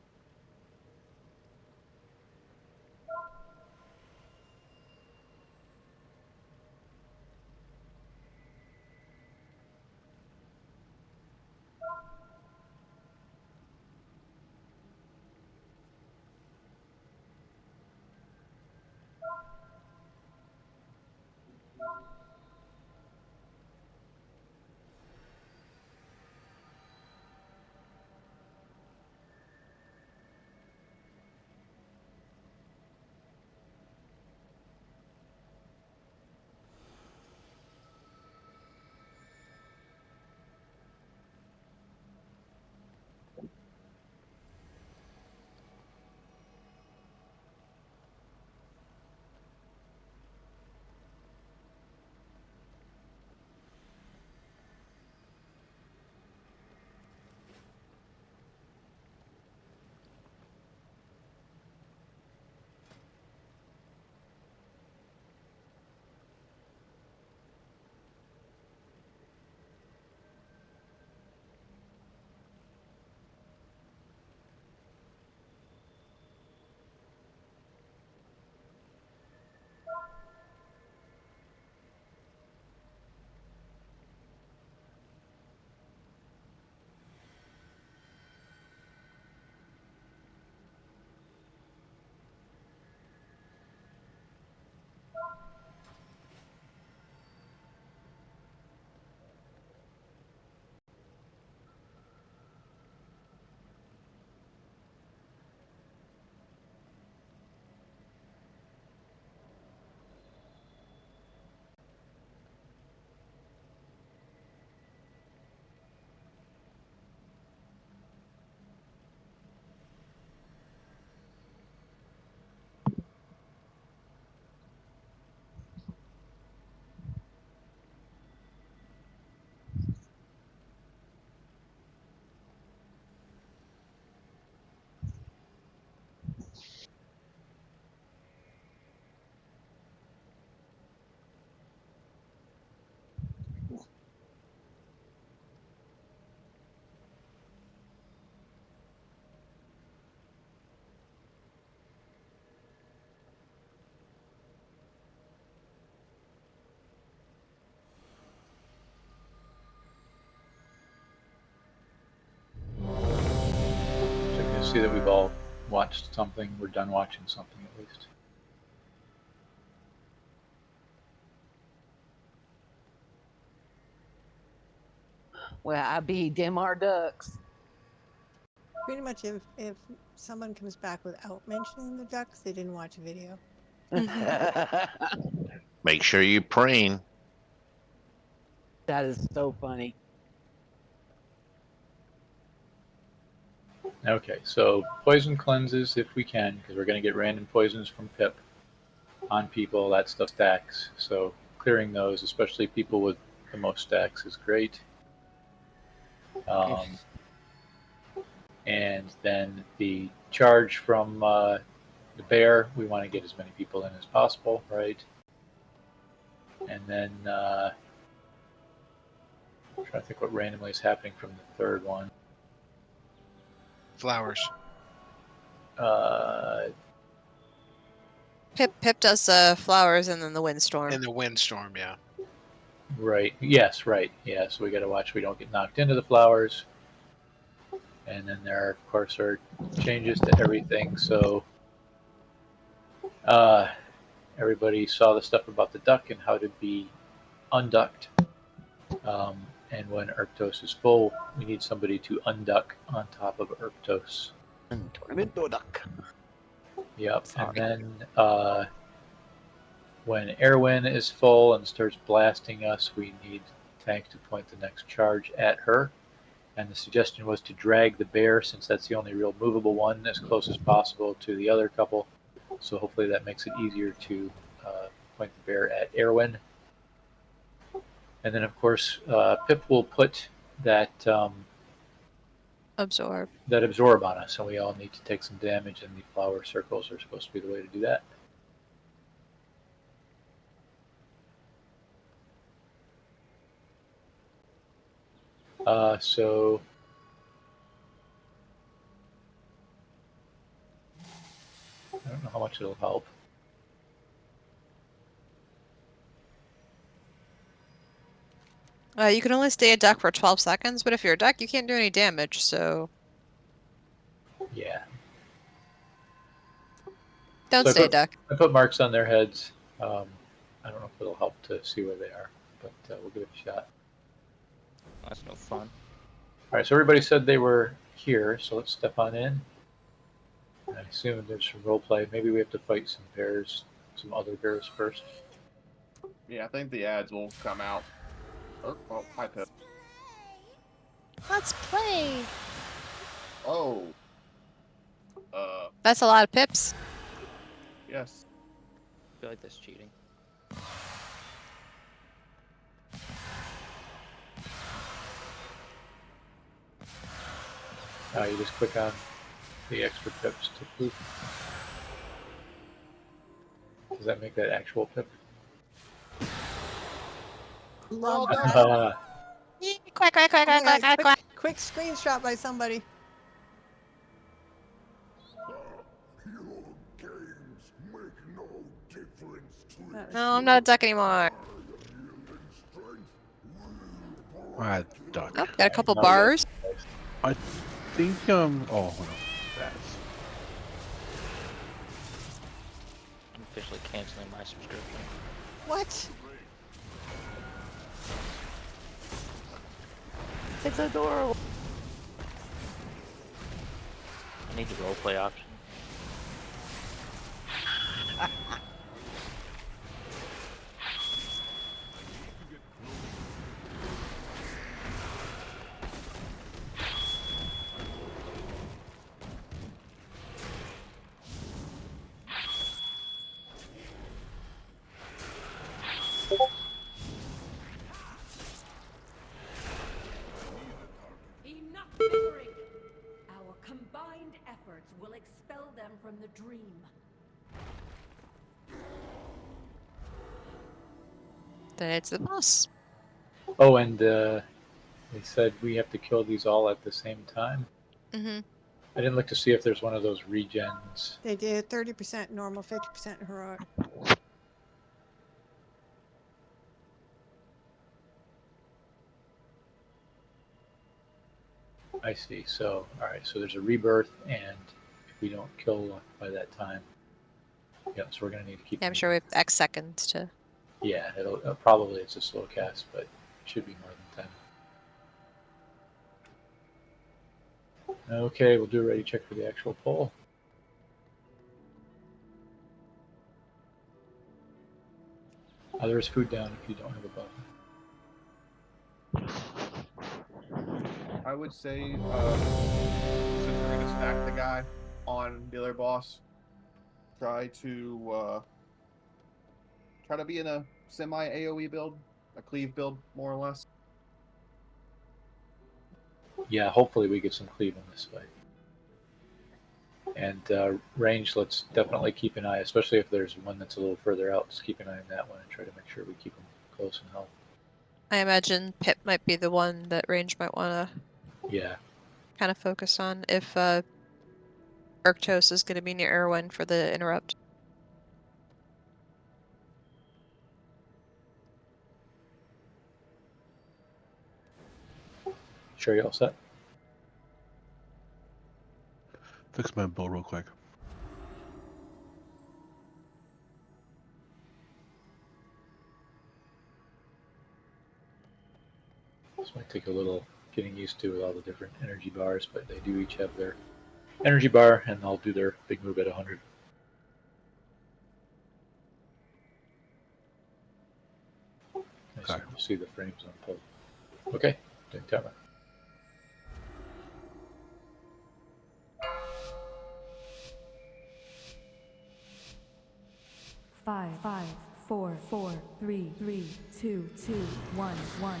see that we've all watched something. We're done watching something at least. Well, I be dim our ducks. Pretty much if someone comes back without mentioning the ducks, they didn't watch a video. Make sure you preen. That is so funny. Okay, so poison cleanses if we can, because we're going to get random poisons from Pip on people. That stuff stacks, so clearing those, especially people with the most stacks, is great. And then the charge from the bear, we want to get as many people in as possible, right? And then I'm trying to think what randomly is happening from the third one. Flowers. Pip does flowers and then the windstorm. And the windstorm, yeah. Right. Yes. Right. Yeah. So we got to watch we don't get knocked into the flowers. And then there, of course, are changes to everything. So everybody saw the stuff about the duck and how to be unducked. And when Urktos is full, we need somebody to unduck on top of Urktos. Tormento duck. Yep. Sorry. And then when Erwin is full and starts blasting us, we need Tank to point the next charge at her. And the suggestion was to drag the bear, since that's the only real movable one, as close as possible to the other couple. So hopefully that makes it easier to point the bear at Erwin. And then, of course, Pip will put that Absorb on us, and we all need to take some damage, and the flower circles are supposed to be the way to do that. So I don't know how much it'll help. You can only stay a duck for 12 seconds, but if you're a duck, you can't do any damage, so... Yeah. Don't So stay a duck. I put marks on their heads. I don't know if it'll help to see where they are, but we'll give it a shot. That's no fun. All right, so everybody said they were here, so let's step on in. I assume there's some role play. Maybe we have to fight some bears, some other bears first. Yeah, I think the ads will come out. Oh, hi, Pip. Let's play! Oh. That's a lot of pips. Yes. I feel like that's cheating. You just click on the extra pips to poof. Does that make that actual pip? Well done. done. Quick, quick, quick, quick, quick, quick. Quick screenshot by somebody. No, I'm not a duck anymore. Duck. Oh, got a couple bars. I think, oh, hold on. That's... I'm officially canceling my subscription. What? It's adorable. I need the roleplay option. Enough bickering! Our combined efforts will expel them from the dream. Then it's the boss. Oh, and they said we have to kill these all at the same time. Mm-hmm. I didn't look to see if there's one of those regens. They did 30% normal, 50% heroic. I see. So, all right. So there's a rebirth, and if we don't kill by that time, yeah. So we're gonna need to keep. Yeah, I'm sure we have X seconds to. Yeah, it'll probably it's a slow cast, but it should be more than 10. Okay, we'll do a ready check for the actual poll. There is food down if you don't have a button. I would say, since we're gonna stack the guy on dealer boss, try to be in a semi AOE build, a cleave build, more or less. Yeah, hopefully we get some cleave in this fight. And range, let's definitely keep an eye, especially if there's one that's a little further out. Just keep an eye on that one and try to make sure we keep them close and health. I imagine Pip might be the one that Range might want to. Yeah. Kind of focus on if Arctos is going to be near Erwin for the interrupt. Sure, you all set? Fix my bow real quick. This might take a little getting used to with all the different energy bars, but they do each have their energy bar, and they'll do their big move at 100. see the frames unfold. Okay, doing timer. Five, 4, 3, 2, 1, 1.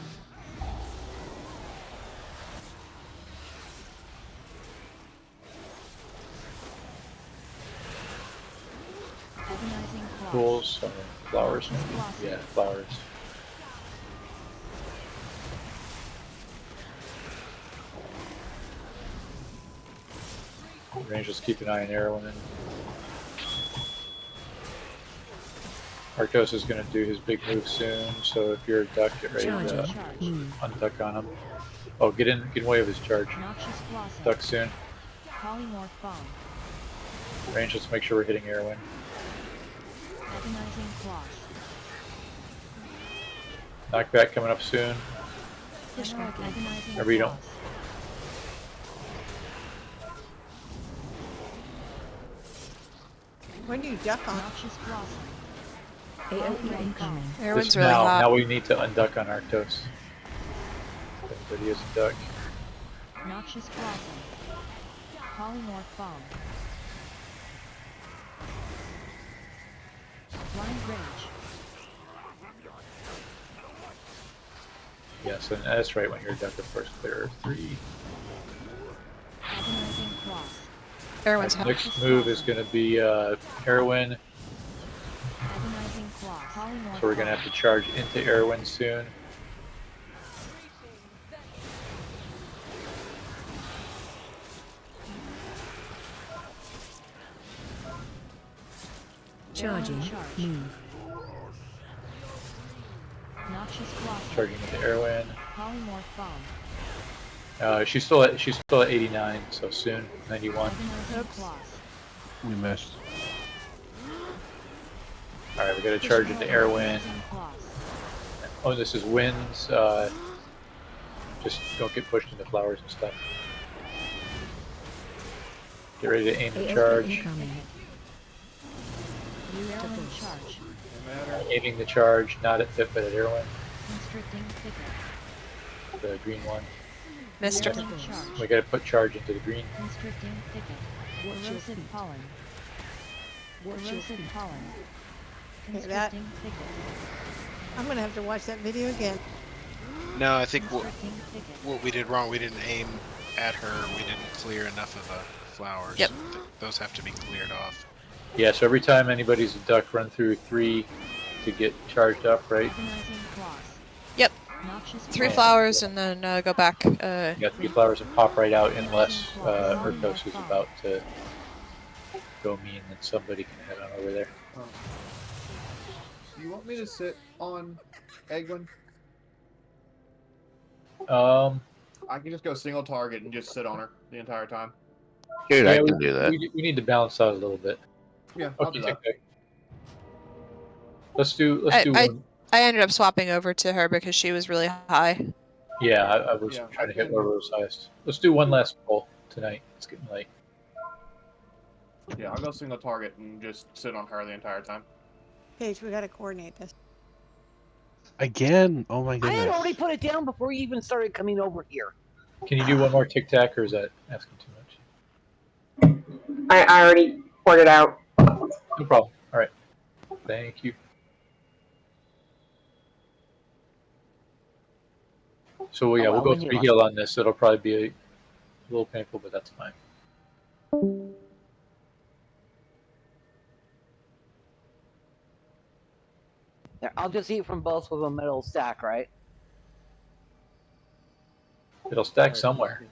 Agonizing claw. Tools, flowers maybe? Yeah, flowers. Rangers keep an eye on Erwin. Arctos is going to do his big move soon, so if you're a duck, get ready to unduck on him. Oh, get in way of his charge. Duck soon. Polymorph bomb. Range, let's make sure we're hitting Erwin. Agonizing claw. Knockback coming up soon. Remember, you don't. When do you duck on? AOE incoming. Erwin's really hot. Now we need to unduck on Arctos. Everybody is a duck. Noxious blossom. Polymorph bomb. Blind rage. Yeah, so that's right, when you're a duck, of course, clear 3. Agonizing claw. Erwin's hot. Next move is going to be Erwin. Agonizing claw. Polymorph. So we're going to have to charge into Erwin soon. Charging. Move. Noxious blossom. Charging into Erwin. Polymorph bomb. She's still at 89, so soon 91. We missed. All right, we got to charge into Erwin. Oh, this is winds. Just don't get pushed into flowers and stuff. Get ready to aim and charge. Aiming the charge, not at Pip, but at Erwin. The green one. Mister. We got to put charge into the green. Constricting thicket. Corrosive pollen. Corrosive pollen. Hear that? Constricting thicket. I'm gonna have to watch that video again. No, I think what we did wrong, we didn't aim at her. We didn't clear enough of the flowers. Yep. Those have to be cleared off. Yeah, so every time anybody's a duck, run through 3 to get charged up, right? Yep. 3 flowers and then go back. You got 3 flowers and pop right out unless Urkos is about to go mean, then somebody can head on over there. Do you want me to sit on Egwin? I can just go single target and just sit on her the entire time. Dude, Yeah, I can do that. We need to balance out a little bit. Yeah, I'll do that. Okay. Let's do one. I ended up swapping over to her because she was really high. Yeah, I was trying to hit whoever was highest. Let's do one last roll tonight. It's getting late. Yeah, I'll go single target and just sit on her the entire time. Paige, we gotta coordinate this. Again? Oh my I goodness. had already put it down before you even started coming over here. Can you do one more tic tac, or is that asking too much? I already poured it out. No problem. All right. Thank you. So yeah, we'll go 3 heal on this. It'll probably be a little painful, but that's fine. There, I'll just eat from both with a metal stack, right? It'll stack somewhere.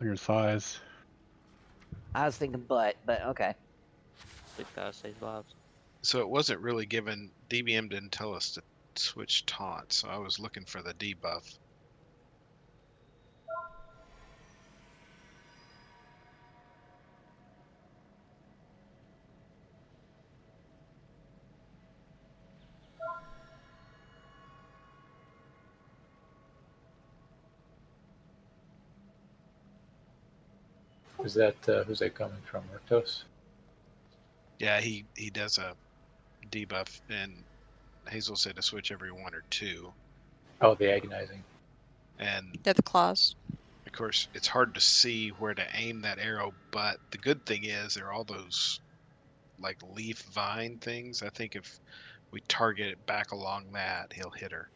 Your size. I was thinking butt, but okay. So it wasn't really given. DBM didn't tell us to switch taunt, so I was looking for the debuff. Is that who's that coming from? Arctos? Yeah, he does a debuff, and Hazel said to switch every 1 or 2. Oh, the agonizing. And They're the claws. of course, it's hard to see where to aim that arrow, but the good thing is there are all those like leaf vine things. I think if we target it back along that, he'll hit her.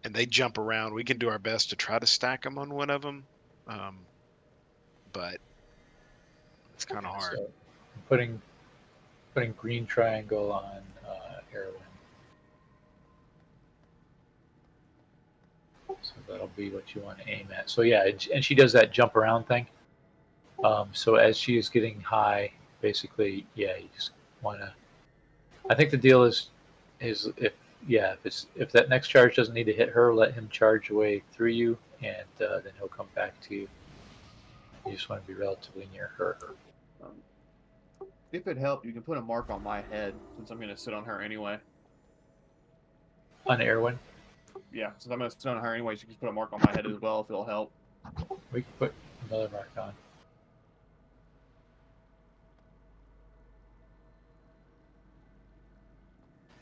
And they jump around. We can do our best to try to stack them on one of them, but it's kind of hard. So I'm putting green triangle on Erwin. So that'll be what you want to aim at. So yeah, and she does that jump around thing. So as she is getting high, basically, yeah, you just want to. I think the deal is if that next charge doesn't need to hit her, let him charge away through you, and then he'll come back to you. You just want to be relatively near her. If it helped, you can put a mark on my head since I'm going to sit on her anyway. On Erwin? Yeah, since I'm going to sit on her anyway, she can put a mark on my head as well if it'll help. We can put another mark on.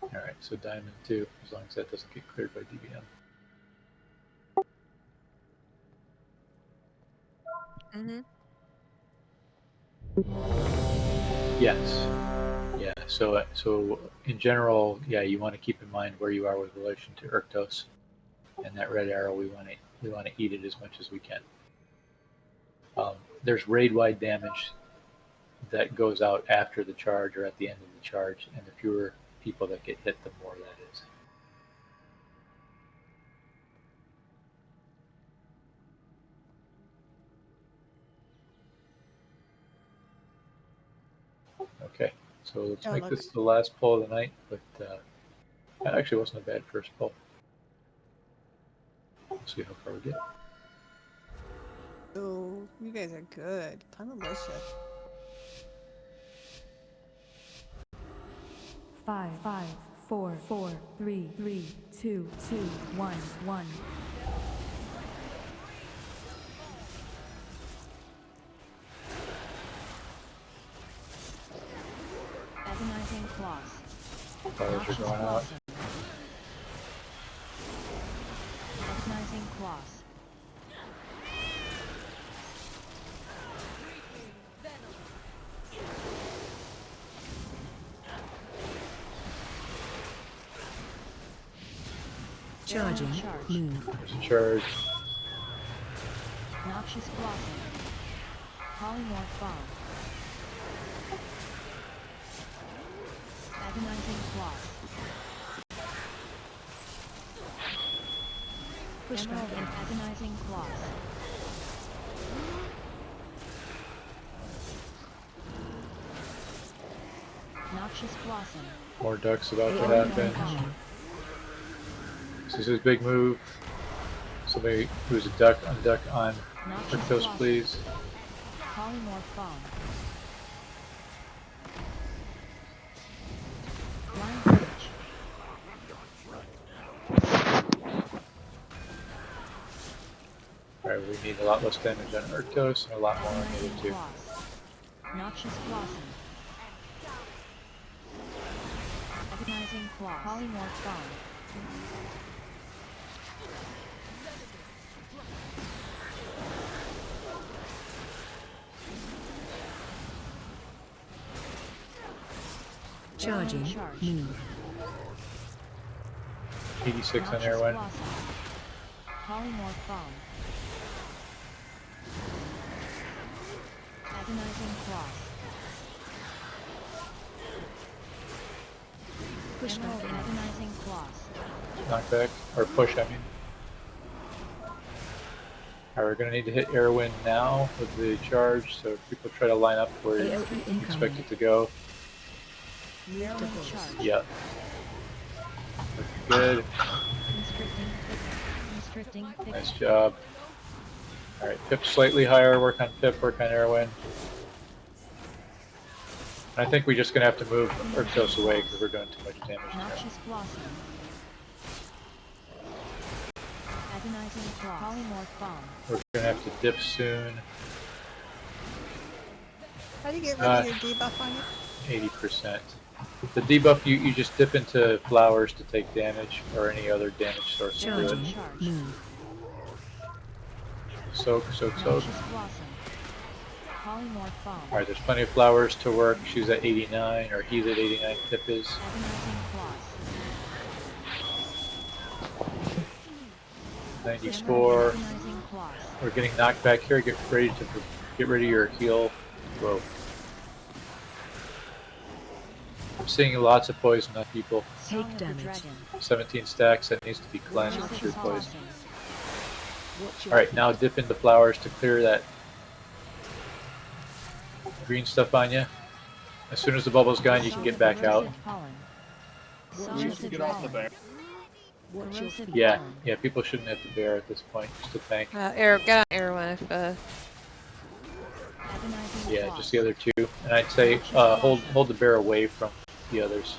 Alright, so diamond 2, as long as that doesn't get cleared by DBM. Yes. Yeah, so in general, yeah, you want to keep in mind where you are with relation to Urktos. And that red arrow, we want to eat it as much as we can. There's raid-wide damage that goes out after the charge or at the end of the charge, and the fewer people that get hit, the more that is. Okay, so let's make this the last pull of the night, but that actually wasn't a bad first pull. Let's see how far we get. Oh, you guys are good. Punalicious. 5, 4, 3, 2, 1, 1. Agonizing claws. Fires are going out. Agonizing claws. Charging. Move. There's a charge. Noxious blossom. Polymorph bomb. Agonizing claws. Emerald and agonizing claws. Noxious blossom. More ducks about to happen. This is his big move. Somebody who's a duck, unduck on Urktos, please. Polymorph bomb. Blind bridge. Alright, we need a lot less damage on Urktos and a lot more on the other two. Noxious blossom. Agonizing claw. Polymorph bomb. Charging. Move. 86 on Erwin. Polymorph bomb. Agonizing claw. Emerald agonizing claws. Knockback, or push, I mean. Alright, we're going to need to hit Erwin now with the charge, so people try to line up where you expect it to go. Yep. Looking good. Nice job. Alright, Pip slightly higher, work on Pip, work on Erwin. And I think we're just going to have to move Urktos away because we're doing too much damage to Noxious blossom. Agonizing claw. Polymorph bomb. We're going to have to dip soon. How do you get rid of your debuff on you? 80%. The debuff, you just dip into flowers to take damage, or any other damage source to do it. Soak, soak, soak. Alright, there's plenty of flowers to work. She's at 89, or he's at 89, Tip is. 94. We're getting knocked back here. Get ready of your heal. Whoa. I'm seeing lots of poison on people. Take damage. 17 stacks. That needs to be cleansed through poison. Alright, now dip into flowers to clear that green stuff on you. As soon as the bubble's gone, you can get back out. We used to get off the bear. Yeah, people shouldn't hit the bear at this point, just a tank. Arrow, get on Erwin if Yeah, just the other two. And I'd say hold the bear away from the others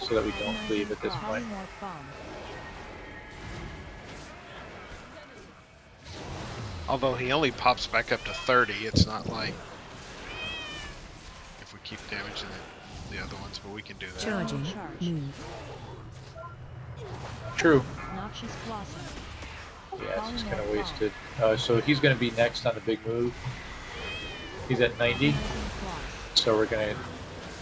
so that we don't leave at this point. Although he only pops back up to 30, it's not like if we keep damaging the other ones, but we can do that. Charging. Move. True. Noxious blossom. Yeah, it's just kind of wasted. So he's going to be next on the big move. He's at 90. So we're going to,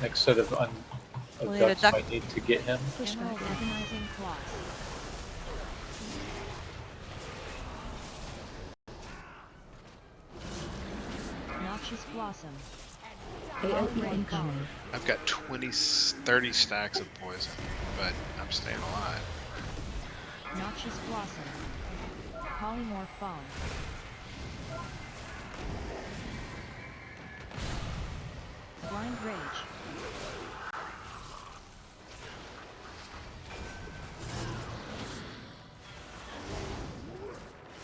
next set of ducks might need to get him. Agonizing claws. Noxious blossom. AOE incoming. I've got 30 stacks of poison, but I'm staying alive. Noxious blossom. Polymorph bomb. Blind rage.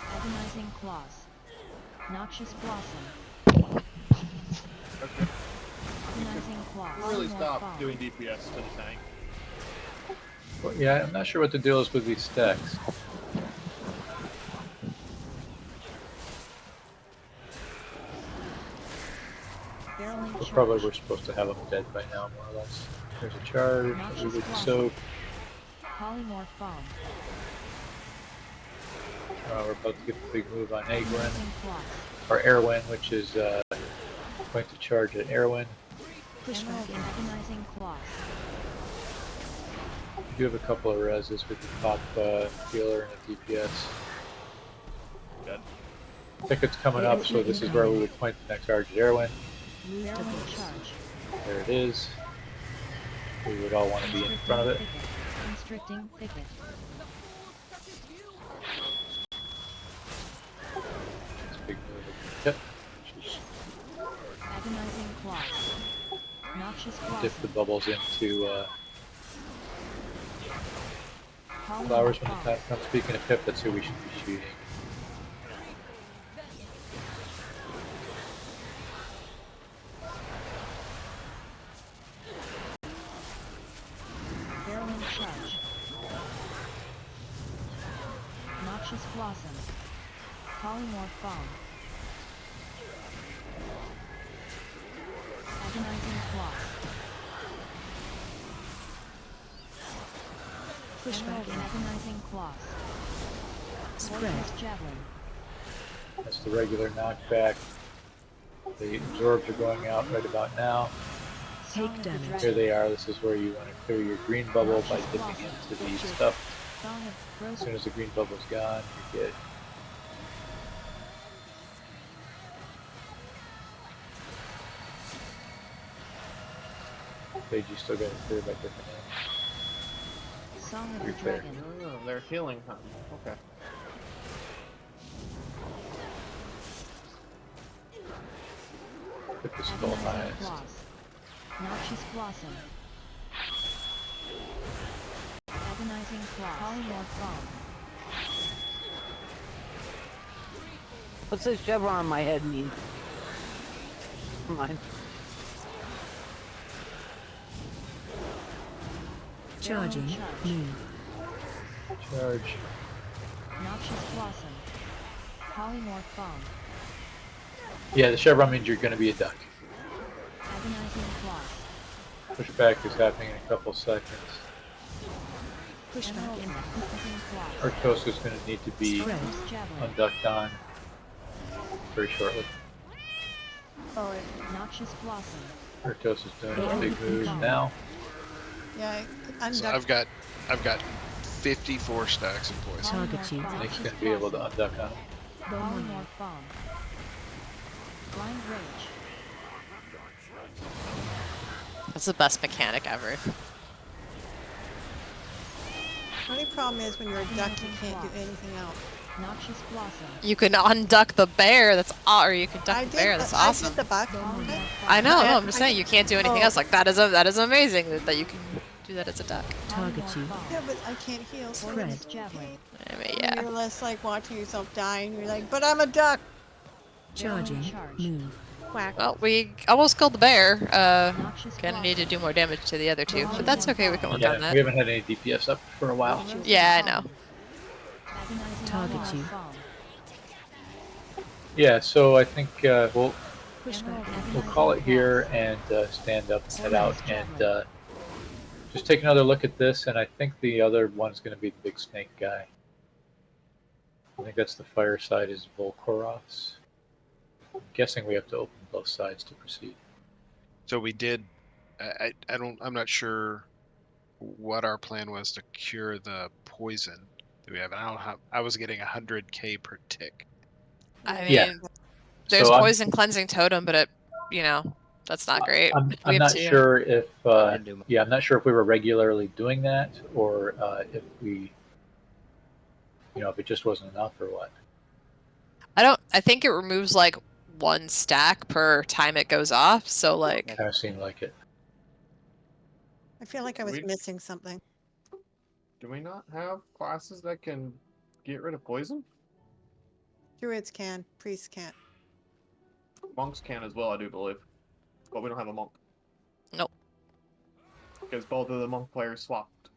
Agonizing claws. Noxious blossom. Agonizing claws. Really stop doing DPS to the tank. Well, yeah, I'm not sure what the deal is with these stacks. Probably we're supposed to have them dead by now, more or less. There's a charge. We would soak. Polymorph bomb. We're about to get the big move on Egwin. Or Erwin, which is going to charge at Erwin. Agonizing claws. We do have a couple of reses with the pop healer and a DPS. Good. I think it's coming up, so this is where we would point the next charge at Erwin. There it is. We would all want to be in front of it. Constricting thicket. It's a big move at the tip. Agonizing claws. Noxious blossom. Dip the bubbles into flowers when the time comes. Speaking of Pip, that's who we should be shooting. Whirling charge. Noxious blossom. Polymorph bomb. Agonizing claws. Pushback. Agonizing claws. Spread. Javelin. That's the regular knockback. The absorbs are going out right about now. Take damage. Here they are. This is where you want to clear your green bubble by dipping into the stuff. As soon as the green bubble's gone, you're good. Page, you still got to clear by dipping in. Song of You're the fair. Dragon. Oh, they're healing him. Okay. Put the skull Agonizing highest. claws. Noxious blossom. Agonizing claws. Polymorph bomb. What's this chevron on my head mean? Never mind. Charging. Move. Charge. Noxious blossom. Polymorph bomb. Yeah, the chevron means you're going to be a duck. Pushback is happening in a couple seconds. Pushback in the Arctos is going to need to be unducked on very shortly. Oh, Noxious blossom. Arctos is doing a big move now. yeah, So unduck. I've got 54 stacks of poison. Target you. Nick's going to be able to unduck on him. Polymorph bomb. Blind rage. That's the best mechanic ever. Only problem is when you're a duck, you can't do anything else. Noxious blossom. You can unduck the bear. That's or you can duck the bear. That's awesome. I did the buck. I know. No, I'm just saying you can't do anything else. Like that is amazing that you can do that as a duck. Target you. Yeah, but I can't heal. So Spread javelin. I mean, yeah. You're less like watching yourself dying. You're like, but I'm a duck. Charging. Move. Quack. Well, we almost killed the bear. Gonna need to do more damage to the other two, but that's okay. We can work on that. We haven't had any DPS up for a while. Yeah, I know. Target you. Yeah, so I think we'll call it here and stand up and head out and just take another look at this. And I think the other one's going to be the big snake guy. I think that's the fire side is Volkorov's. I'm guessing we have to open both sides to proceed. So we did. I'm not sure what our plan was to cure the poison that we have. I don't have. I was getting 100k per tick. I mean, there's so poison cleansing totem, but that's not great. I'm not sure if I'm not sure if we were regularly doing that or if we, if it just wasn't enough or what. I think it removes like 1 stack per time it goes off. So like. Kind of seemed like it. I feel like I was missing something. Do we not have classes that can get rid of poison? Druids can, priests can't. Monks can as well, I do believe. But we don't have a monk. Nope. Because both of the monk players swapped.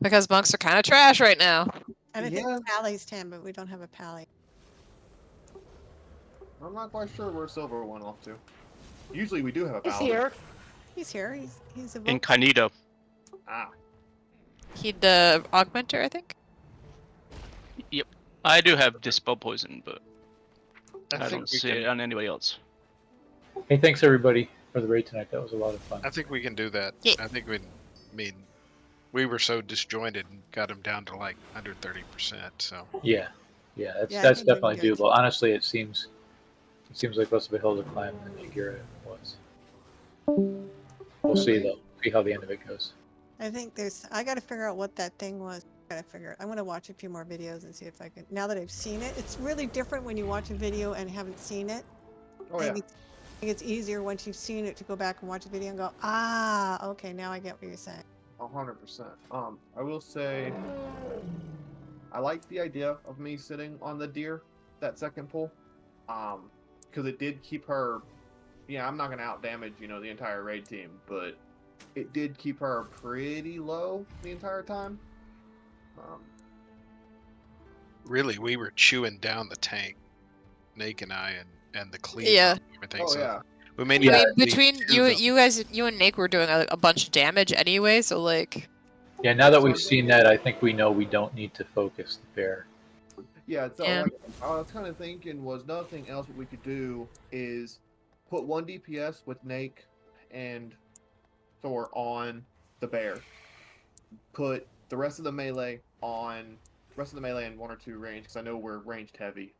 Because monks are kind of trash right now. And I think Pally's can, but we don't have a Pally. I'm not quite sure where Silver went off to. Usually we do have a He's Pally. here. He's here. He's a Incognito. Ah. He the augmenter, I think. Yep. I do have Dispel Poison, but I think don't we see can- it on anybody else. Hey, thanks everybody for the raid tonight. That was a lot of fun. I think we can do that. Yeah. I think we were so disjointed and got them down to like 130%. So Yeah, that's Yeah, I that's think we definitely can do it. doable. Honestly, it seems like less of a hill to climb than Jagira was. We'll see though. See how the end of it goes. I think I got to figure out what that thing was. I'm going to watch a few more videos and see if I can. Now that I've seen it, it's really different when you watch a video and haven't seen it. Oh, I yeah. think it's easier once you've seen it to go back and watch a video and go, okay, now I get what you're saying. 100%. I will say, I like the idea of me sitting on the deer, that second pull, because it did keep her. Yeah, I'm not gonna out damage, the entire raid team, but it did keep her pretty low the entire time. really, we were chewing down the tank, Nate and I, and the cleaver. Yeah. And everything. Oh, so yeah. we may I need mean, to between leave you and Nick were doing a bunch of damage anyway, so like. Yeah, now that we've seen that, I think we know we don't need to focus the bear. Yeah, so Yeah. like I was kind of thinking was nothing else what we could do is put 1 DPS with Nake and Thor on the bear. Put the rest of the melee in 1 or 2 range because I know we're ranged heavy.